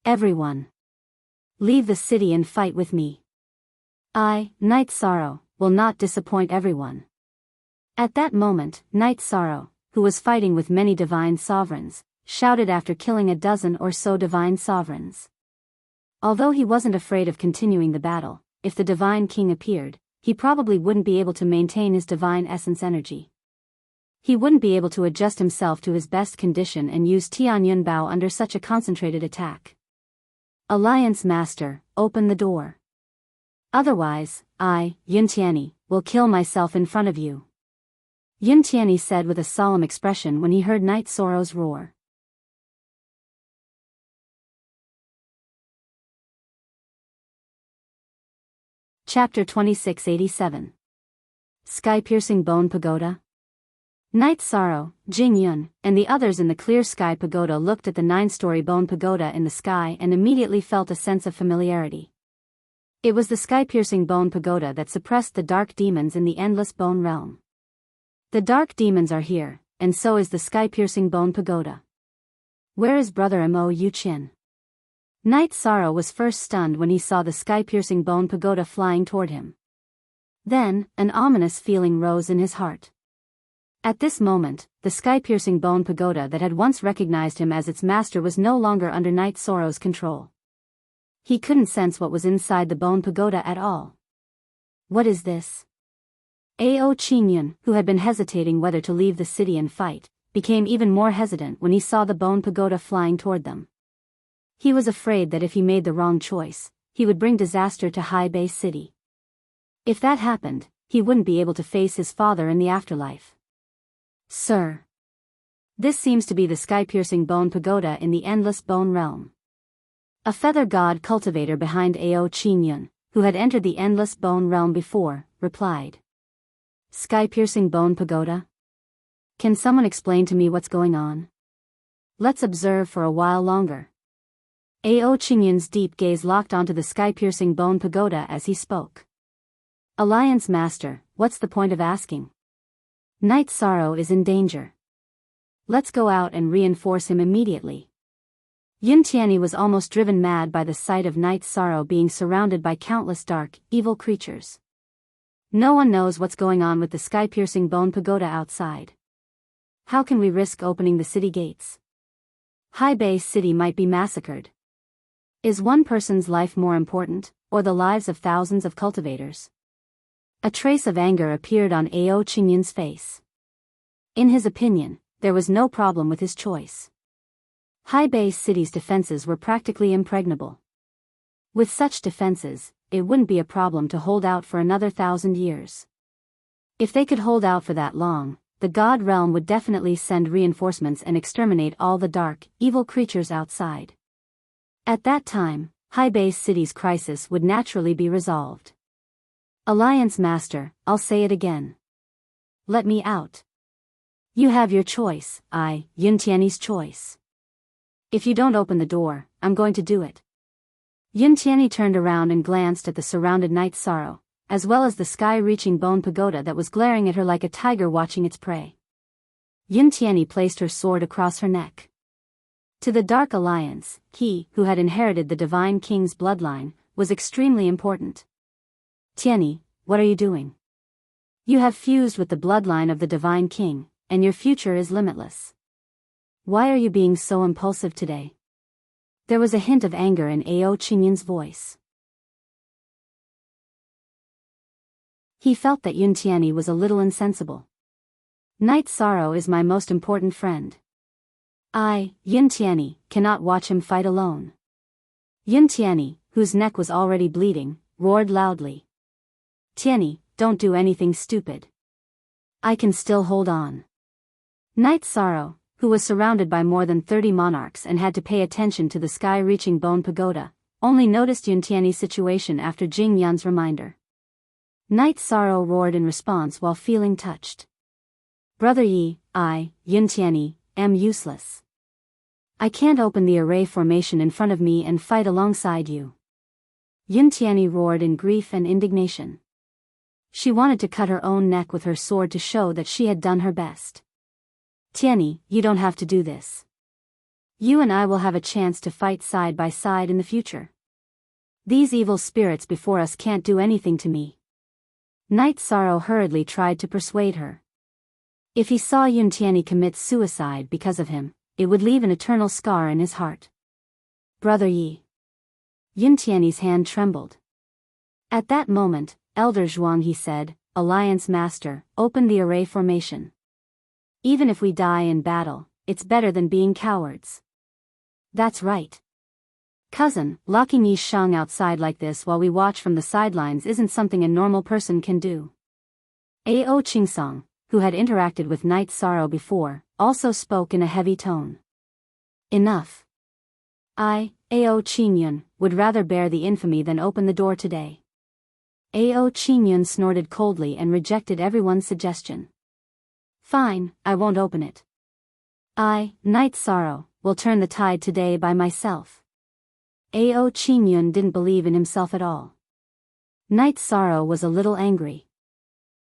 "Everyone, leave the city and fight with me. I, Knight's Sorrow, will not disappoint everyone." At that moment, Knight's Sorrow, who was fighting with many divine sovereigns, shouted after killing a dozen or so divine sovereigns. Although he wasn't afraid of continuing the battle, if the Divine King appeared, he probably wouldn't be able to maintain his divine essence energy. He wouldn't be able to adjust himself to his best condition and use Tianyun Bao under such a concentrated attack. "Alliance Master, open the door. Otherwise, I, Yin Tianyi, will kill myself in front of you," Yin Tianyi said with a solemn expression when he heard Night Sorrow's roar. Chapter 2687. Sky-piercing bone pagoda. Night Sorrow, Jingyun, and the others in the clear sky pagoda looked at the 9-story bone pagoda in the sky and immediately felt a sense of familiarity. It was the sky-piercing bone pagoda that suppressed the dark demons in the endless bone realm. The dark demons are here, and so is the sky-piercing bone pagoda. Where is Brother Mo Yuqin? Night Sorrow was first stunned when he saw the sky-piercing bone pagoda flying toward him. Then, an ominous feeling rose in his heart. At this moment, the sky-piercing bone pagoda that had once recognized him as its master was no longer under Night Sorrow's control. He couldn't sense what was inside the bone pagoda at all. What is this? Ao Qingyun, who had been hesitating whether to leave the city and fight, became even more hesitant when he saw the bone pagoda flying toward them. He was afraid that if he made the wrong choice, he would bring disaster to High Bay City. If that happened, he wouldn't be able to face his father in the afterlife. "Sir. This seems to be the sky-piercing bone pagoda in the endless bone realm." A feather god cultivator behind Ao Qingyun, who had entered the endless bone realm before, replied. "Sky-piercing bone pagoda? Can someone explain to me what's going on? Let's observe for a while longer." Ao Qingyun's deep gaze locked onto the sky-piercing bone pagoda as he spoke. "Alliance Master, what's the point of asking? Night Sorrow is in danger. Let's go out and reinforce him immediately." Yin Tianyi was almost driven mad by the sight of Night Sorrow being surrounded by countless dark, evil creatures. No one knows what's going on with the sky-piercing bone pagoda outside. How can we risk opening the city gates? High Bay City might be massacred. Is one person's life more important, or the lives of thousands of cultivators? A trace of anger appeared on Ao Qingyun's face. In his opinion, there was no problem with his choice. High Bay City's defenses were practically impregnable. With such defenses, it wouldn't be a problem to hold out for another 1,000 years. If they could hold out for that long, the God realm would definitely send reinforcements and exterminate all the dark, evil creatures outside. At that time, High Bay City's crisis would naturally be resolved. "Alliance Master, I'll say it again. Let me out. You have your choice, Yin Tianyi's choice. If you don't open the door, I'm going to do it." Yin Tianyi turned around and glanced at the surrounded Night Sorrow, as well as the sky-reaching bone pagoda that was glaring at her like a tiger watching its prey. Yin Tianyi placed her sword across her neck. To the Dark Alliance, he, who had inherited the Divine King's bloodline, was extremely important. "Tianyi, what are you doing?" You have fused with the bloodline of the Divine King, and your future is limitless. Why are you being so impulsive today? There was a hint of anger in Ao Qingyun's voice. He felt that Yun Tianyi was a little insensible. Night Sorrow is my most important friend. I, Yun Tianyi, cannot watch him fight alone. Yun Tianyi, whose neck was already bleeding, roared loudly. Tianyi, don't do anything stupid. I can still hold on. Night Sorrow, who was surrounded by more than 30 monarchs and had to pay attention to the sky-reaching bone pagoda, only noticed Yun Tianyi's situation after Jing Yan's reminder. Night Sorrow roared in response while feeling touched. Brother Yi, I, Yun Tianyi, am useless. I can't open the array formation in front of me and fight alongside you. Yun Tianyi roared in grief and indignation. She wanted to cut her own neck with her sword to show that she had done her best. Tianyi, you don't have to do this. You and I will have a chance to fight side by side in the future. These evil spirits before us can't do anything to me. Night Sorrow hurriedly tried to persuade her. If he saw Yun Tianyi commit suicide because of him, it would leave an eternal scar in his heart. Brother Yi. Yun Tianyi's hand trembled. At that moment, Elder Zhuang, he said, Alliance Master, open the array formation. Even if we die in battle, it's better than being cowards. That's right. Cousin, locking Yi Shang outside like this while we watch from the sidelines isn't something a normal person can do. Ao Qingsong, who had interacted with Night Sorrow before, also spoke in a heavy tone. Enough. I, Ao Qingyun, would rather bear the infamy than open the door today. Ao Qingyun snorted coldly and rejected everyone's suggestion. Fine, I won't open it. I, Night Sorrow, will turn the tide today by myself. Ao Qingyun didn't believe in himself at all. Night Sorrow was a little angry.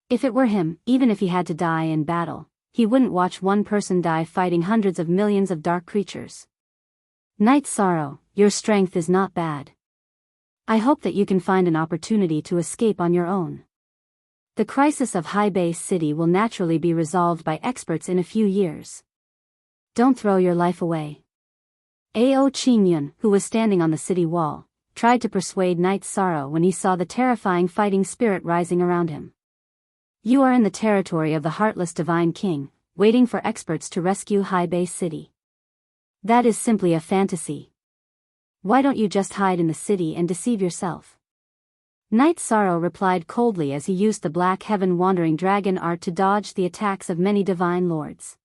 If it were him, even if he had to die in battle, he wouldn't watch one person die fighting hundreds of millions of dark creatures. Night Sorrow, your strength is not bad. I hope that you can find an opportunity to escape on your own. The crisis of High Base City will naturally be resolved by experts in a few years. Don't throw your life away. Ao Qingyun, who was standing on the city wall, tried to persuade Night Sorrow when he saw the terrifying fighting spirit rising around him. You are in the territory of the heartless Divine King, waiting for experts to rescue High Base City. That is simply a fantasy. Why don't you just hide in the city and deceive yourself? Night Sorrow replied coldly as he used the Black Heaven Wandering Dragon art to dodge the attacks of many divine lords.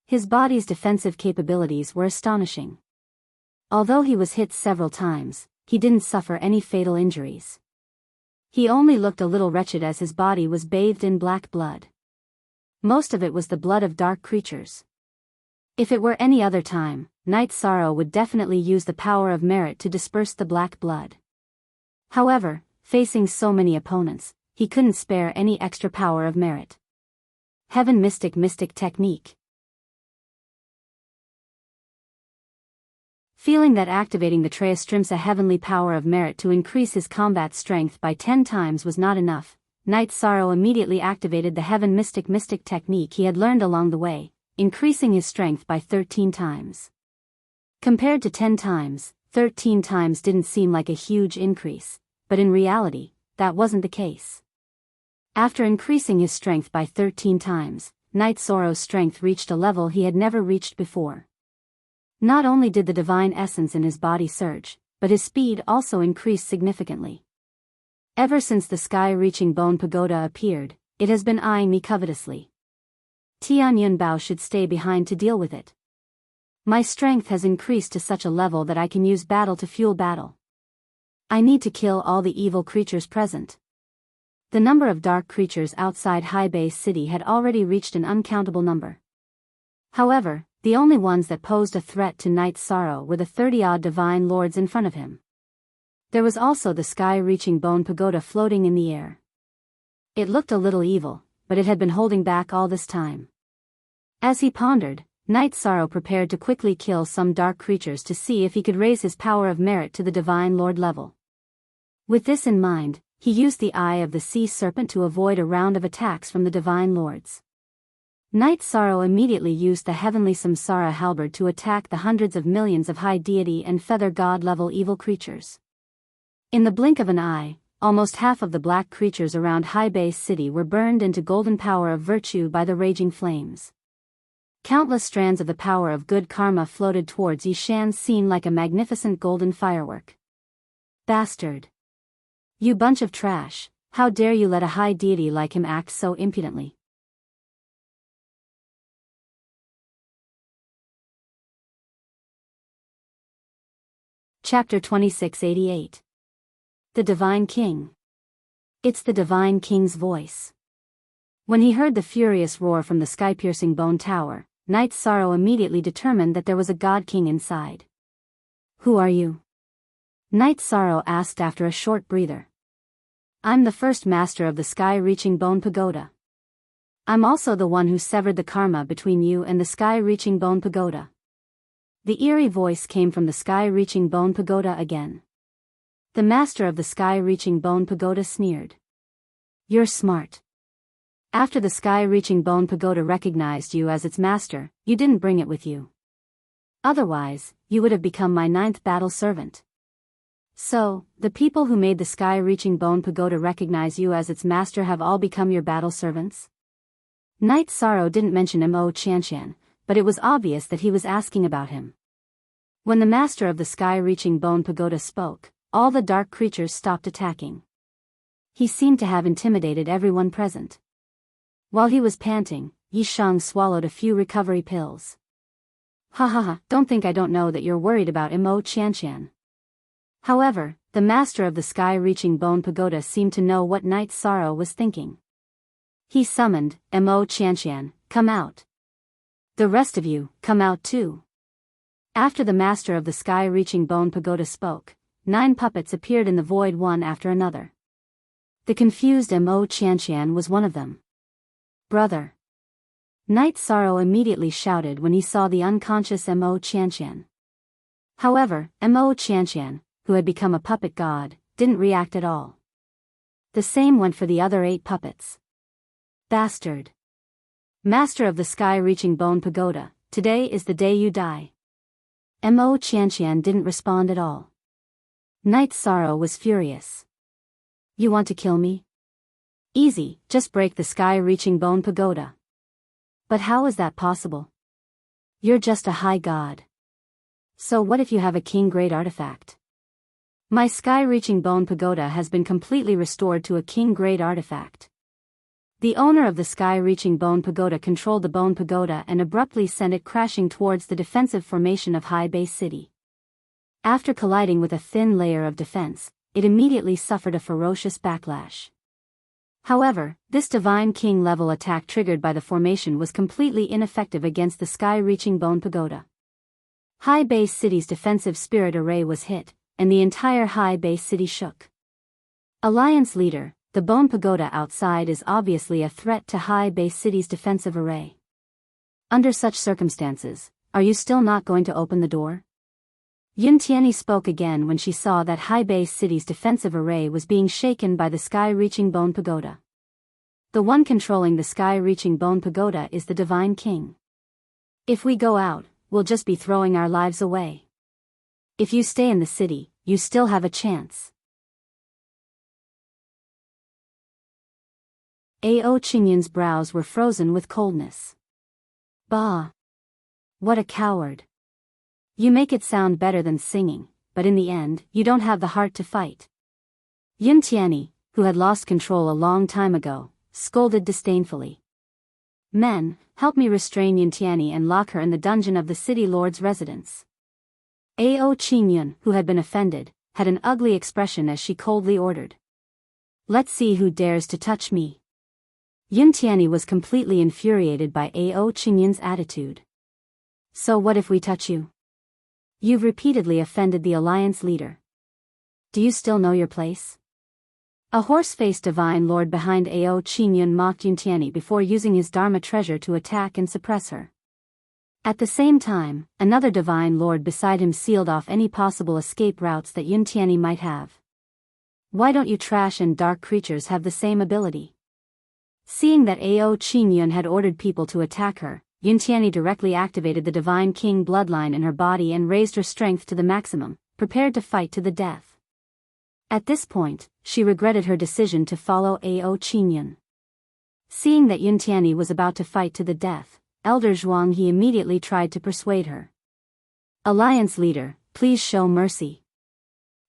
His body's defensive capabilities were astonishing. Although he was hit several times, he didn't suffer any fatal injuries. He only looked a little wretched as his body was bathed in black blood. Most of it was the blood of dark creatures. If it were any other time, Night Sorrow would definitely use the power of merit to disperse the black blood. However, facing so many opponents, he couldn't spare any extra power of merit. Heaven Mystic Technique. Feeling that activating the Treastrimsa heavenly power of merit to increase his combat strength by 10 times was not enough, Night Sorrow immediately activated the Heaven Mystic technique he had learned along the way, increasing his strength by 13 times. Compared to 10 times, 13 times didn't seem like a huge increase. But in reality, that wasn't the case. After increasing his strength by 13 times, Night Sorrow's strength reached a level he had never reached before. Not only did the divine essence in his body surge, but his speed also increased significantly. Ever since the sky-reaching bone pagoda appeared, it has been eyeing me covetously. Tianyun Bao should stay behind to deal with it. My strength has increased to such a level that I can use battle to fuel battle. I need to kill all the evil creatures present. The number of dark creatures outside High Base City had already reached an uncountable number. However, the only ones that posed a threat to Night Sorrow were the 30-odd divine lords in front of him. There was also the sky-reaching bone pagoda floating in the air. It looked a little evil, but it had been holding back all this time. As he pondered, Night Sorrow prepared to quickly kill some dark creatures to see if he could raise his power of merit to the divine lord level. With this in mind, he used the eye of the sea serpent to avoid a round of attacks from the divine lords. Knight Sorrow immediately used the heavenly Samsara halberd to attack the hundreds of millions of high deity and feather god-level evil creatures. In the blink of an eye, almost half of the black creatures around High Base City were burned into golden power of virtue by the raging flames. Countless strands of the power of good karma floated towards Yishan's scene like a magnificent golden firework. Bastard! You bunch of trash, how dare you let a high deity like him act so impudently? Chapter 2688. The Divine King. It's the Divine King's voice. When he heard the furious roar from the sky-piercing bone tower, Knight Sorrow immediately determined that there was a God King inside. Who are you? Knight Sorrow asked after a short breather. I'm the first master of the sky-reaching bone pagoda. I'm also the one who severed the karma between you and the sky-reaching bone pagoda. The eerie voice came from the sky-reaching bone pagoda again. The master of the sky-reaching bone pagoda sneered. You're smart. After the sky-reaching bone pagoda recognized you as its master, you didn't bring it with you. Otherwise, you would have become my 9th battle servant. So, the people who made the sky-reaching bone pagoda recognize you as its master have all become your battle servants? Knight Sorrow didn't mention Mo Chanshan, but it was obvious that he was asking about him. When the master of the sky-reaching bone pagoda spoke, all the dark creatures stopped attacking. He seemed to have intimidated everyone present. While he was panting, Yishang swallowed a few recovery pills. Ha ha ha, don't think I don't know that you're worried about Mo Chanshan. However, the master of the sky-reaching bone pagoda seemed to know what Knight Sorrow was thinking. He summoned, Mo Chanshan, come out. The rest of you, come out too. After the master of the sky-reaching bone pagoda spoke, 9 puppets appeared in the void one after another. The confused Mo Chanshan was one of them. Brother! Knight Sorrow immediately shouted when he saw the unconscious Mo Chanshan. However, Mo Chanshan, who had become a puppet god, didn't react at all. The same went for the other 8 puppets. Bastard! Master of the sky-reaching bone pagoda, today is the day you die. Mo Chanshan didn't respond at all. Knight Sorrow was furious. You want to kill me? Easy, just break the sky-reaching bone pagoda. But how is that possible? You're just a high god. So what if you have a king-grade artifact? My sky-reaching bone pagoda has been completely restored to a king-grade artifact. The owner of the sky-reaching bone pagoda controlled the bone pagoda and abruptly sent it crashing towards the defensive formation of High Base City. After colliding with a thin layer of defense, it immediately suffered a ferocious backlash. However, this Divine King level attack triggered by the formation was completely ineffective against the sky-reaching bone pagoda. High Base City's defensive spirit array was hit, and the entire High Base City shook. Alliance leader, the bone pagoda outside is obviously a threat to High Base City's defensive array. Under such circumstances, are you still not going to open the door? Yun Tianyi spoke again when she saw that High Base City's defensive array was being shaken by the sky-reaching bone pagoda. The one controlling the sky-reaching bone pagoda is the Divine King. If we go out, we'll just be throwing our lives away. If you stay in the city, you still have a chance. Ao Qingyun's brows were frozen with coldness. Bah! What a coward. You make it sound better than singing, but in the end, you don't have the heart to fight. Yun Tianyi, who had lost control a long time ago, scolded disdainfully. Men, help me restrain Yun Tianyi and lock her in the dungeon of the city lord's residence. Ao Qingyun, who had been offended, had an ugly expression as she coldly ordered. Let's see who dares to touch me. Yun Tianyi was completely infuriated by Ao Qingyun's attitude. So what if we touch you? You've repeatedly offended the alliance leader. Do you still know your place? A horse-faced divine lord behind Ao Qingyun mocked Yun Tianyi before using his Dharma treasure to attack and suppress her. At the same time, another divine lord beside him sealed off any possible escape routes that Yun Tianyi might have. Why don't you trash and dark creatures have the same ability? Seeing that Ao Qingyun had ordered people to attack her, Yuntiani directly activated the Divine King bloodline in her body and raised her strength to the maximum, prepared to fight to the death. At this point, she regretted her decision to follow Ao Qingyun. Seeing that Yuntiani was about to fight to the death, Elder Zhuanghe immediately tried to persuade her. Alliance leader, please show mercy.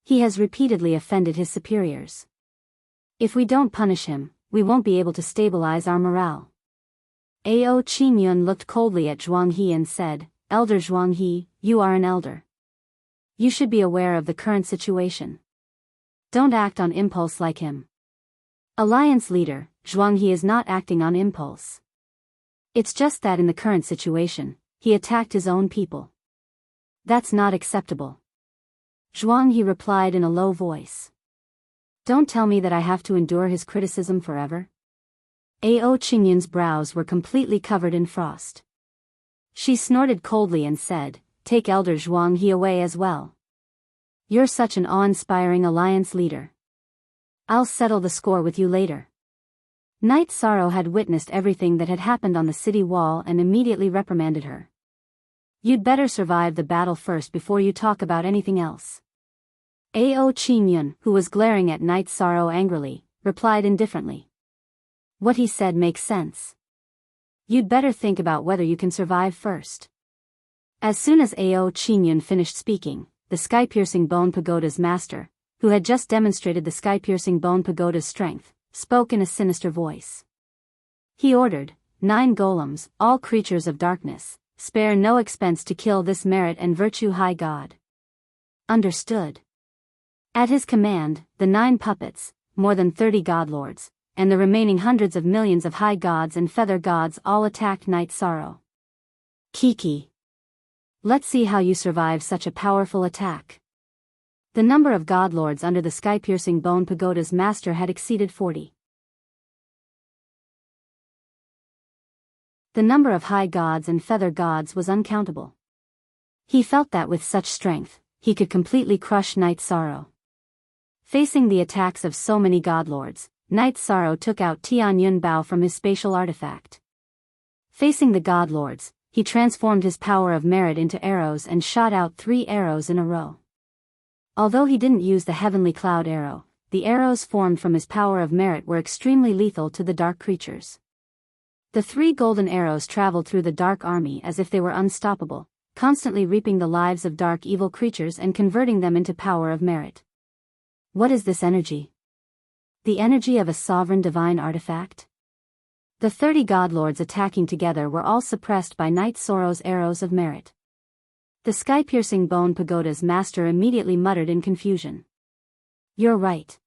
He has repeatedly offended his superiors. If we don't punish him, we won't be able to stabilize our morale. Ao Qingyun looked coldly at Zhuanghe and said, Elder Zhuanghe, you are an elder. You should be aware of the current situation. Don't act on impulse like him. Alliance leader, Zhuanghe is not acting on impulse. It's just that in the current situation, he attacked his own people. That's not acceptable. Zhuanghe replied in a low voice. Don't tell me that I have to endure his criticism forever. Ao Qingyun's brows were completely covered in frost. She snorted coldly and said, take Elder Zhuanghe away as well. You're such an awe-inspiring alliance leader. I'll settle the score with you later. Knight Sorrow had witnessed everything that had happened on the city wall and immediately reprimanded her. You'd better survive the battle first before you talk about anything else. Ao Qingyun, who was glaring at Knight Sorrow angrily, replied indifferently. What he said makes sense. You'd better think about whether you can survive first. As soon as Ao Qingyun finished speaking, the sky-piercing bone pagoda's master, who had just demonstrated the sky-piercing bone pagoda's strength, spoke in a sinister voice. He ordered, 9 golems, all creatures of darkness, spare no expense to kill this merit and virtue high god. Understood. At his command, the 9 puppets, more than 30 godlords, and the remaining hundreds of millions of high gods and feather gods all attacked Knight Sorrow. Kiki. Let's see how you survive such a powerful attack. The number of godlords under the sky-piercing bone pagoda's master had exceeded 40. The number of high gods and feather gods was uncountable. He felt that with such strength, he could completely crush Knight Sorrow. Facing the attacks of so many godlords, Knight Sorrow took out Tianyun Bao from his spatial artifact. Facing the godlords, he transformed his power of merit into arrows and shot out 3 arrows in a row. Although he didn't use the heavenly cloud arrow, the arrows formed from his power of merit were extremely lethal to the dark creatures. The 3 golden arrows traveled through the dark army as if they were unstoppable, constantly reaping the lives of dark evil creatures and converting them into power of merit. What is this energy? The energy of a sovereign divine artifact? The 30 godlords attacking together were all suppressed by Knight Sorrow's arrows of merit. The sky-piercing bone pagoda's master immediately muttered in confusion. You're right.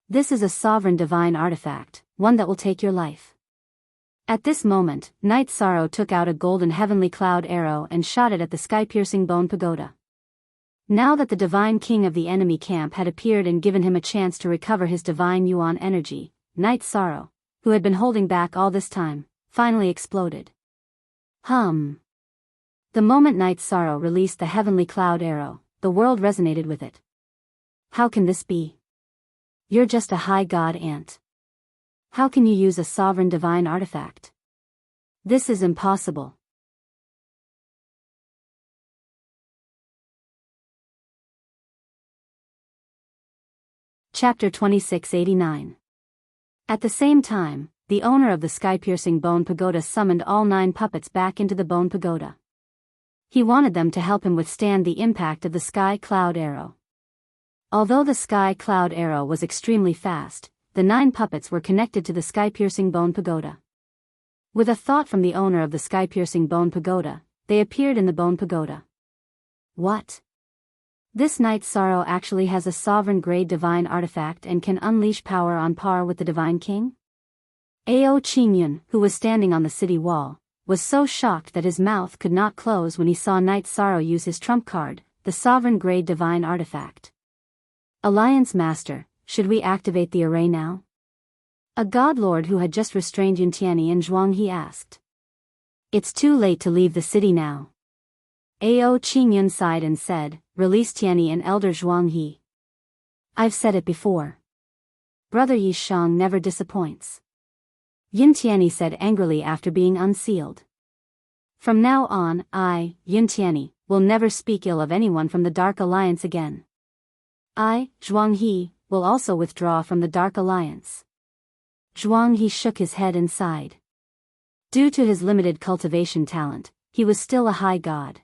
This is a sovereign divine artifact, one that will take your life. At this moment, Knight Sorrow took out a golden heavenly cloud arrow and shot it at the sky-piercing bone pagoda. Now that the divine king of the enemy camp had appeared and given him a chance to recover his divine yuan energy, Knight Sorrow, who had been holding back all this time, finally exploded. The moment Knight Sorrow released the heavenly cloud arrow, the world resonated with it. How can this be? You're just a high god ant. How can you use a sovereign divine artifact? This is impossible. Chapter 2689. At the same time, the owner of the sky-piercing bone pagoda summoned all 9 puppets back into the bone pagoda. He wanted them to help him withstand the impact of the sky cloud arrow. Although the sky cloud arrow was extremely fast, the 9 puppets were connected to the sky-piercing bone pagoda. With a thought from the owner of the sky-piercing bone pagoda, they appeared in the bone pagoda. What? This Knight Sorrow actually has a sovereign-grade divine artifact and can unleash power on par with the Divine King? Ao Qingyun, who was standing on the city wall, was so shocked that his mouth could not close when he saw Knight Sorrow use his trump card, the sovereign-grade divine artifact. Alliance Master, should we activate the array now? A godlord who had just restrained Yuntiani and Zhuanghe asked. It's too late to leave the city now. Ao Qingyun sighed and said, release Tiani and Elder Zhuanghe. I've said it before. Brother Yishang never disappoints. Yin Tianyi said angrily after being unsealed. From now on, I, Yin Tianyi, will never speak ill of anyone from the Dark Alliance again. I, Zhuang He, will also withdraw from the Dark Alliance. Zhuang He shook his head and sighed. Due to his limited cultivation talent, he was still a high god.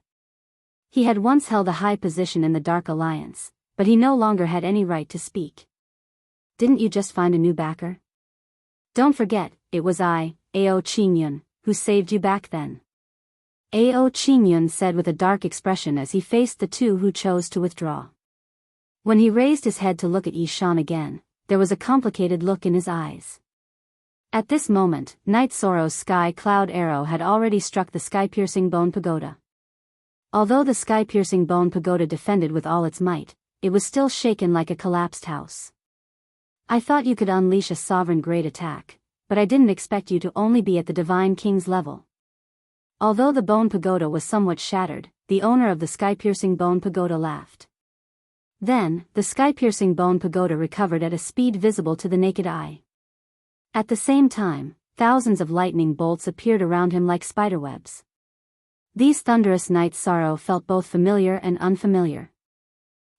He had once held a high position in the Dark Alliance, but he no longer had any right to speak. Didn't you just find a new backer? Don't forget, it was I, Ao Qingyun, who saved you back then. Ao Qingyun said with a dark expression as he faced the two who chose to withdraw. When he raised his head to look at Yishan again, there was a complicated look in his eyes. At this moment, Night Sorrow's sky cloud arrow had already struck the sky-piercing bone pagoda. Although the sky-piercing bone pagoda defended with all its might, it was still shaken like a collapsed house. I thought you could unleash a sovereign great attack, but I didn't expect you to only be at the Divine King's level. Although the bone pagoda was somewhat shattered, the owner of the sky-piercing bone pagoda laughed. Then, the sky-piercing bone pagoda recovered at a speed visible to the naked eye. At the same time, thousands of lightning bolts appeared around him like spiderwebs. These thunderous Night Sorrow felt both familiar and unfamiliar.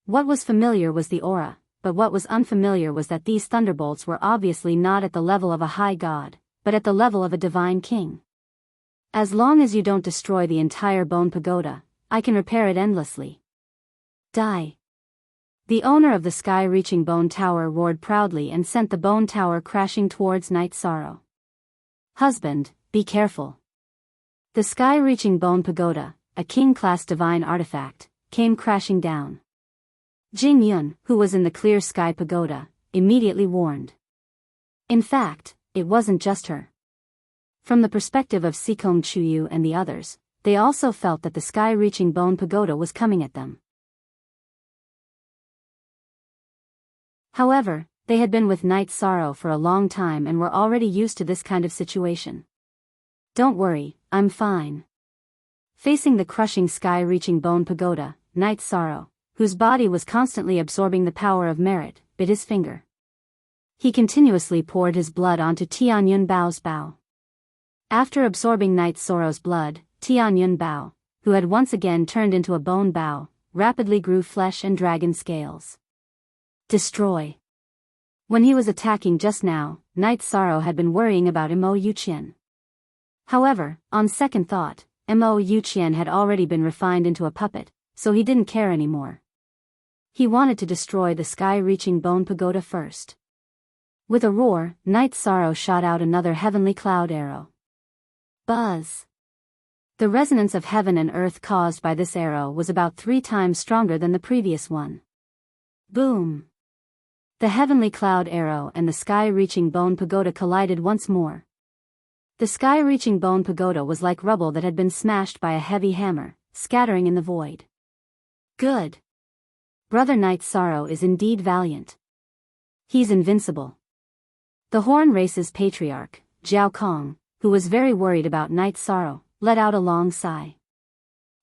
What was familiar was the aura, but what was unfamiliar was that these thunderbolts were obviously not at the level of a high god, but at the level of a divine king. As long as you don't destroy the entire bone pagoda, I can repair it endlessly. Die. The owner of the sky-reaching bone tower roared proudly and sent the bone tower crashing towards Night Sorrow. Husband, be careful. The sky-reaching bone pagoda, a king-class divine artifact, came crashing down. Jing Yun, who was in the clear sky pagoda, immediately warned. In fact, it wasn't just her. From the perspective of Sikong Chuyu and the others, they also felt that the sky-reaching bone pagoda was coming at them. However, they had been with Night Sorrow for a long time and were already used to this kind of situation. Don't worry, I'm fine. Facing the crushing sky-reaching bone pagoda, Night Sorrow, whose body was constantly absorbing the power of merit, bit his finger. He continuously poured his blood onto Tianyun Bao's bow. After absorbing Night Sorrow's blood, Tianyun Bao, who had once again turned into a bone bao, rapidly grew flesh and dragon scales. Destroy. When he was attacking just now, Night Sorrow had been worrying about Mo Yuqian. However, on second thought, Mo Yuqian had already been refined into a puppet, so he didn't care anymore. He wanted to destroy the sky-reaching bone pagoda first. With a roar, Night Sorrow shot out another heavenly cloud arrow. Buzz. The resonance of heaven and earth caused by this arrow was about 3 times stronger than the previous one. Boom. The heavenly cloud arrow and the sky-reaching bone pagoda collided once more. The sky-reaching bone pagoda was like rubble that had been smashed by a heavy hammer, scattering in the void. Good. Brother Night Sorrow is indeed valiant. He's invincible. The Horn Race's patriarch, Jiao Kong, who was very worried about Night Sorrow, let out a long sigh.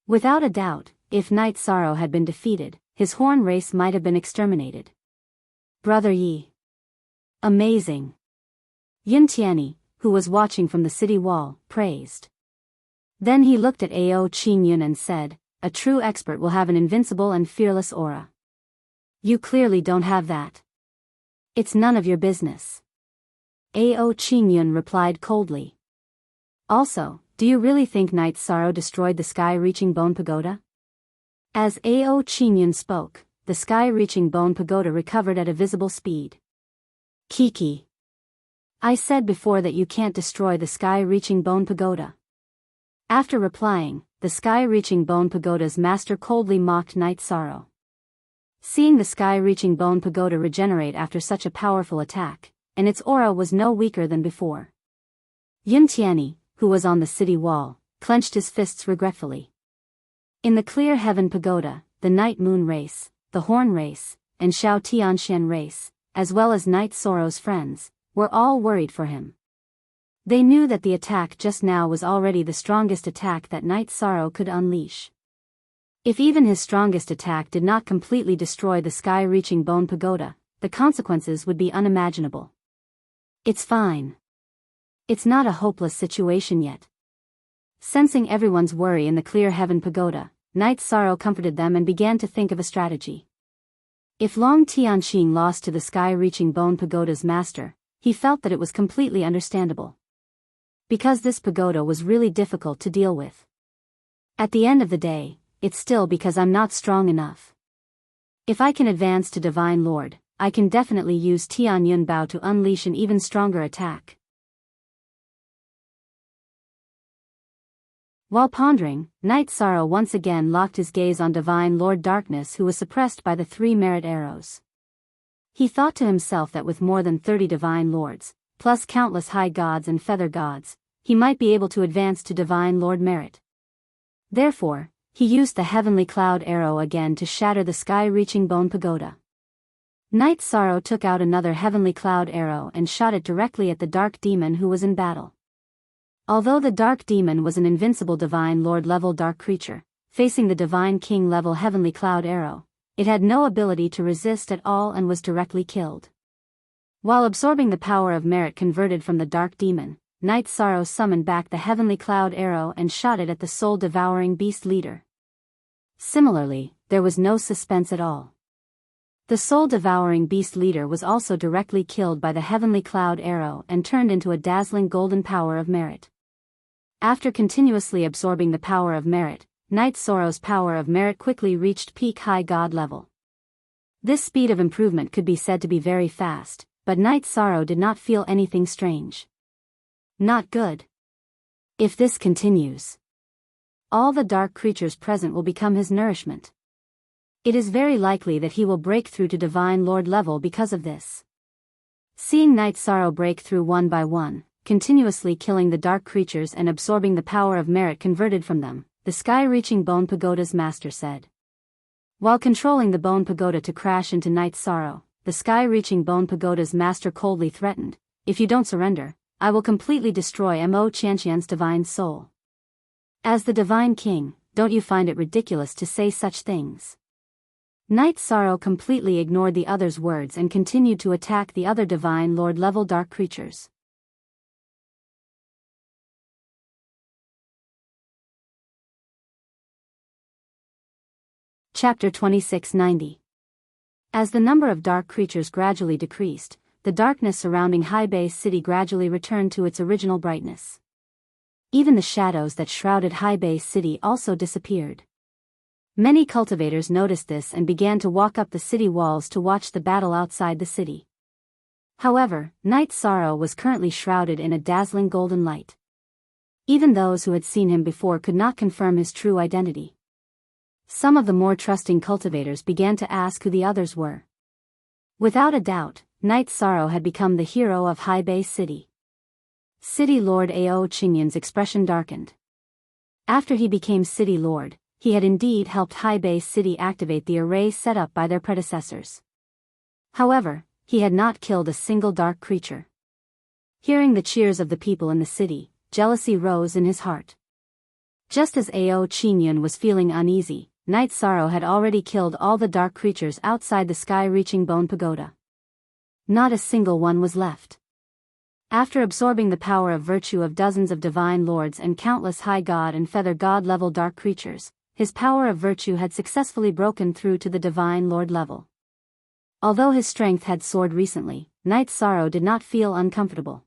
Without a doubt, if Night Sorrow had been defeated, his Horn Race might have been exterminated. Brother Yi. Amazing. Yin Tianyi, who was watching from the city wall, praised. Then he looked at Ao Qingyun and said, a true expert will have an invincible and fearless aura. You clearly don't have that. It's none of your business. Ao Qingyun replied coldly. Also, do you really think Night Sorrow destroyed the sky-reaching bone pagoda? As Ao Qingyun spoke, the sky-reaching bone pagoda recovered at a visible speed. Kiki. I said before that you can't destroy the sky-reaching bone pagoda. After replying, the sky-reaching bone pagoda's master coldly mocked Night Sorrow. Seeing the sky-reaching bone pagoda regenerate after such a powerful attack, and its aura was no weaker than before. Yin Tianyi, who was on the city wall, clenched his fists regretfully. In the clear heaven pagoda, the Night Moon Race, the Horn Race, and Xiao Tianshan Race, as well as Night Sorrow's friends, were all worried for him. They knew that the attack just now was already the strongest attack that Night Sorrow could unleash. If even his strongest attack did not completely destroy the sky-reaching bone pagoda, the consequences would be unimaginable. It's fine. It's not a hopeless situation yet. Sensing everyone's worry in the clear heaven pagoda, Night Sorrow comforted them and began to think of a strategy. If Long Tianqing lost to the sky-reaching bone pagoda's master, he felt that it was completely understandable. Because this pagoda was really difficult to deal with. At the end of the day, it's still because I'm not strong enough. If I can advance to Divine Lord, I can definitely use Tianyun Bao to unleash an even stronger attack. While pondering, Night Sorrow once again locked his gaze on Divine Lord Darkness, who was suppressed by the 3 merit arrows. He thought to himself that with more than 30 Divine Lords, plus countless high gods and feather gods, he might be able to advance to Divine Lord merit. Therefore, he used the Heavenly Cloud Arrow again to shatter the sky-reaching bone pagoda. Night Sorrow took out another Heavenly Cloud Arrow and shot it directly at the Dark Demon who was in battle. Although the Dark Demon was an invincible Divine Lord level dark creature, facing the Divine King level Heavenly Cloud Arrow, it had no ability to resist at all and was directly killed. While absorbing the power of merit converted from the Dark Demon, Night Sorrow summoned back the Heavenly Cloud Arrow and shot it at the soul-devouring beast leader. Similarly, there was no suspense at all. The soul-devouring beast leader was also directly killed by the Heavenly Cloud Arrow and turned into a dazzling golden power of merit. After continuously absorbing the power of merit, Night Sorrow's power of merit quickly reached peak high god level. This speed of improvement could be said to be very fast, but Night Sorrow did not feel anything strange. Not good. If this continues, all the dark creatures present will become his nourishment. It is very likely that he will break through to Divine Lord level because of this. Seeing Night Sorrow break through one by one, continuously killing the dark creatures and absorbing the power of merit converted from them, the sky-reaching bone pagoda's master said. While controlling the bone pagoda to crash into Night Sorrow, the sky-reaching bone pagoda's master coldly threatened, "If you don't surrender, I will completely destroy Mo Qianqian's divine soul." As the Divine King, don't you find it ridiculous to say such things? Night Sorrow completely ignored the other's words and continued to attack the other Divine Lord level dark creatures. Chapter 2690. As the number of dark creatures gradually decreased, the darkness surrounding Haibei City gradually returned to its original brightness. Even the shadows that shrouded Haibei City also disappeared. Many cultivators noticed this and began to walk up the city walls to watch the battle outside the city. However, Night Sorrow was currently shrouded in a dazzling golden light. Even those who had seen him before could not confirm his true identity. Some of the more trusting cultivators began to ask who the others were. Without a doubt, Night Sorrow had become the hero of Haibei City. City Lord Ao Qingyun's expression darkened. After he became City Lord, he had indeed helped Haibei City activate the array set up by their predecessors. However, he had not killed a single dark creature. Hearing the cheers of the people in the city, jealousy rose in his heart. Just as Ao Qingyun was feeling uneasy, Night Sorrow had already killed all the dark creatures outside the sky-reaching bone pagoda. Not a single one was left. After absorbing the power of virtue of dozens of divine lords and countless high god and feather god level dark creatures, his power of virtue had successfully broken through to the divine lord level. Although his strength had soared recently, Night Sorrow did not feel uncomfortable.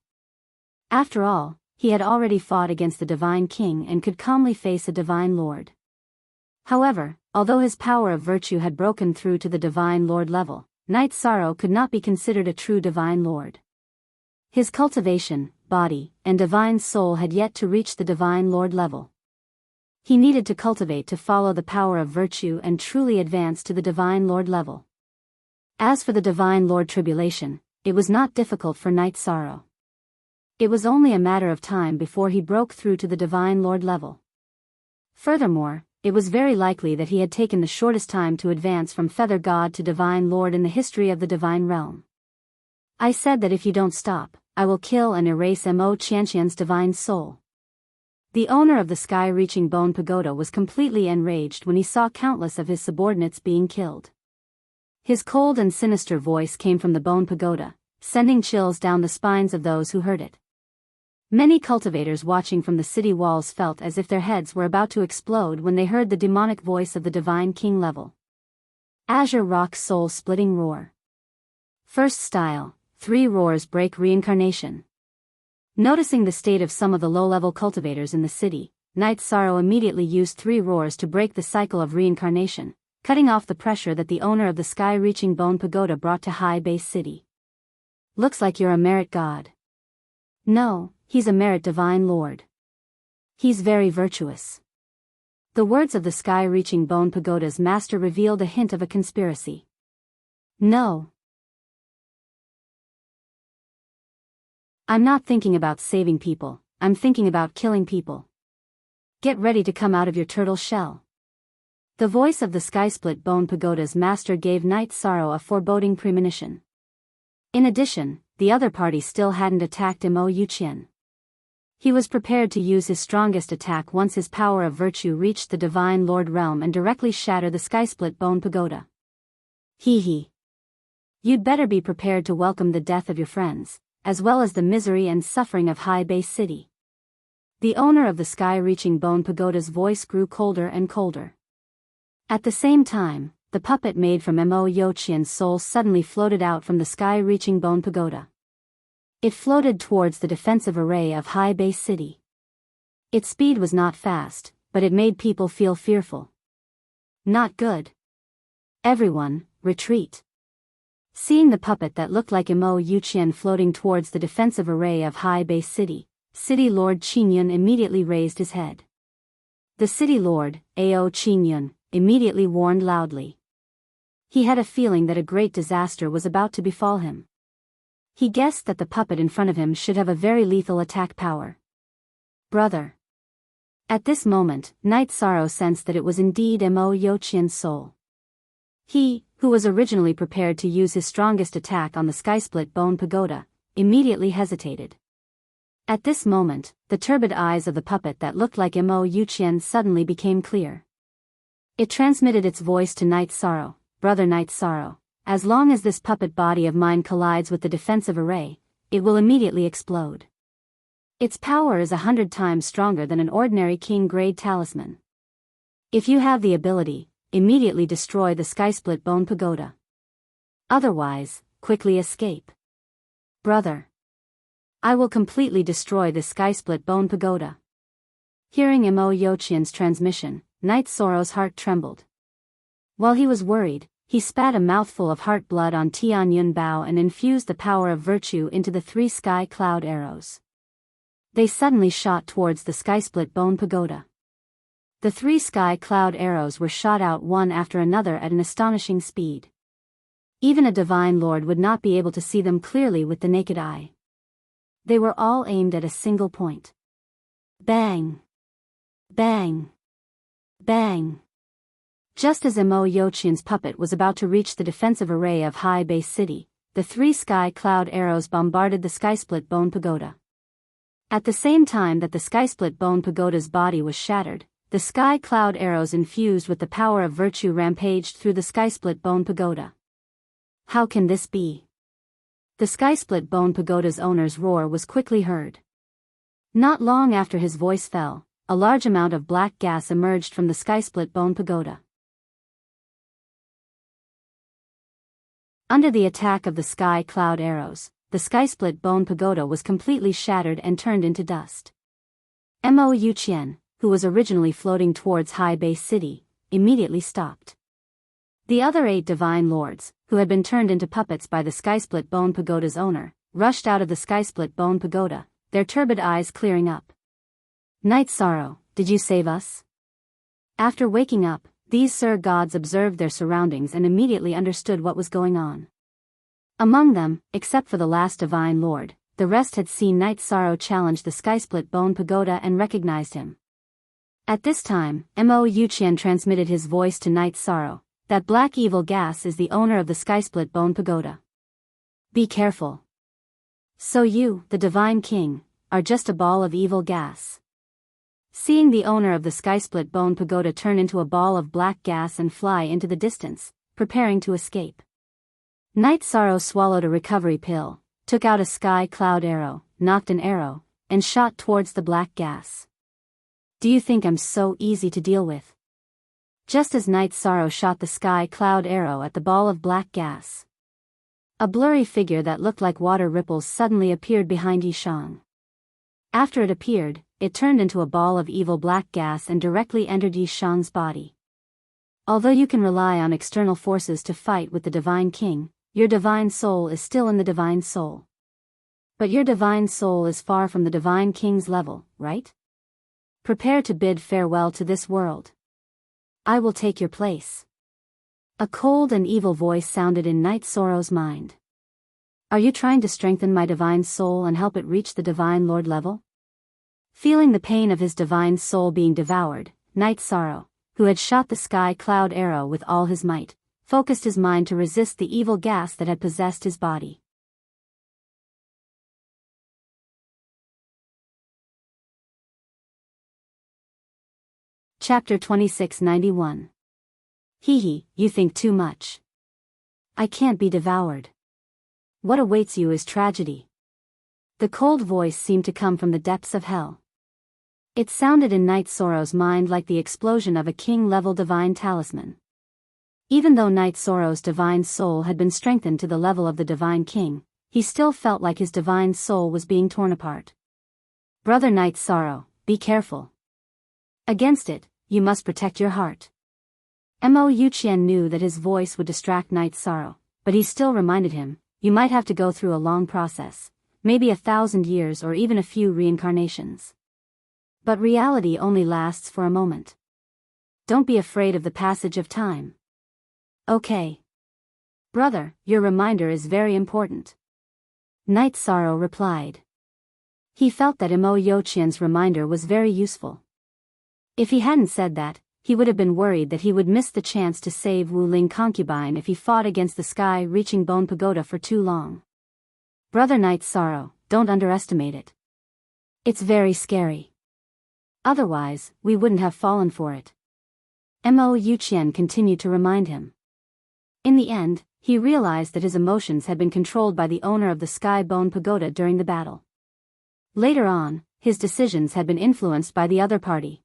After all, he had already fought against the Divine King and could calmly face a Divine Lord. However, although his power of virtue had broken through to the Divine Lord level, Night Sorrow could not be considered a true Divine Lord. His cultivation, body, and divine soul had yet to reach the Divine Lord level. He needed to cultivate to follow the power of virtue and truly advance to the Divine Lord level. As for the Divine Lord Tribulation, it was not difficult for Night Sorrow. It was only a matter of time before he broke through to the Divine Lord level. Furthermore, it was very likely that he had taken the shortest time to advance from Feather God to Divine Lord in the history of the Divine Realm. I said that if you don't stop, I will kill and erase Mo Qianqian's divine soul. The owner of the sky-reaching bone pagoda was completely enraged when he saw countless of his subordinates being killed. His cold and sinister voice came from the bone pagoda, sending chills down the spines of those who heard it. Many cultivators watching from the city walls felt as if their heads were about to explode when they heard the demonic voice of the divine king level. Azure Rock's soul-splitting roar. First style, 3 roars break reincarnation. Noticing the state of some of the low-level cultivators in the city, Night Sorrow immediately used 3 roars to break the cycle of reincarnation, cutting off the pressure that the owner of the sky-reaching bone pagoda brought to High Base City. Looks like you're a merit god. No, he's a merit divine lord. He's very virtuous. The words of the sky-reaching bone pagoda's master revealed a hint of a conspiracy. No. I'm not thinking about saving people, I'm thinking about killing people. Get ready to come out of your turtle shell. The voice of the sky-split bone pagoda's master gave Night Sorrow a foreboding premonition. In addition, the other party still hadn't attacked Mo Yuqian. He was prepared to use his strongest attack once his power of virtue reached the Divine Lord realm and directly shatter the sky-split bone pagoda. Hee hee. You'd better be prepared to welcome the death of your friends, as well as the misery and suffering of High Base City. The owner of the sky-reaching bone pagoda's voice grew colder and colder. At the same time, the puppet made from Mo Yuqian's soul suddenly floated out from the sky-reaching bone pagoda. It floated towards the defensive array of High Base City. Its speed was not fast, but it made people feel fearful. Not good. Everyone, retreat. Seeing the puppet that looked like Mo Yuqian floating towards the defensive array of High Base City, City Lord Qingyun immediately raised his head. The City Lord, Ao Qingyun, immediately warned loudly. He had a feeling that a great disaster was about to befall him. He guessed that the puppet in front of him should have a very lethal attack power. Brother. At this moment, Night Sorrow sensed that it was indeed Mo Yuqian's soul. He, who was originally prepared to use his strongest attack on the sky-split bone pagoda, immediately hesitated. At this moment, the turbid eyes of the puppet that looked like Mo Yuqian suddenly became clear. It transmitted its voice to Night Sorrow, Brother Night Sorrow, as long as this puppet body of mine collides with the defensive array, it will immediately explode. Its power is 100 times stronger than an ordinary king-grade talisman. If you have the ability, immediately destroy the sky-split bone pagoda. Otherwise, quickly escape. Brother. I will completely destroy the sky-split bone pagoda. Hearing Mo Yuqian's transmission, Night Sorrow's heart trembled. While he was worried, he spat a mouthful of heart blood on Tianyun Bao and infused the power of virtue into the 3 sky cloud arrows. They suddenly shot towards the sky-split bone pagoda. The 3 sky cloud arrows were shot out one after another at an astonishing speed. Even a divine lord would not be able to see them clearly with the naked eye. They were all aimed at a single point. Bang! Bang! Bang! Just as Mo Yuqian's puppet was about to reach the defensive array of High Base City, the 3 sky cloud arrows bombarded the sky-split bone pagoda. At the same time that the sky-split bone pagoda's body was shattered, the sky cloud arrows infused with the power of virtue rampaged through the sky-split bone pagoda. How can this be? The sky-split bone pagoda's owner's roar was quickly heard. Not long after his voice fell, a large amount of black gas emerged from the sky-split bone pagoda. Under the attack of the sky cloud arrows, the sky-split bone pagoda was completely shattered and turned into dust. Mo Yuqian, who was originally floating towards High Base City, immediately stopped. The other 8 divine lords, who had been turned into puppets by the sky-split bone pagoda's owner, rushed out of the sky-split bone pagoda, their turbid eyes clearing up. Night Sorrow, did you save us? After waking up, these Sir Gods observed their surroundings and immediately understood what was going on. Among them, except for the last divine lord, the rest had seen Night Sorrow challenge the sky-split bone pagoda and recognized him. At this time, Mo Yuqian transmitted his voice to Night Sorrow. That black evil gas is the owner of the sky-split bone pagoda. Be careful. So you, the divine king, are just a ball of evil gas. Seeing the owner of the sky-split bone pagoda turn into a ball of black gas and fly into the distance, preparing to escape, Night Sorrow swallowed a recovery pill, took out a sky cloud arrow, knocked an arrow, and shot towards the black gas. Do you think I'm so easy to deal with? Just as Night Sorrow shot the sky cloud arrow at the ball of black gas, a blurry figure that looked like water ripples suddenly appeared behind Yishang. After it appeared, it turned into a ball of evil black gas and directly entered Yishang's body. Although you can rely on external forces to fight with the Divine King, your Divine Soul is still in the Divine Soul. But your Divine Soul is far from the Divine King's level, right? Prepare to bid farewell to this world. I will take your place. A cold and evil voice sounded in Night Sorrow's mind. Are you trying to strengthen my Divine Soul and help it reach the Divine Lord level? Feeling the pain of his Divine Soul being devoured, Night Sorrow, who had shot the sky cloud arrow with all his might, focused his mind to resist the evil gas that had possessed his body. Chapter 2691. Hee, you think too much. I can't be devoured. What awaits you is tragedy. The cold voice seemed to come from the depths of hell. It sounded in Night Sorrow's mind like the explosion of a king-level divine talisman. Even though Night Sorrow's divine soul had been strengthened to the level of the Divine King, he still felt like his divine soul was being torn apart. Brother Night Sorrow, be careful. Against it, you must protect your heart. Mo Yuqian knew that his voice would distract Night Sorrow, but he still reminded him, you might have to go through a long process, maybe 1,000 years or even a few reincarnations. But reality only lasts for a moment. Don't be afraid of the passage of time. Okay. Brother, your reminder is very important. Night Sorrow replied. He felt that Mo Yuqian's reminder was very useful. If he hadn't said that, he would have been worried that he would miss the chance to save Wu Ling concubine if he fought against the sky-reaching Bone Pagoda for too long. Brother Night Sorrow, don't underestimate it. It's very scary. Otherwise, we wouldn't have fallen for it. Mo Yuqian continued to remind him. In the end, he realized that his emotions had been controlled by the owner of the Sky Bone Pagoda during the battle. Later on, his decisions had been influenced by the other party.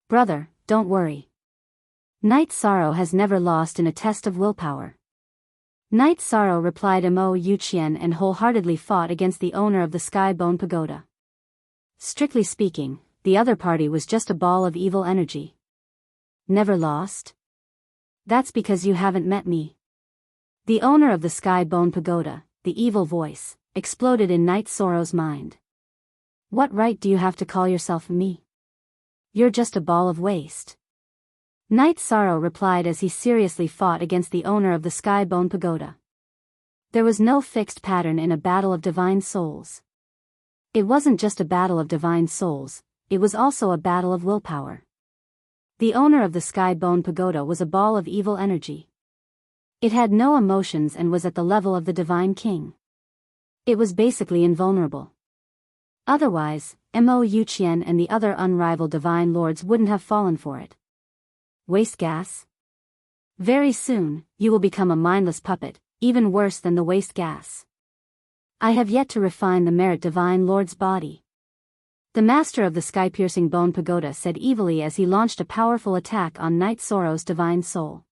Brother, don't worry. Night Sorrow has never lost in a test of willpower. Night Sorrow replied Mo Yuqian and wholeheartedly fought against the owner of the Sky Bone Pagoda. Strictly speaking, the other party was just a ball of evil energy. Never lost? That's because you haven't met me. The owner of the Sky Bone Pagoda, the evil voice, exploded in Night Sorrow's mind. What right do you have to call yourself me? You're just a ball of waste. Night Sorrow replied as he seriously fought against the owner of the Sky Bone Pagoda. There was no fixed pattern in a battle of divine souls. It wasn't just a battle of divine souls, it was also a battle of willpower. The owner of the Sky Bone Pagoda was a ball of evil energy. It had no emotions and was at the level of the Divine King. It was basically invulnerable. Otherwise, Mo Yuqian and the other unrivaled divine lords wouldn't have fallen for it. Waste gas? Very soon, you will become a mindless puppet, even worse than the waste gas. I have yet to refine the merit divine lord's body. The master of the sky-piercing bone pagoda said evilly as he launched a powerful attack on Night Sorrow's divine soul.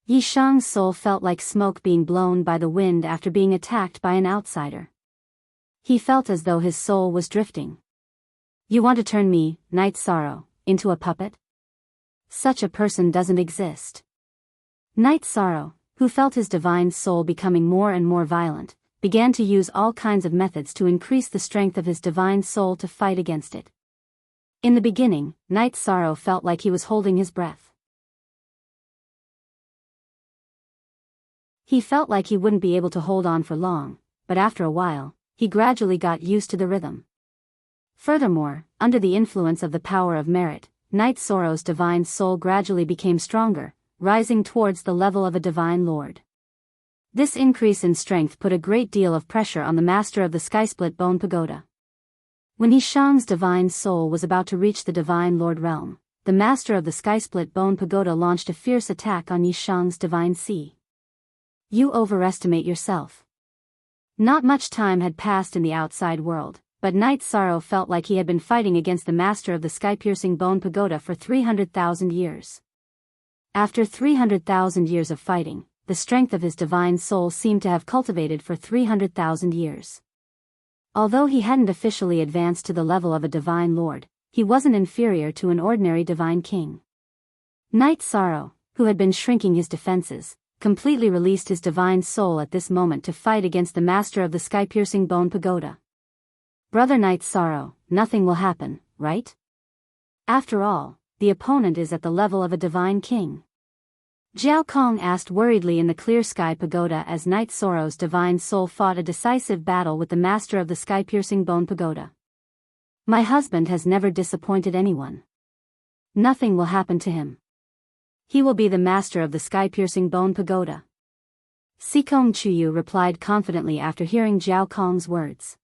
Yishang's soul felt like smoke being blown by the wind after being attacked by an outsider. He felt as though his soul was drifting. You want to turn me, Night Sorrow, into a puppet? Such a person doesn't exist. Night Sorrow, who felt his divine soul becoming more and more violent, began to use all kinds of methods to increase the strength of his divine soul to fight against it. In the beginning, Night Sorrow felt like he was holding his breath. He felt like he wouldn't be able to hold on for long, but after a while, he gradually got used to the rhythm. Furthermore, under the influence of the power of merit, Night Sorrow's divine soul gradually became stronger, rising towards the level of a divine lord. This increase in strength put a great deal of pressure on the master of the Skysplit Bone Pagoda. When Yishang's divine soul was about to reach the divine lord realm, the master of the Skysplit Bone Pagoda launched a fierce attack on Yishang's divine sea. You overestimate yourself. Not much time had passed in the outside world, but Night Sorrow felt like he had been fighting against the master of the sky-piercing bone pagoda for 300,000 years. After 300,000 years of fighting, the strength of his divine soul seemed to have cultivated for 300,000 years. Although he hadn't officially advanced to the level of a divine lord, he wasn't inferior to an ordinary divine king. Night Sorrow, who had been shrinking his defenses, completely released his divine soul at this moment to fight against the master of the sky-piercing bone pagoda. Brother Night Sorrow, nothing will happen, right? After all, the opponent is at the level of a divine king. Jiao Kong asked worriedly in the clear sky pagoda as Night Sorrow's divine soul fought a decisive battle with the master of the sky-piercing bone pagoda. My husband has never disappointed anyone. Nothing will happen to him. He will be the master of the sky-piercing bone pagoda. Sikong Chuyu replied confidently after hearing Jiao Kong's words.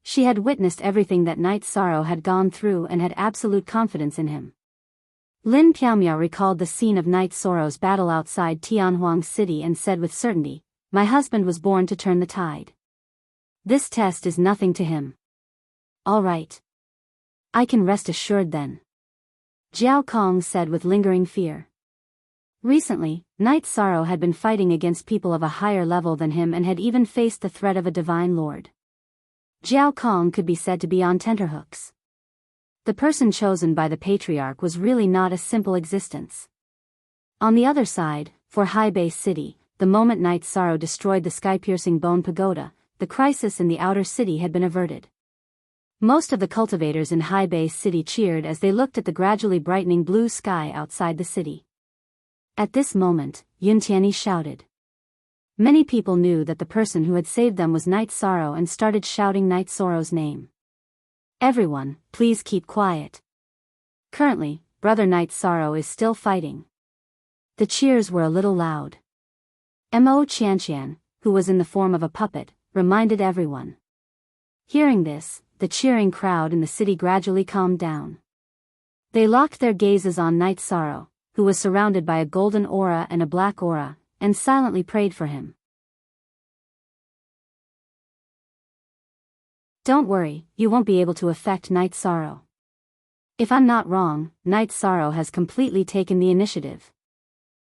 She had witnessed everything that Night Sorrow had gone through and had absolute confidence in him. Lin Piaomiao recalled the scene of Night Sorrow's battle outside Tianhuang City and said with certainty, "My husband was born to turn the tide. This test is nothing to him." All right. I can rest assured then. Jiao Kong said with lingering fear. Recently, Night Sorrow had been fighting against people of a higher level than him and had even faced the threat of a divine lord. Jiao Kong could be said to be on tenterhooks. The person chosen by the patriarch was really not a simple existence. On the other side, for High Base City, the moment Night Sorrow destroyed the sky-piercing bone pagoda, the crisis in the outer city had been averted. Most of the cultivators in High Base City cheered as they looked at the gradually brightening blue sky outside the city. At this moment, Yun Tianyi shouted. Many people knew that the person who had saved them was Night Sorrow and started shouting Night Sorrow's name. Everyone, please keep quiet. Currently, Brother Night Sorrow is still fighting. The cheers were a little loud. Mo Qianqian, who was in the form of a puppet, reminded everyone. Hearing this, the cheering crowd in the city gradually calmed down. They locked their gazes on Night Sorrow, who was surrounded by a golden aura and a black aura, and silently prayed for him. Don't worry, you won't be able to affect Night Sorrow. If I'm not wrong, Night Sorrow has completely taken the initiative.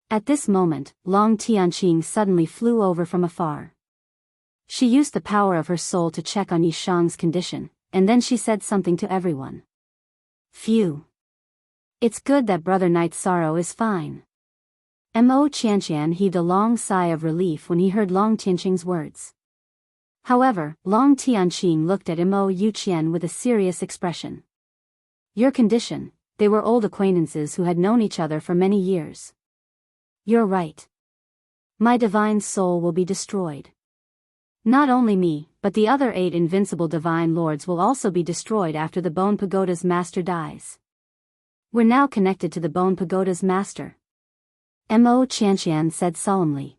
At this moment, Long Tianqing suddenly flew over from afar. She used the power of her soul to check on Yishang's condition, and then she said something to everyone. Phew. It's good that Brother Night Sorrow is fine. Mo Qianqian heaved a long sigh of relief when he heard Long Tianqing's words. However, Long Tianqing looked at Mo Yuqian with a serious expression. Your condition, they were old acquaintances who had known each other for many years. You're right. My divine soul will be destroyed. Not only me, but the other 8 invincible divine lords will also be destroyed after the Bone Pagoda's master dies. We're now connected to the Bone Pagoda's master. Mo Qianqian said solemnly.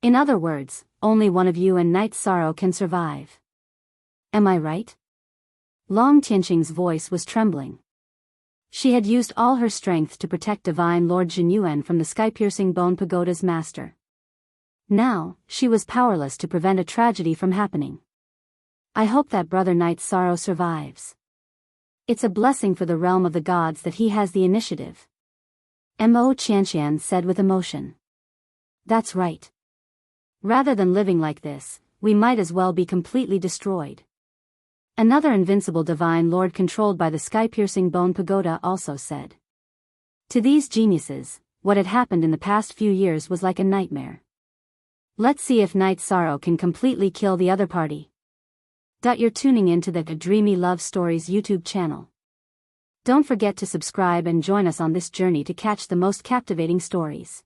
In other words, only one of you and Night Sorrow can survive. Am I right? Long Tianqing's voice was trembling. She had used all her strength to protect Divine Lord Jinyuan from the sky-piercing Bone Pagoda's master. Now, she was powerless to prevent a tragedy from happening. I hope that Brother Night Sorrow survives. It's a blessing for the realm of the gods that he has the initiative. Mo Qianqian said with emotion. That's right. Rather than living like this, we might as well be completely destroyed. Another invincible divine lord controlled by the sky-piercing bone pagoda also said. To these geniuses, what had happened in the past few years was like a nightmare. Let's see if Night Sorrow can completely kill the other party. You're tuning in to the Dreamy Love Stories YouTube channel. Don't forget to subscribe and join us on this journey to catch the most captivating stories.